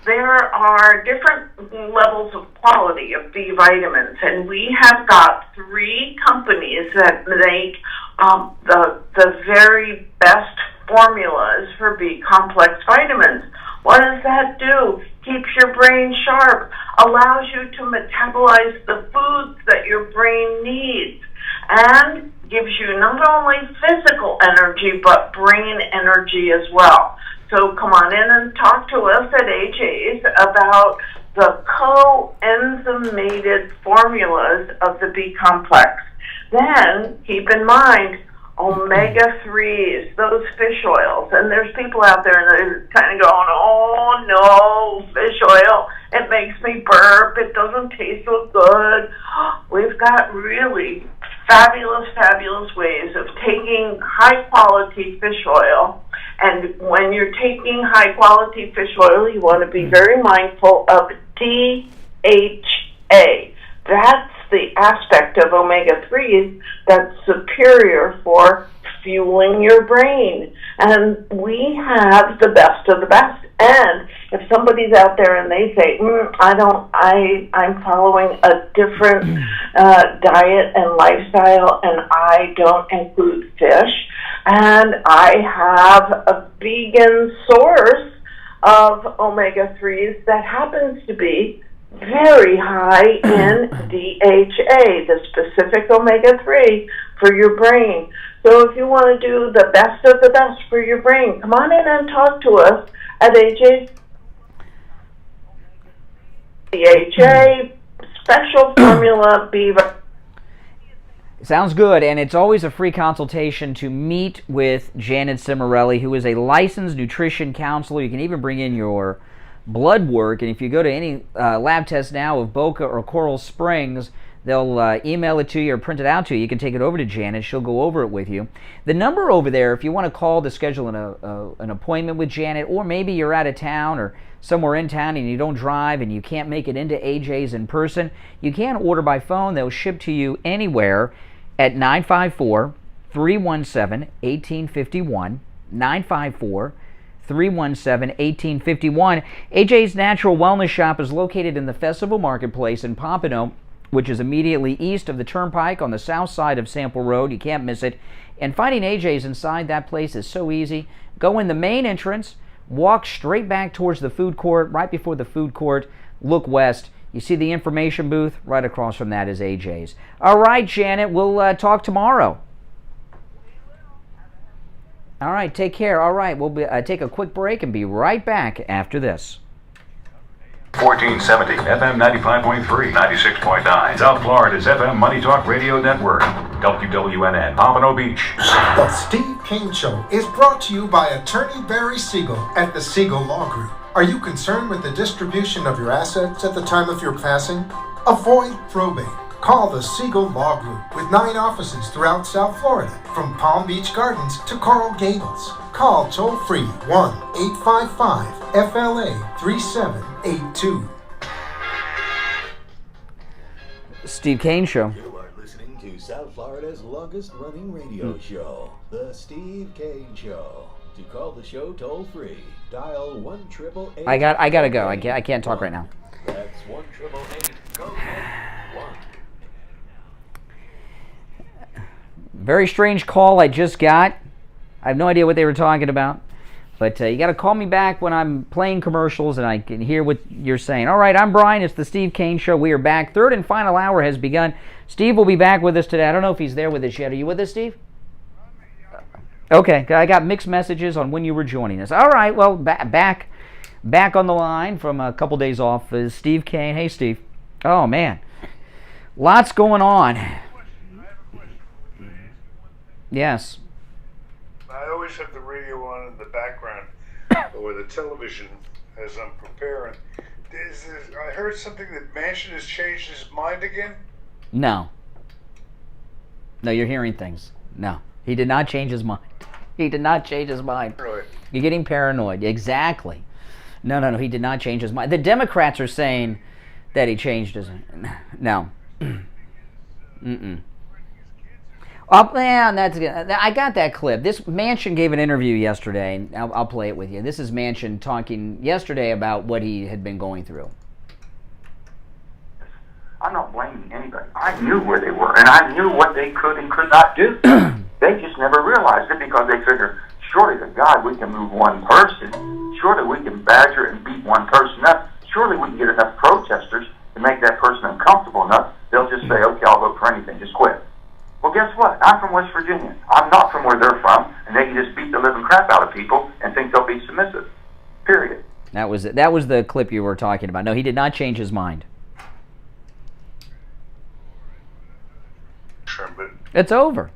Q: There are different levels of quality of B vitamins, and we have got 3 companies that make the very best formulas for B-complex vitamins. What does that do? Keeps your brain sharp, allows you to metabolize the foods that your brain needs, and gives you not only physical energy, but brain energy as well. So come on in and talk to us at AJ's about the coenzymated formulas of the B-complex. Then, keep in mind, omega-3s, those fish oils. And there's people out there that are kind of going, oh, no, fish oil, it makes me burp, it doesn't taste so good. We've got really fabulous, fabulous ways of taking high-quality fish oil. And when you're taking high-quality fish oil, you want to be very mindful of DHA. That's the aspect of omega-3s that's superior for fueling your brain. And we have the best of the best. And if somebody's out there and they say, I'm following a different diet and lifestyle, and I don't include fish, and I have a vegan source of omega-3s that happens to be very high in DHA, the specific omega-3 for your brain. So if you want to do the best of the best for your brain, come on in and talk to us at AJ's DHA Special Formula B.
A: Sounds good, and it's always a free consultation to meet with Janet Cimarelli, who is a licensed nutrition counselor. You can even bring in your blood work, and if you go to any lab test now of Boca or Coral Springs, they'll email it to you or print it out to you. You can take it over to Janet. She'll go over it with you. The number over there, if you want to call to schedule an appointment with Janet, or maybe you're out of town or somewhere in town and you don't drive and you can't make it into AJ's in person, you can order by phone. They'll ship to you anywhere at 954-317-1851, 954-317-1851. AJ's Natural Wellness Shop is located in the Festival Marketplace in Pompano, which is immediately east of the Turnpike on the south side of Sample Road. You can't miss it. And finding AJ's inside that place is so easy. Go in the main entrance, walk straight back towards the food court. Right before the food court, look west. You see the information booth? Right across from that is AJ's. All right, Janet, we'll talk tomorrow. All right, take care. All right, we'll take a quick break and be right back after this.
L: 1470 FM 95.3, 96.9. South Florida's FM Money Talk Radio Network. WWNN, Pompano Beach.
U: The Steve Kane Show is brought to you by Attorney Barry Siegel at the Siegel Law Group. Are you concerned with the distribution of your assets at the time of your passing? Avoid probate. Call the Siegel Law Group with 9 offices throughout South Florida, from Palm Beach Gardens to Coral Gables. Call toll-free 1-855-FLA-3782.
A: Steve Kane Show.
C: You are listening to South Florida's longest-running radio show, The Steve Kane Show. To call the show toll-free, dial 1-888.
A: I gotta go. I can't talk right now.
C: That's 1-888. Go ahead. 1.
A: Very strange call I just got. I have no idea what they were talking about. But you got to call me back when I'm playing commercials and I can hear what you're saying. All right, I'm Brian. It's the Steve Kane Show. We are back. Third and final hour has begun. Steve will be back with us today. I don't know if he's there with us yet. Are you with us, Steve? Okay, I got mixed messages on when you were joining us. All right, well, back on the line from a couple days off is Steve Kane. Hey, Steve. Oh, man. Lots going on. Yes.
N: I always have the radio on in the background, or the television as I'm preparing. I heard something that Manchin has changed his mind again?
A: No, you're hearing things. No, he did not change his mind. He did not change his mind.
N: Right.
A: You're getting paranoid. Exactly. No, he did not change his mind. The Democrats are saying that he changed his... No. Oh, man, I got that clip. This Manchin gave an interview yesterday, and I'll play it with you. This is Manchin talking yesterday about what he had been going through.
K: I'm not blaming anybody. I knew where they were, and I knew what they could and could not do. They just never realized it because they figured,
S: Surely to God we can move one person. Surely we can badger and beat one person up. Surely we can get enough protesters to make that person uncomfortable enough. They'll just say, okay, I'll vote for anything, just quit. Well, guess what? I'm from West Virginia. I'm not from where they're from, and they can just beat the living crap out of people and think they'll be submissive. Period.
A: That was the clip you were talking about. No, he did not change his mind.
N: Sure, but
A: It's over.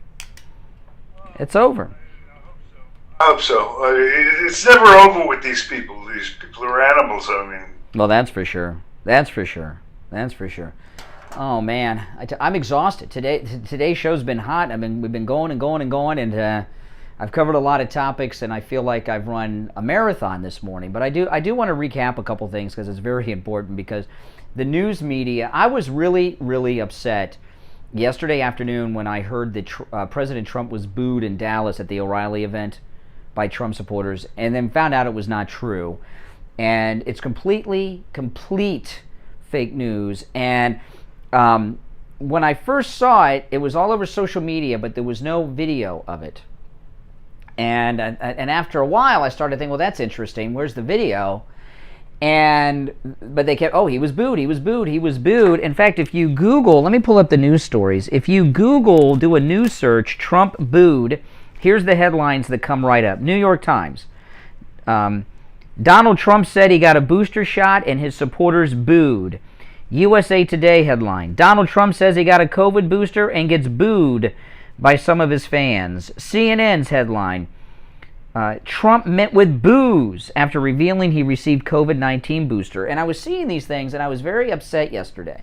A: It's over.
N: I hope so. It's never over with these people. These people are animals. I mean,
A: Well, that's for sure. That's for sure. That's for sure. Oh man, I'm exhausted. Today's show's been hot. We've been going and going and going, and I've covered a lot of topics, and I feel like I've run a marathon this morning. But I do want to recap a couple things because it's very important. Because the news media, I was really, really upset yesterday afternoon when I heard that President Trump was booed in Dallas at the OReilly event by Trump supporters, and then found out it was not true. And it's complete fake news. And when I first saw it, it was all over social media, but there was no video of it. And after a while, I started thinking, well, that's interesting. Where's the video? But they kept, he was booed, he was booed, he was booed. In fact, if you Google, let me pull up the news stories. If you Google, do a news search, Trump booed, here's the headlines that come right up. New York Times. Donald Trump said he got a booster shot and his supporters booed. USA Today headline. Donald Trump says he got a COVID booster and gets booed by some of his fans. CNN's headline. Trump met with boos after revealing he received COVID-19 booster. And I was seeing these things and I was very upset yesterday.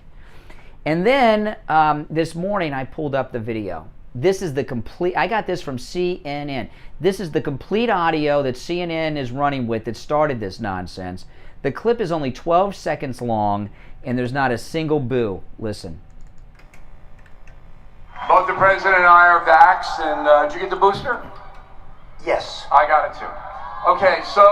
A: And then this morning I pulled up the video. This is the complete, I got this from CNN. This is the complete audio that CNN is running with that started this nonsense. The clip is only 12 seconds long and there's not a single boo. Listen.
B: Both the president and I are vaxxed, and did you get the booster?
D: Yes.
B: I got it too. Okay, so...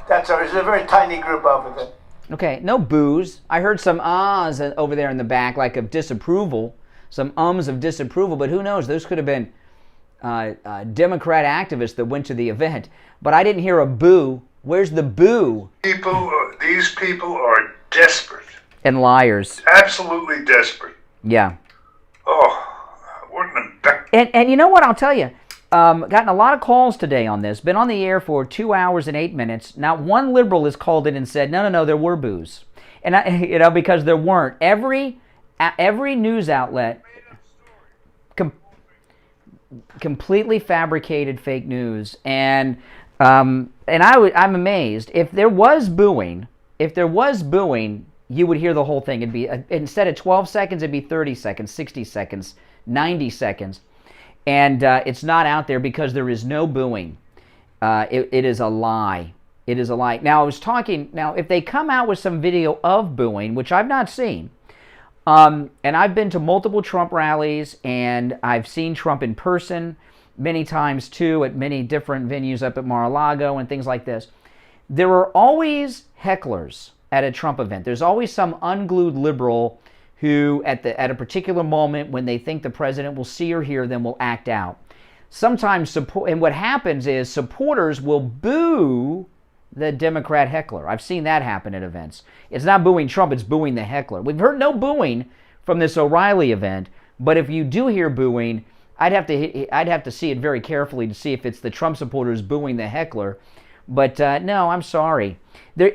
D: There's a very tiny group over there.
A: Okay, no boos. I heard some ahs over there in the back, like of disapproval, some ums of disapproval, but who knows? Those could have been Democrat activists that went to the event. But I didn't hear a boo. Where's the boo?
N: These people are desperate.
A: And liars.
N: Absolutely desperate.
A: Yeah.
N: Oh, wouldn't have...
A: And you know what? I'll tell you. Gotten a lot of calls today on this. Been on the air for 2 hours and 8 minutes. Not one liberal has called in and said, no, there were boos. And because there weren't. Every news outlet completely fabricated fake news. And I'm amazed. If there was booing, you would hear the whole thing. It'd be instead of 12 seconds, it'd be 30 seconds, 60 seconds, 90 seconds. And it's not out there because there is no booing. It is a lie. It is a lie. Now, if they come out with some video of booing, which I've not seen, and I've been to multiple Trump rallies, and I've seen Trump in person many times too, at many different venues up at Mar-a-Lago and things like this. There are always hecklers at a Trump event. There's always some unglued liberal who at a particular moment when they think the president will see or hear them will act out. Sometimes and what happens is supporters will boo the Democrat heckler. I've seen that happen at events. It's not booing Trump, it's booing the heckler. We've heard no booing from this OReilly event, but if you do hear booing, I'd have to see it very carefully to see if it's the Trump supporters booing the heckler. But no, I'm sorry. The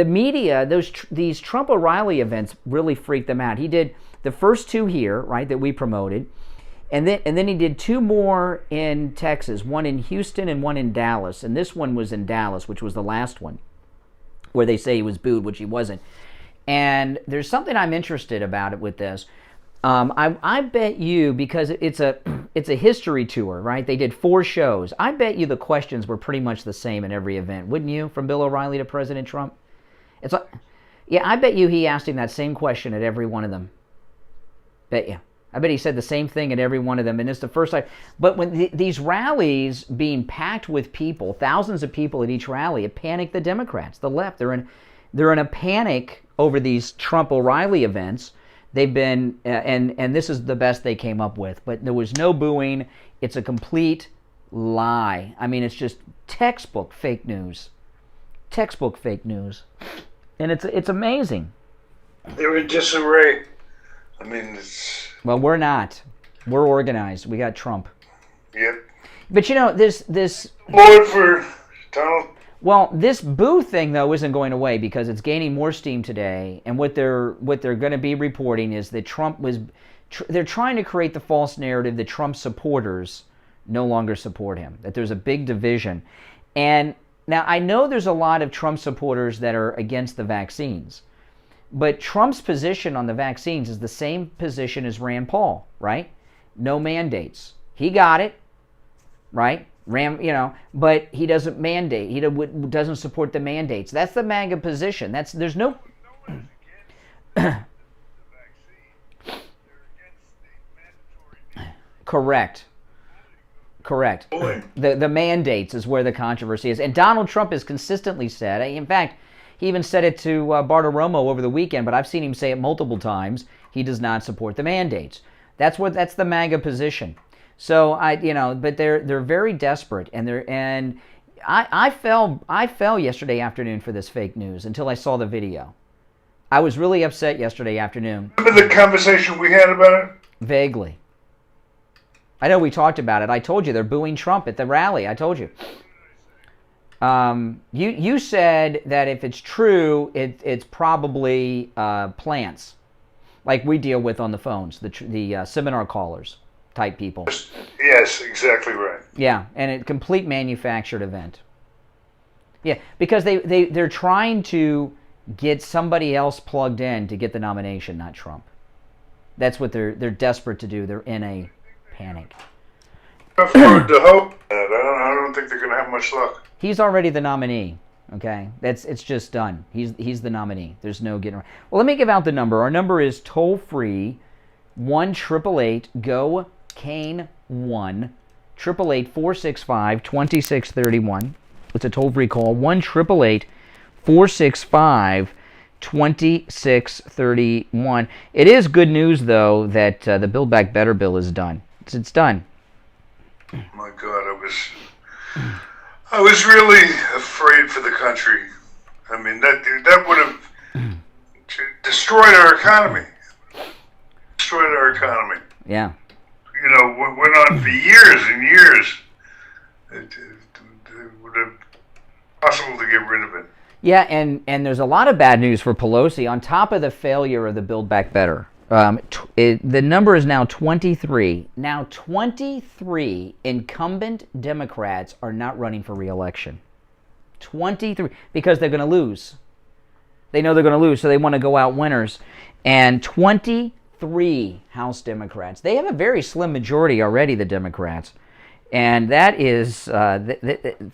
A: media, these Trump OReilly events really freaked them out. He did the first two here, right, that we promoted, and then he did two more in Texas, one in Houston and one in Dallas. And this one was in Dallas, which was the last one, where they say he was booed, which he wasn't. And there's something I'm interested about it with this. I bet you, because it's a history tour, right? They did 4 shows. I bet you the questions were pretty much the same in every event, wouldn't you? From Bill O'Reilly to President Trump. It's like, yeah, I bet you he asked him that same question at every one of them. Bet you. I bet he said the same thing at every one of them, and it's the first time. But when these rallies being packed with people, thousands of people at each rally, it panicked the Democrats, the left. They're in a panic over these Trump O'Reilly events. They've been, and this is the best they came up with, but there was no booing. It's a complete lie. I mean, it's just textbook fake news. Textbook fake news. And it's amazing.
N: They're in disarray. I mean, it's...
A: Well, we're not. We're organized. We got Trump.
N: Yep.
A: But you know, this...
N: Lord for Donald.
A: Well, this boo thing, though, isn't going away because it's gaining more steam today. And what they're going to be reporting is that Trump was... they're trying to create the false narrative that Trump supporters no longer support him, that there's a big division. And now, I know there's a lot of Trump supporters that are against the vaccines. But Trump's position on the vaccines is the same position as Rand Paul, right? No mandates. He got it, right? But he doesn't mandate. He doesn't support the mandates. That's the MAGA position. There's no. Correct. The mandates is where the controversy is, and Donald Trump has consistently said. In fact, he even said it to Bartiromo over the weekend, but I've seen him say it multiple times. He does not support the mandates. That's the MAGA position. So but they're very desperate, and I fell yesterday afternoon for this fake news until I saw the video. I was really upset yesterday afternoon.
N: Remember the conversation we had about it?
A: Vaguely. I know we talked about it. I told you they're booing Trump at the rally. I told you. You said that if it's true, it's probably plants, like we deal with on the phones, the seminar callers type people.
N: Yes, exactly right.
A: Yeah, and a complete manufactured event. Yeah, because they're trying to get somebody else plugged in to get the nomination, not Trump. That's what they're desperate to do. They're in a panic.
N: I've heard the hope. I don't think they're going to have much luck.
A: He's already the nominee. Okay, it's just done. He's the nominee. There's no getting around. Well, let me give out the number. Our number is toll free 1-888-GO-CANE 1-888-465-2631. It's a toll free call. 1-888-465-2631. It is good news though that the Build Back Better bill is done. It's done.
N: My God, I was really afraid for the country. I mean, that would have destroyed our economy.
A: Yeah.
N: Went on for years and years. It would have been possible to get rid of it.
A: Yeah, and there's a lot of bad news for Pelosi on top of the failure of the Build Back Better. The number is now 23. Now 23 incumbent Democrats are not running for re-election. 23, because they're going to lose. They know they're going to lose, so they want to go out winners. And 23 House Democrats. They have a very slim majority already, the Democrats. And that is,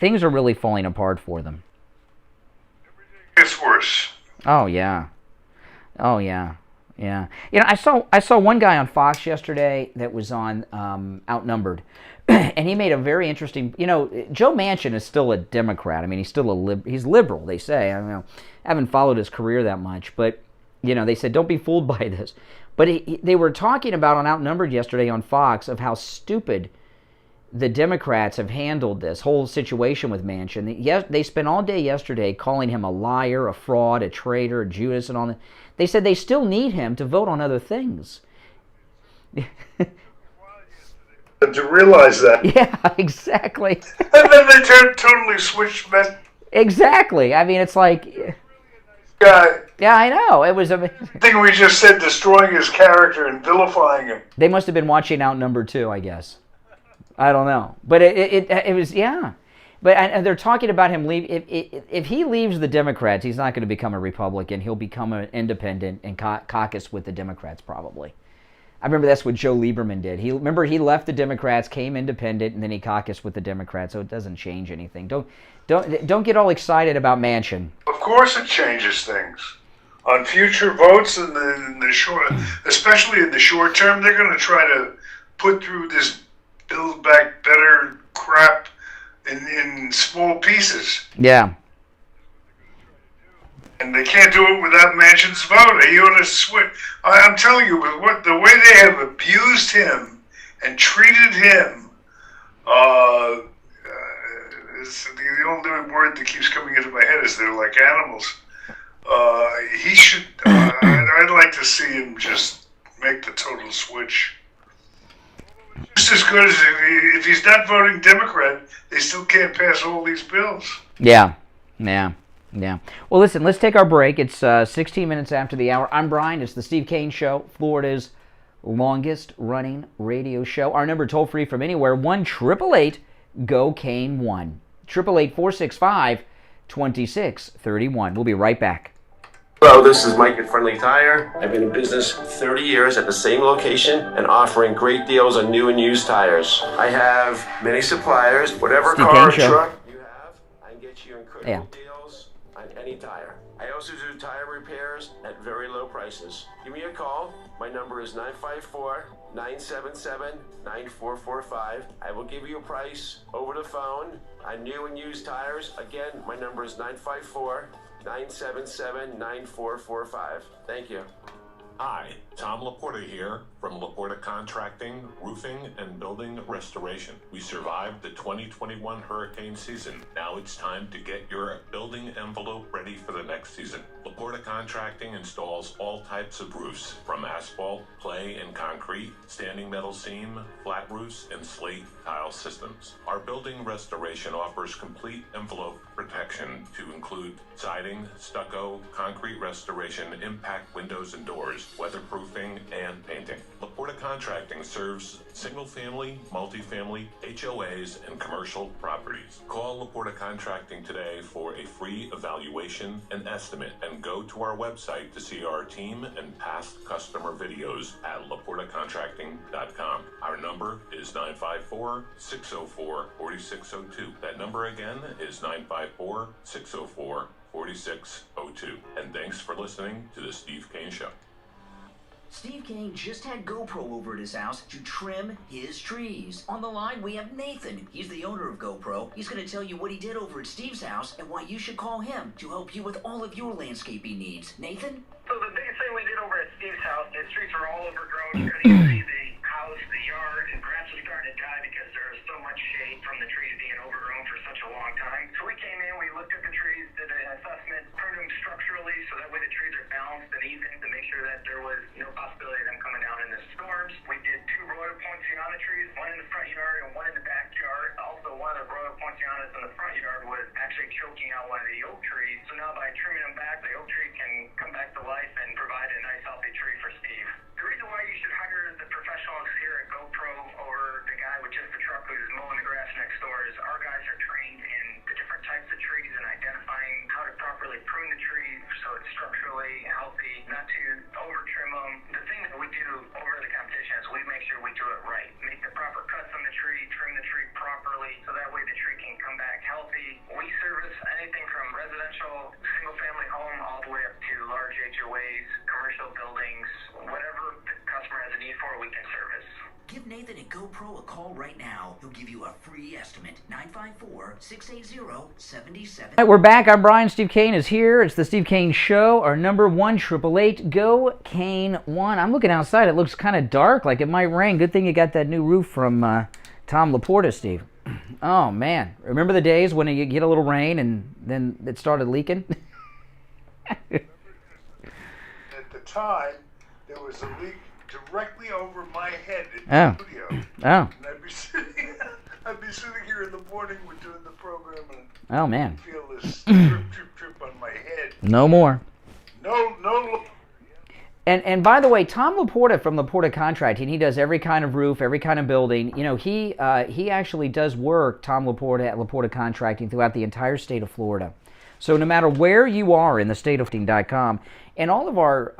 A: things are really falling apart for them.
N: It's worse.
A: Oh, yeah. Yeah. I saw one guy on Fox yesterday that was on Outnumbered, and he made a very interesting. Joe Manchin is still a Democrat. I mean, he's still he's liberal. They say. I haven't followed his career that much, but they said don't be fooled by this. But they were talking about on Outnumbered yesterday on Fox of how stupid the Democrats have handled this whole situation with Manchin. They spent all day yesterday calling him a liar, a fraud, a traitor, a Judas, and all that. They said they still need him to vote on other things.
N: To realize that.
A: Yeah, exactly.
N: And then they totally switched mess.
A: Exactly. I mean, it's like...
N: Guy.
A: Yeah, I know. It was...
N: I think we just said destroying his character and vilifying him.
A: They must have been watching Outnumbered too, I guess. I don't know. But it was, yeah. But and they're talking about him leave. If he leaves the Democrats, he's not going to become a Republican. He'll become an independent and caucus with the Democrats probably. I remember that's what Joe Lieberman did. He left the Democrats, came independent, and then he caucused with the Democrats. So it doesn't change anything. Don't get all excited about Manchin.
N: Of course, it changes things. On future votes in the short, especially in the short term, they're going to try to put through this Build Back Better crap in small pieces.
A: Yeah.
N: And they can't do it without Manchin's vote. He ought to switch. I'm telling you, with the way they have abused him and treated him, the only word that keeps coming into my head is they're like animals. He should. I'd like to see him just make the total switch. Just as good as if he's not voting Democrat, they still can't pass all these bills.
A: Yeah. Well, listen, let's take our break. It's 16 minutes after the hour. I'm Brian. It's the Steve Kane Show, Florida's longest-running radio show. Our number toll-free from anywhere, 1-888-GO-KANE-1. 888-465-2631. We'll be right back.
R: Hello, this is Mike at Friendly Tire. I've been in business 30 years at the same location and offering great deals on new and used tires. I have many suppliers. Whatever
A: Steve
R: car or
A: Kane Show.
R: truck you have, I can get you incredible deals on any tire. I also do tire repairs at very low prices. Give me a call. My number is 954-977-9445. I will give you a price over the phone on new and used tires. Again, my number is 954-977-9445. Thank you.
M: Hi, Tom Laporta here from Laporta Contracting, Roofing, and Building Restoration. We survived the 2021 hurricane season. Now it's time to get your building envelope ready for the next season. Laporta Contracting installs all types of roofs, from asphalt, clay, and concrete, standing metal seam, flat roofs, and slate tile systems. Our building restoration offers complete envelope protection to include siding, stucco, concrete restoration, impact windows and doors, weatherproofing, and painting. Laporta Contracting serves single-family, multifamily, HOAs, and commercial properties. Call Laporta Contracting today for a free evaluation and estimate, and go to our website to see our team and past customer videos at laportacontracting.com. Our number is 954-604-4602. That number again is 954-604-4602. And thanks for listening to The Steve Kane Show.
E: Steve Kane just had GoPro over at his house to trim his trees. On the line, we have Nathan. He's the owner of GoPro. He's going to tell you what he did over at Steve's house and why you should call him to help you with all of your landscaping needs. Nathan?
T: So the biggest thing we did over at Steve's house, the streets were all overgrown. You couldn't even see the house, the yard, and grass was starting to die because there was so much shade from the trees being overgrown for such a long time. So we came in, we looked at the trees, did an assessment, pruned them structurally so that way the trees are balanced and even to make sure that there was no possibility of them coming down in the storms. We did 2 royal poinciana trees, one in the front yard and one in the backyard. Also, one of the royal poincianas in the front yard was actually choking out one of the oak trees. So now by trimming them back, the oak tree can come back to life and provide a nice healthy tree for Steve. The reason why you should hire the professionals here at GoPro over the guy with just the truck who's mowing the grass next door is our guys are trained in the different types of trees and identifying how to properly prune the tree so it's structurally healthy, not to over trim them. The thing that we do over the competition is we make sure we do it right. Make the proper cuts on the tree, trim the tree properly so that way the tree can come back healthy. We service anything from residential, single-family home all the way up to large HOAs, commercial buildings, whatever the customer has a need for, we can service.
E: Give Nathan at GoPro a call right now. He'll give you a free estimate. 954-680-77.
A: All right, we're back. I'm Brian. Steve Kane is here. It's the Steve Kane Show. Our number 1-888-GO-KANE-1. I'm looking outside. It looks kind of dark, like it might rain. Good thing you got that new roof from Tom Laporta, Steve. Oh, man. Remember the days when you get a little rain and then it started leaking?
N: At the time, there was a leak directly over my head in the studio.
A: Oh.
N: And I'd be sitting here in the morning, we're doing the program, and
A: Oh, man.
N: feel this drip on my head.
A: No more.
N: No.
A: And by the way, Tom Laporta from Laporta Contracting, he does every kind of roof, every kind of building. You know, he actually does work, Tom Laporta, at Laporta Contracting throughout the entire state of Florida. So no matter where you are in the state of Florida.com, and all of our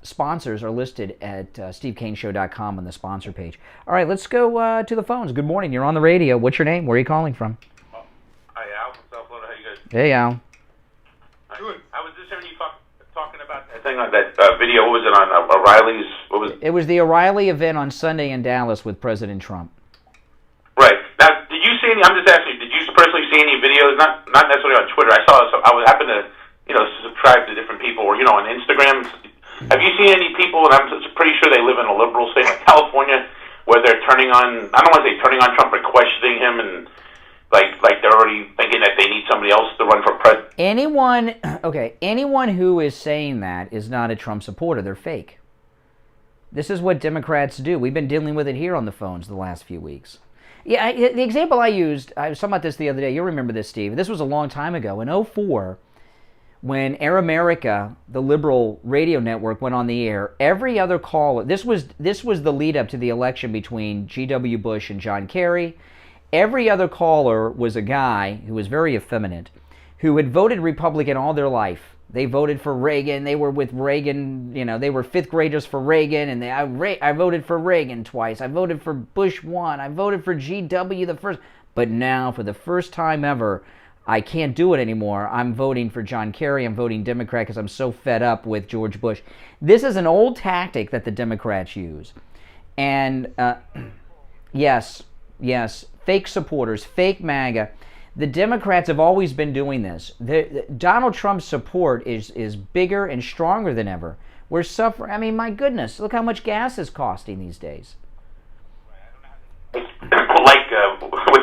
A: sponsors are listed at stevecaneshow.com on the sponsor page. All right, let's go to the phones. Good morning. You're on the radio. What's your name? Where are you calling from?
W: Hi, Al from South Florida. How you guys?
A: Hey, Al.
W: Good. I was just hearing you talking about that thing on that video. What was it on O'Reilly's? What was it?
A: It was the O'Reilly event on Sunday in Dallas with President Trump.
W: Right. Now, did you see any? I'm just asking you. Did you personally see any videos? Not necessarily on Twitter. I saw some. I happened to subscribe to different people, or on Instagram. Have you seen any people? And I'm pretty sure they live in a liberal state like California, where they're turning on. I don't want to say turning on Trump, but questioning him, and like they're already thinking that they need somebody else to run for president.
A: Anyone who is saying that is not a Trump supporter. They're fake. This is what Democrats do. We've been dealing with it here on the phones the last few weeks. Yeah, the example I used, I was talking about this the other day. You'll remember this, Steve. This was a long time ago. In 2004, when Air America, the liberal radio network, went on the air, every other caller, this was the lead up to the election between G.W. Bush and John Kerry. Every other caller was a guy who was very effeminate, who had voted Republican all their life. They voted for Reagan. They were with Reagan. They were fifth graders for Reagan, and I voted for Reagan twice. I voted for Bush 1. I voted for G.W. the first. But now, for the first time ever, I can't do it anymore. I'm voting for John Kerry. I'm voting Democrat because I'm so fed up with George Bush. This is an old tactic that the Democrats use. And yes, fake supporters, fake MAGA. The Democrats have always been doing this. Donald Trump's support is bigger and stronger than ever. We're suffering. I mean, my goodness, look how much gas is costing these days.
W: What's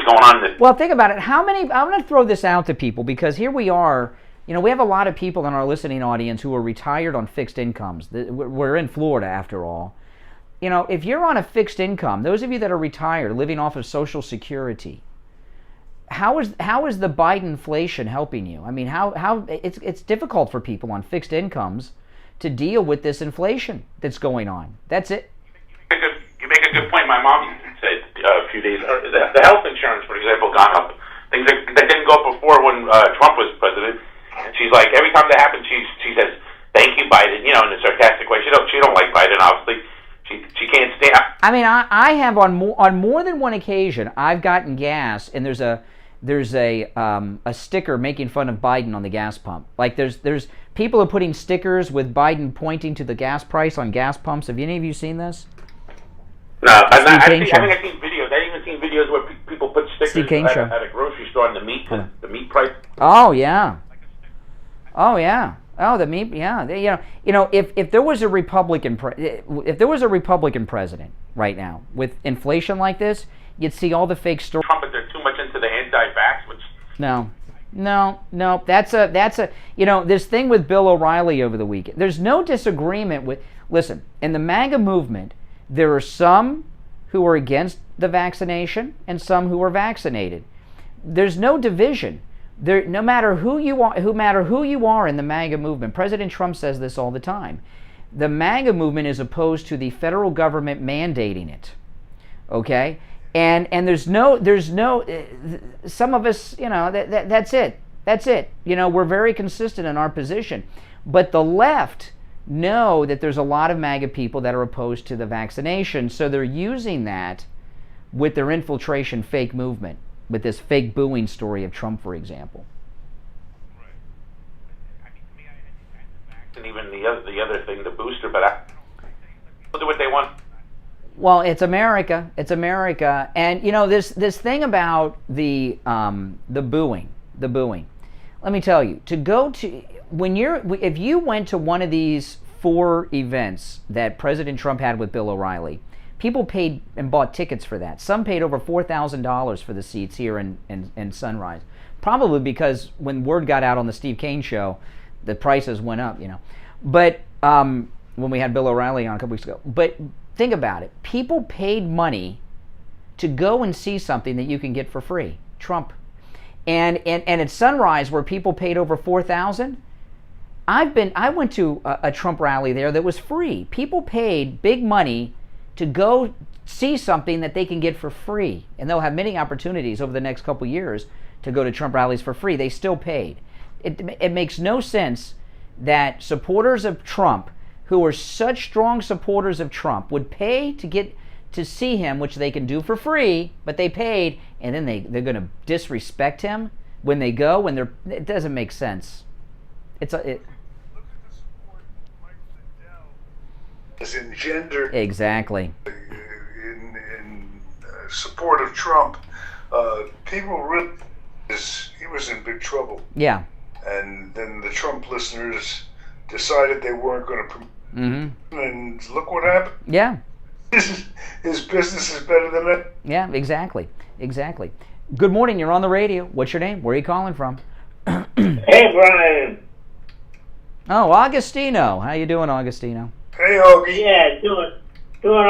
W: going on?
A: Well, think about it. I'm going to throw this out to people because here we are. We have a lot of people in our listening audience who are retired on fixed incomes. We're in Florida, after all. If you're on a fixed income, those of you that are retired, living off of Social Security, how is the Biden inflation helping you? I mean, how it's difficult for people on fixed incomes to deal with this inflation that's going on. That's it.
W: You make a good point. My mom said a few days the health insurance, for example, gone up. Things that didn't go up before when Trump was president. And she's like, every time that happens, she says, "Thank you, Biden," in a sarcastic way. She don't like Biden, obviously. She can't stand.
A: I mean, I have on more than one occasion I've gotten gas, and there's a sticker making fun of Biden on the gas pump. Like there's people are putting stickers with Biden pointing to the gas price on gas pumps. Have any of you seen this?
W: No, I think I've seen videos. I've even seen videos where people put stickers at a grocery store on the meat price.
A: Oh yeah. Oh, the meat. Yeah. If there was a Republican president right now with inflation like this, you'd see all the fake stories.
W: Trump, but they're too much into the anti-vax, which.
A: No. That's a this thing with Bill O'Reilly over the weekend. There's no disagreement with. Listen, in the MAGA movement, there are some who are against the vaccination and some who are vaccinated. There's no division. No matter who you are in the MAGA movement. President Trump says this all the time. The MAGA movement is opposed to the federal government mandating it. Okay? And there's no some of us, that's it. We're very consistent in our position. But the left know that there's a lot of MAGA people that are opposed to the vaccination, so they're using that with their infiltration fake movement, with this fake booing story of Trump, for example.
W: And even the other thing, the booster, but they'll do what they want.
A: Well, it's America. It's America, and this thing about the booing. Let me tell you, if you went to one of these 4 events that President Trump had with Bill O'Reilly, people paid and bought tickets for that. Some paid over $4,000 for the seats here in Sunrise, probably because when word got out on the Steve Kane Show, the prices went up. But when we had Bill O'Reilly on a couple weeks ago, but. Think about it. People paid money to go and see something that you can get for free. Trump. And at Sunrise, where people paid over $4,000, I went to a Trump rally there that was free. People paid big money to go see something that they can get for free. And they'll have many opportunities over the next couple years to go to Trump rallies for free. They still paid. It makes no sense that supporters of Trump, who are such strong supporters of Trump, would pay to get to see him, which they can do for free, but they paid, and then they're going to disrespect him when they go, it doesn't make sense.
N: Is engendered
A: exactly
N: in support of Trump. People really he was in big trouble.
A: Yeah.
N: and then the Trump listeners decided they weren't going to promote. And look what happened.
A: Yeah.
N: His business is better than it.
A: Yeah, exactly. Good morning, you're on the radio. What's your name? Where are you calling from?
G: Hey, Brian.
A: Oh, Augustino. How you doing, Augustino?
N: Hey, Augie.
G: Yeah, doing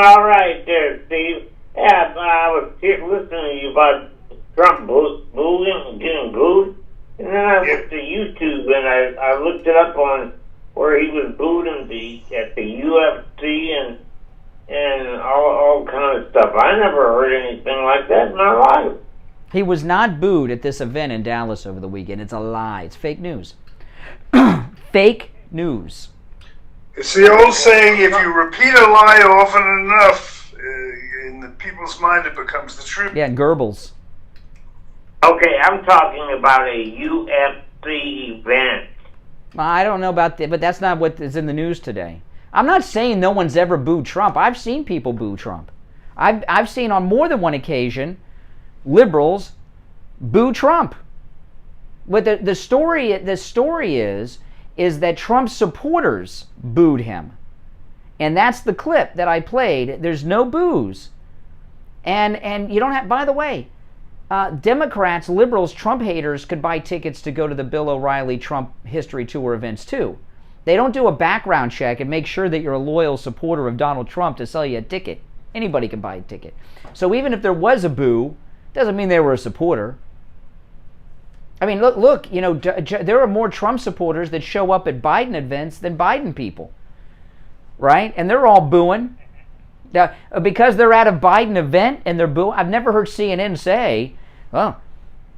G: all right there, Steve. Yeah, I was just listening to you about Trump booing, getting booed. And then I went to YouTube and I looked it up on where he was booed at the UFC and all kind of stuff. I never heard anything like that in my life.
A: He was not booed at this event in Dallas over the weekend. It's a lie. It's fake news. Fake news.
N: It's the old saying, if you repeat a lie often enough, in the people's mind it becomes the truth.
A: Yeah, Goebbels.
G: Okay, I'm talking about a UFC event.
A: I don't know about that, but that's not what is in the news today. I'm not saying no one's ever booed Trump. I've seen people boo Trump. I've seen on more than one occasion liberals boo Trump. But the story is that Trump's supporters booed him. And that's the clip that I played. There's no boos. And you don't have, by the way, Democrats, liberals, Trump haters could buy tickets to go to the Bill O'Reilly Trump History Tour events too. They don't do a background check and make sure that you're a loyal supporter of Donald Trump to sell you a ticket. Anybody can buy a ticket. So even if there was a boo, doesn't mean they were a supporter. I mean, look, you know, there are more Trump supporters that show up at Biden events than Biden people, right? And they're all booing. Because they're at a Biden event and they're booing. I've never heard CNN say, well,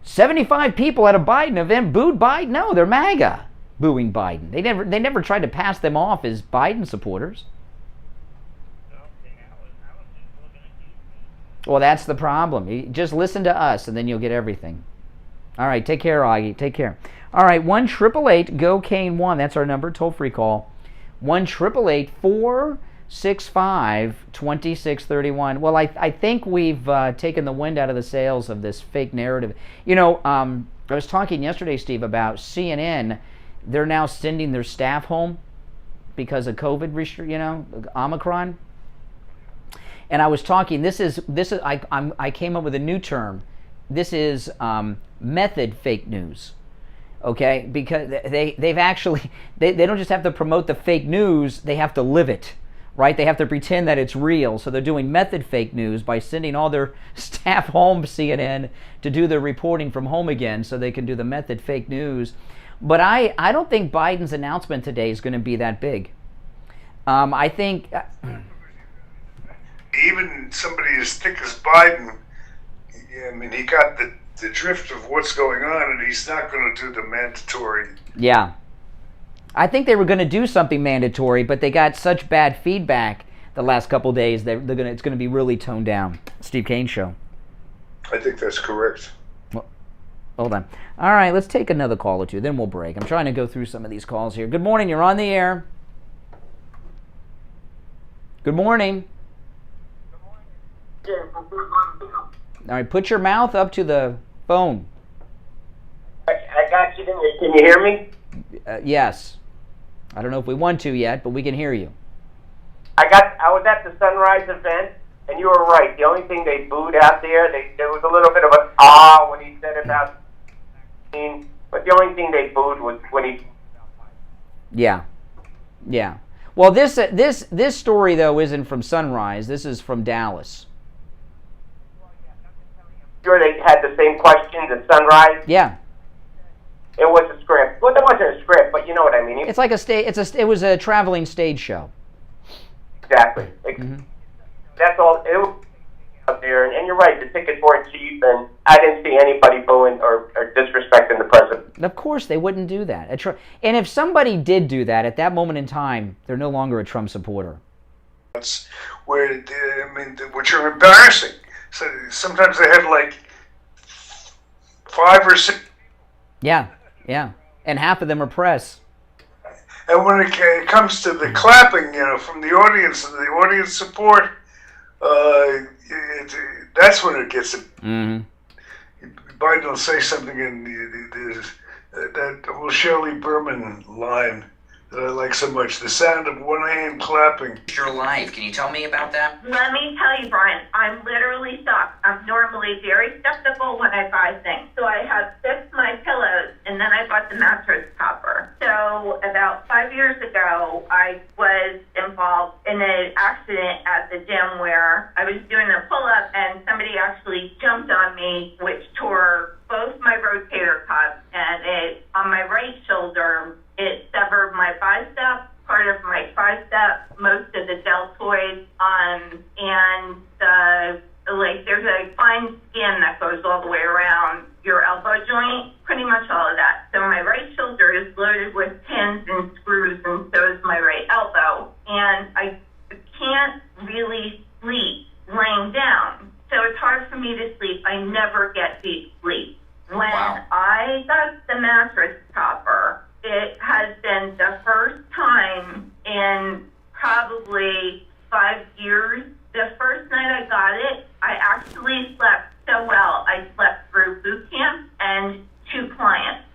A: 75 people at a Biden event booed Biden. No, they're MAGA booing Biden. They never tried to pass them off as Biden supporters. Well, that's the problem. You just listen to us and then you'll get everything. All right, take care, Augie. Take care. All right, 1-888-GO-CANE-1. That's our number, toll-free call. 1-888-465-2631. Well, I think we've taken the wind out of the sails of this fake narrative. You know, I was talking yesterday, Steve, about CNN. They're now sending their staff home because of COVID, Omicron. And I was talking. This is. I came up with a new term. This is method fake news. Okay, because they've actually they don't just have to promote the fake news. They have to live it. Right? They have to pretend that it's real. So they're doing method fake news by sending all their staff home, CNN, to do their reporting from home again so they can do the method fake news. But I don't think Biden's announcement today is going to be that big. I think...
N: Even somebody as thick as Biden, I mean, he got the drift of what's going on, and he's not going to do the mandatory...
A: Yeah. I think they were going to do something mandatory, but they got such bad feedback the last couple of days that it's going to be really toned down. Steve Kane Show.
N: I think that's correct.
A: Well, hold on. All right, let's take another call or two, then we'll break. I'm trying to go through some of these calls here. Good morning, you're on the air. Good morning. All right, put your mouth up to the phone.
G: I got you. Can you hear me?
A: Yes. I don't know if we want to yet, but we can hear you.
G: I was at the Sunrise event, and you were right. The only thing they booed out there, there was a little bit of an when he said about, but the only thing they booed was when he.
A: Yeah. Well, this story though isn't from Sunrise. This is from Dallas.
G: Sure, they had the same questions at Sunrise.
A: Yeah.
G: It was a script. Well, there wasn't a script, but you know what I mean.
A: It's like it was a traveling stage show.
G: Exactly. That's all. It was out there, and you're right. The tickets weren't cheap, and I didn't see anybody booing or disrespecting the president.
A: Of course, they wouldn't do that. And if somebody did do that at that moment in time, they're no longer a Trump supporter.
N: That's where which are embarrassing. So sometimes they had like 5 or 6.
A: Yeah. And half of them are press.
N: And when it comes to the clapping, from the audience and the audience support, that's when it gets. Biden will say something, and that whole Shirley Berman line that I like so much. The sound of one hand clapping.
A: Your life. Can you tell me about that?
Q: Let me tell you, Brian, I'm literally shocked. I'm normally very skeptical when I buy things. So I have fixed my pillows, and then I bought the mattress topper. So about 5 years ago, I was involved in an accident at the gym where I was doing a pull-up, and somebody actually jumped on me, which tore both my rotator cuffs, and on my right shoulder, it severed my bicep, part of my tricep, most of the deltoids, and there's a fine skin that goes all the way around your elbow joint, pretty much all of that. So my right shoulder is loaded with pins and screws, and so is my right elbow. And I can't really sleep laying down. So it's hard for me to sleep. I never get deep sleep. When I got the mattress topper, it has been the first time in probably 5 years. The first night I got it, I actually slept so well. I slept through boot camp and 2 clients.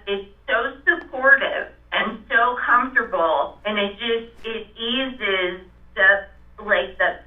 Q: It's so supportive and so comfortable, and it eases the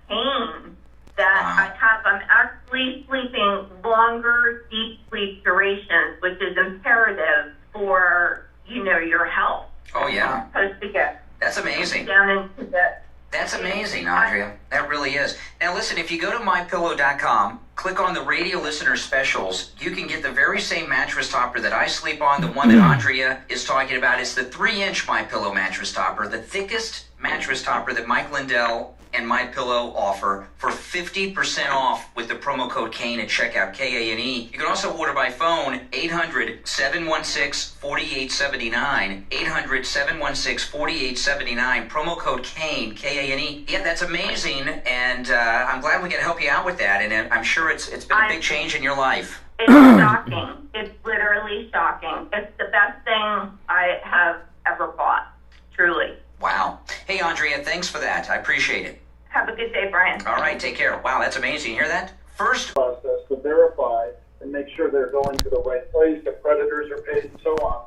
Q: pain that I have. I'm actually sleeping longer deep sleep durations, which is imperative for, your health.
A: Oh, yeah.
Q: You're supposed to get
A: That's amazing.
Q: down into the...
A: That's amazing, Andrea. That really is. Now, listen, if you go to mypillow.com, click on the radio listener specials, you can get the very same mattress topper that I sleep on, the one that Andrea is talking about. It's the 3-inch MyPillow mattress topper, the thickest mattress topper that Mike Lindell and MyPillow offer for 50% off with the promo code KANE at checkout, K-A-N-E. You can also order by phone, 800-716-4879, 800-716-4879, promo code KANE, K-A-N-E. Yeah, that's amazing, and I'm glad we can help you out with that, and I'm sure it's been a big change in your life.
Q: It's shocking. It's literally shocking. It's the best thing I have ever bought, truly.
A: Wow. Hey, Andrea, thanks for that. I appreciate it.
Q: Have a good day, Brian.
A: All right, take care. Wow, that's amazing. You hear that? First
H: process to verify and make sure they're going to the right place, the creditors are paid, and so on.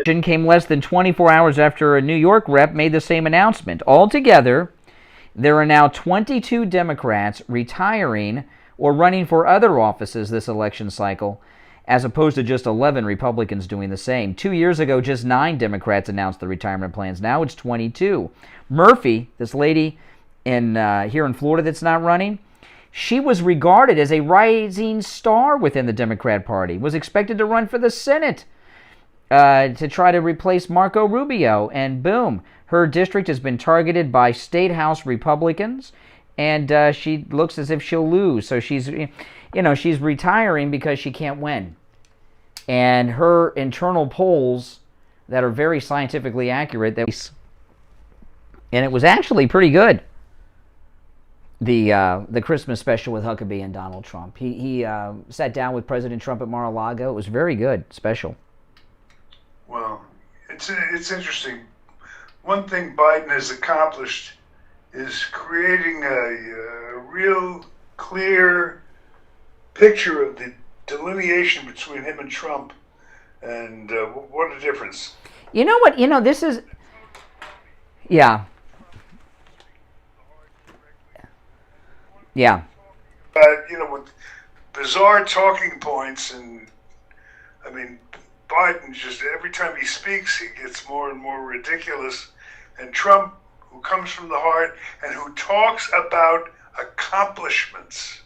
H: And
A: came less than 24 hours after a New York rep made the same announcement. Altogether, there are now 22 Democrats retiring or running for other offices this election cycle, as opposed to just 11 Republicans doing the same. 2 years ago, just 9 Democrats announced the retirement plans. Now it's 22. Murphy, this lady here in Florida that's not running, she was regarded as a rising star within the Democrat Party, was expected to run for the Senate to try to replace Marco Rubio, and boom, her district has been targeted by State House Republicans, and she looks as if she'll lose. So she's retiring because she can't win. And her internal polls that are very scientifically accurate, and it was actually pretty good, the Christmas special with Huckabee and Donald Trump. He sat down with President Trump at Mar-a-Lago. It was very good, special.
N: Well, it's interesting. One thing Biden has accomplished is creating a real clear picture of the delineation between him and Trump, and what a difference.
A: You know what? This is... Yeah. Yeah.
N: With bizarre talking points, and Biden just, every time he speaks, he gets more and more ridiculous. And Trump, who comes from the heart and who talks about accomplishments,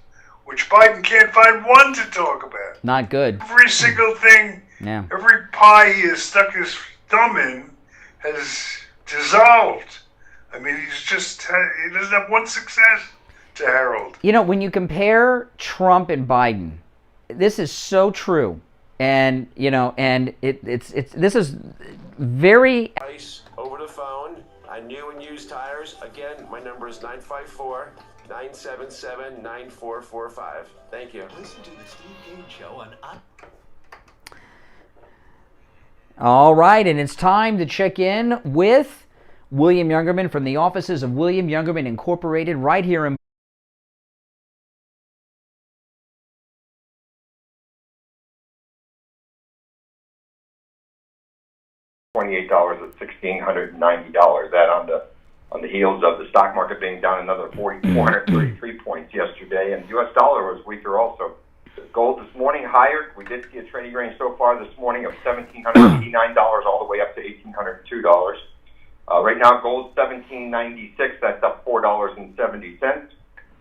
N: which Biden can't find one to talk about.
A: Not good.
N: Every single thing, every pie he has stuck his thumb in has dissolved. He doesn't have one success to herald.
A: When you compare Trump and Biden, this is so true. And, this is very...
R: Over the phone, on new and used tires. Again, my number is 954-977-9445. Thank you.
C: Listen to the Steve Kane Show on...
A: All right, and it's time to check in with William Youngerman from the offices of William Youngerman Incorporated right here in
I: $28 at $1,690. That on the heels of the stock market being down another 433 points yesterday, and the U.S. dollar was weaker also. Gold this morning higher. We did see a trading range so far this morning of $1,789 all the way up to $1,802. Right now, gold $1,796. That's up $4.70.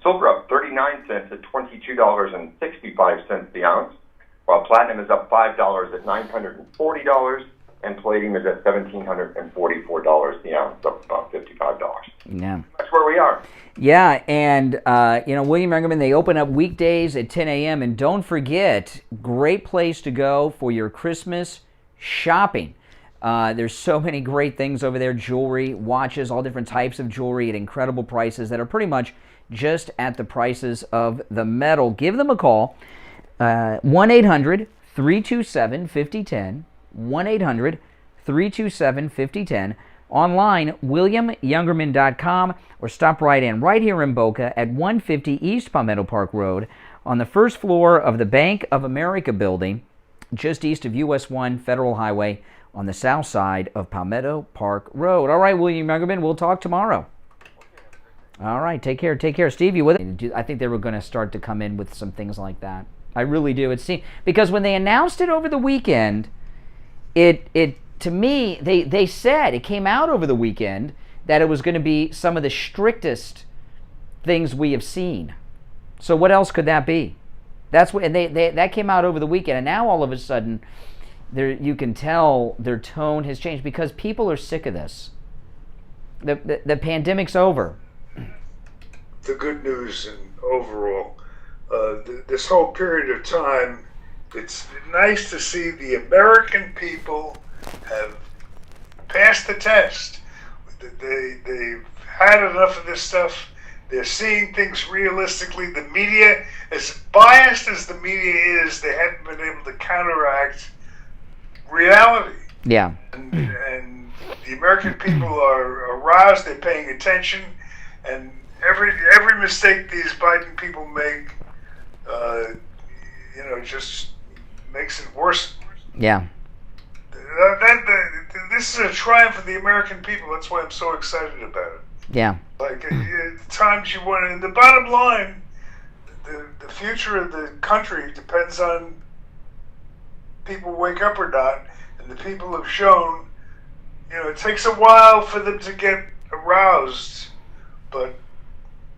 I: Silver up 39 cents at $22.65 the ounce, while platinum is up $5 at $940, and palladium is at $1,744 the ounce, up about $55.
A: Yeah.
I: That's where we are.
A: Yeah, and, William Engerman, they open up weekdays at 10 a.m., and don't forget, great place to go for your Christmas shopping. There's so many great things over there, jewelry, watches, all different types of jewelry at incredible prices that are pretty much just at the prices of the metal. Give them a call, 1-800-327-5010, 1-800-327-5010. Online, WilliamYoungerman.com, or stop right in right here in Boca at 150 East Palmetto Park Road on the first floor of the Bank of America building, just east of US 1 Federal Highway on the south side of Palmetto Park Road. All right, William Youngerman, we'll talk tomorrow. All right, take care. Take care. Steve, you with it? I think they were going to start to come in with some things like that. I really do. It seemed, because when they announced it over the weekend, to me, they said, it came out over the weekend, that it was going to be some of the strictest things we have seen. So what else could that be? That's what, and that came out over the weekend, and now all of a sudden, you can tell their tone has changed because people are sick of this. The pandemic's over.
N: The good news and overall, this whole period of time, it's nice to see the American people have passed the test. They've had enough of this stuff. They're seeing things realistically. The media, as biased as the media is, they haven't been able to counteract reality.
A: Yeah.
N: And the American people are aroused. They're paying attention, and every mistake these Biden people make, just makes it worse.
A: Yeah.
N: This is a triumph for the American people. That's why I'm so excited about it.
A: Yeah.
N: Like, at times you want to, and the bottom line, the future of the country depends on people wake up or not, and the people have shown, it takes a while for them to get aroused, but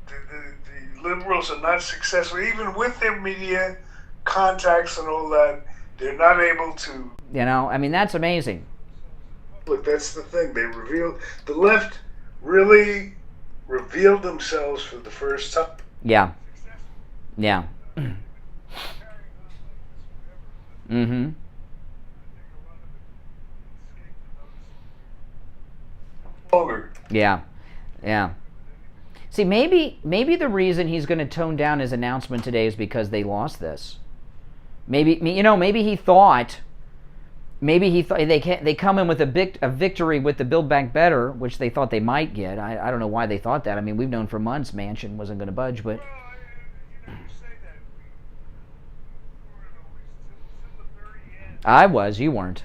N: the liberals are not successful, even with their media contacts and all that. They're not able to.
A: That's amazing.
N: Look, that's the thing. The left really revealed themselves for the first time.
A: Yeah. Yeah. Mm-hmm. Yeah. Yeah. See, maybe the reason he's going to tone down his announcement today is because they lost this. Maybe he thought they come in with a victory with the Build Back Better, which they thought they might get. I don't know why they thought that. We've known for months Manchin wasn't going to budge, but I was. You weren't.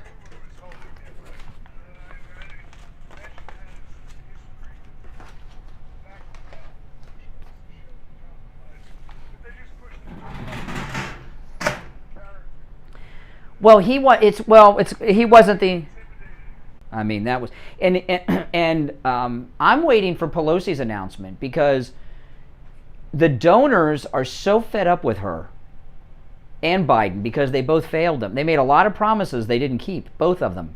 A: Well, he wasn't the. That was, and I'm waiting for Pelosi's announcement because the donors are so fed up with her and Biden because they both failed them. They made a lot of promises they didn't keep, both of them,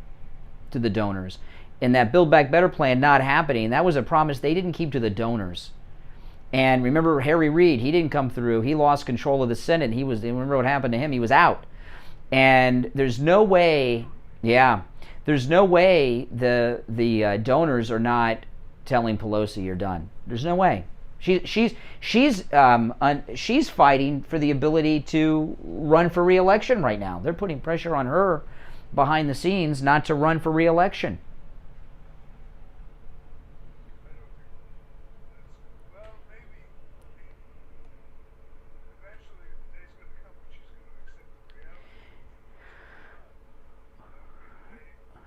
A: to the donors. And that Build Back Better plan not happening, that was a promise they didn't keep to the donors. And remember Harry Reid, he didn't come through. He lost control of the Senate. Remember what happened to him? He was out. And there's no way, the donors are not telling Pelosi you're done. There's no way. She's fighting for the ability to run for re-election right now. They're putting pressure on her behind the scenes not to run for re-election.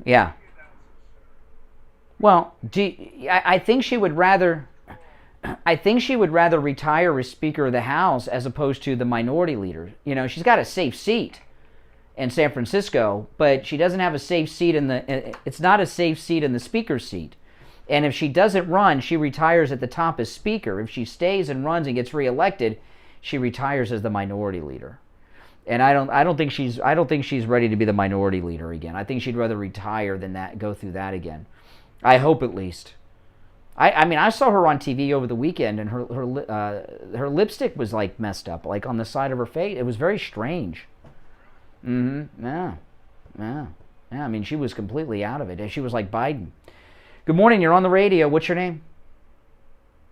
A: Yeah. Well, I think she would rather. I think she would rather retire as Speaker of the House as opposed to the minority leader. You know, she's got a safe seat in San Francisco, but she doesn't have a safe seat in the. It's not a safe seat in the Speaker's seat. And if she doesn't run, she retires at the top as Speaker. If she stays and runs and gets reelected, she retires as the minority leader. And I don't think she's ready to be the minority leader again. I think she'd rather retire than go through that again. I hope at least. I mean, I saw her on TV over the weekend, and her lipstick was like messed up, like on the side of her face. It was very strange. Yeah. I mean, she was completely out of it. She was like Biden. Good morning. You're on the radio. What's your name?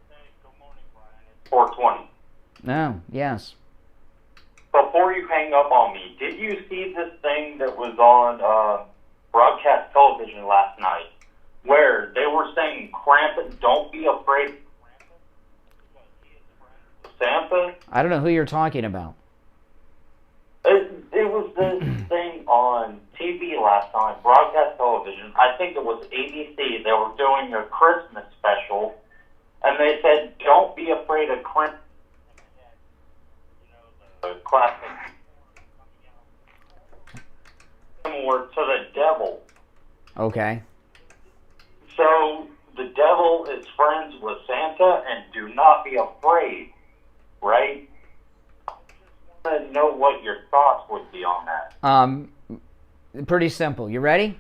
J: Hey, good morning, Brian. It's 420.
A: Oh, yes.
J: Before you hang up on me, did you see this thing that was on broadcast television last night, where they were saying Krampus, don't be afraid of Krampus, Santa?
A: I don't know who you're talking about.
J: It was this thing on TV last night, broadcast television. I think it was ABC. They were doing a Christmas special, and they said, don't be afraid of Krampus. The classic, similar to the devil.
A: Okay.
J: So the devil is friends with Santa, and do not be afraid, right? I just want to know what your thoughts would be on that.
A: Pretty simple. You ready?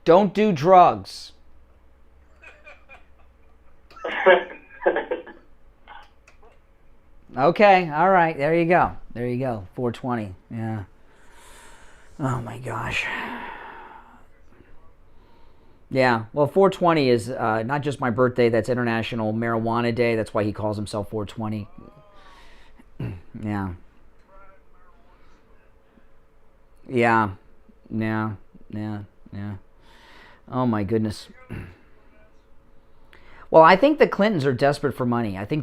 A: Don't do drugs. Okay, all right, there you go. 420, yeah. Oh my gosh. Yeah, well, 420 is not just my birthday, that's International Marijuana Day. That's why he calls himself 420. Yeah. Oh my goodness. Well, I think the Clintons are desperate for money. I think they're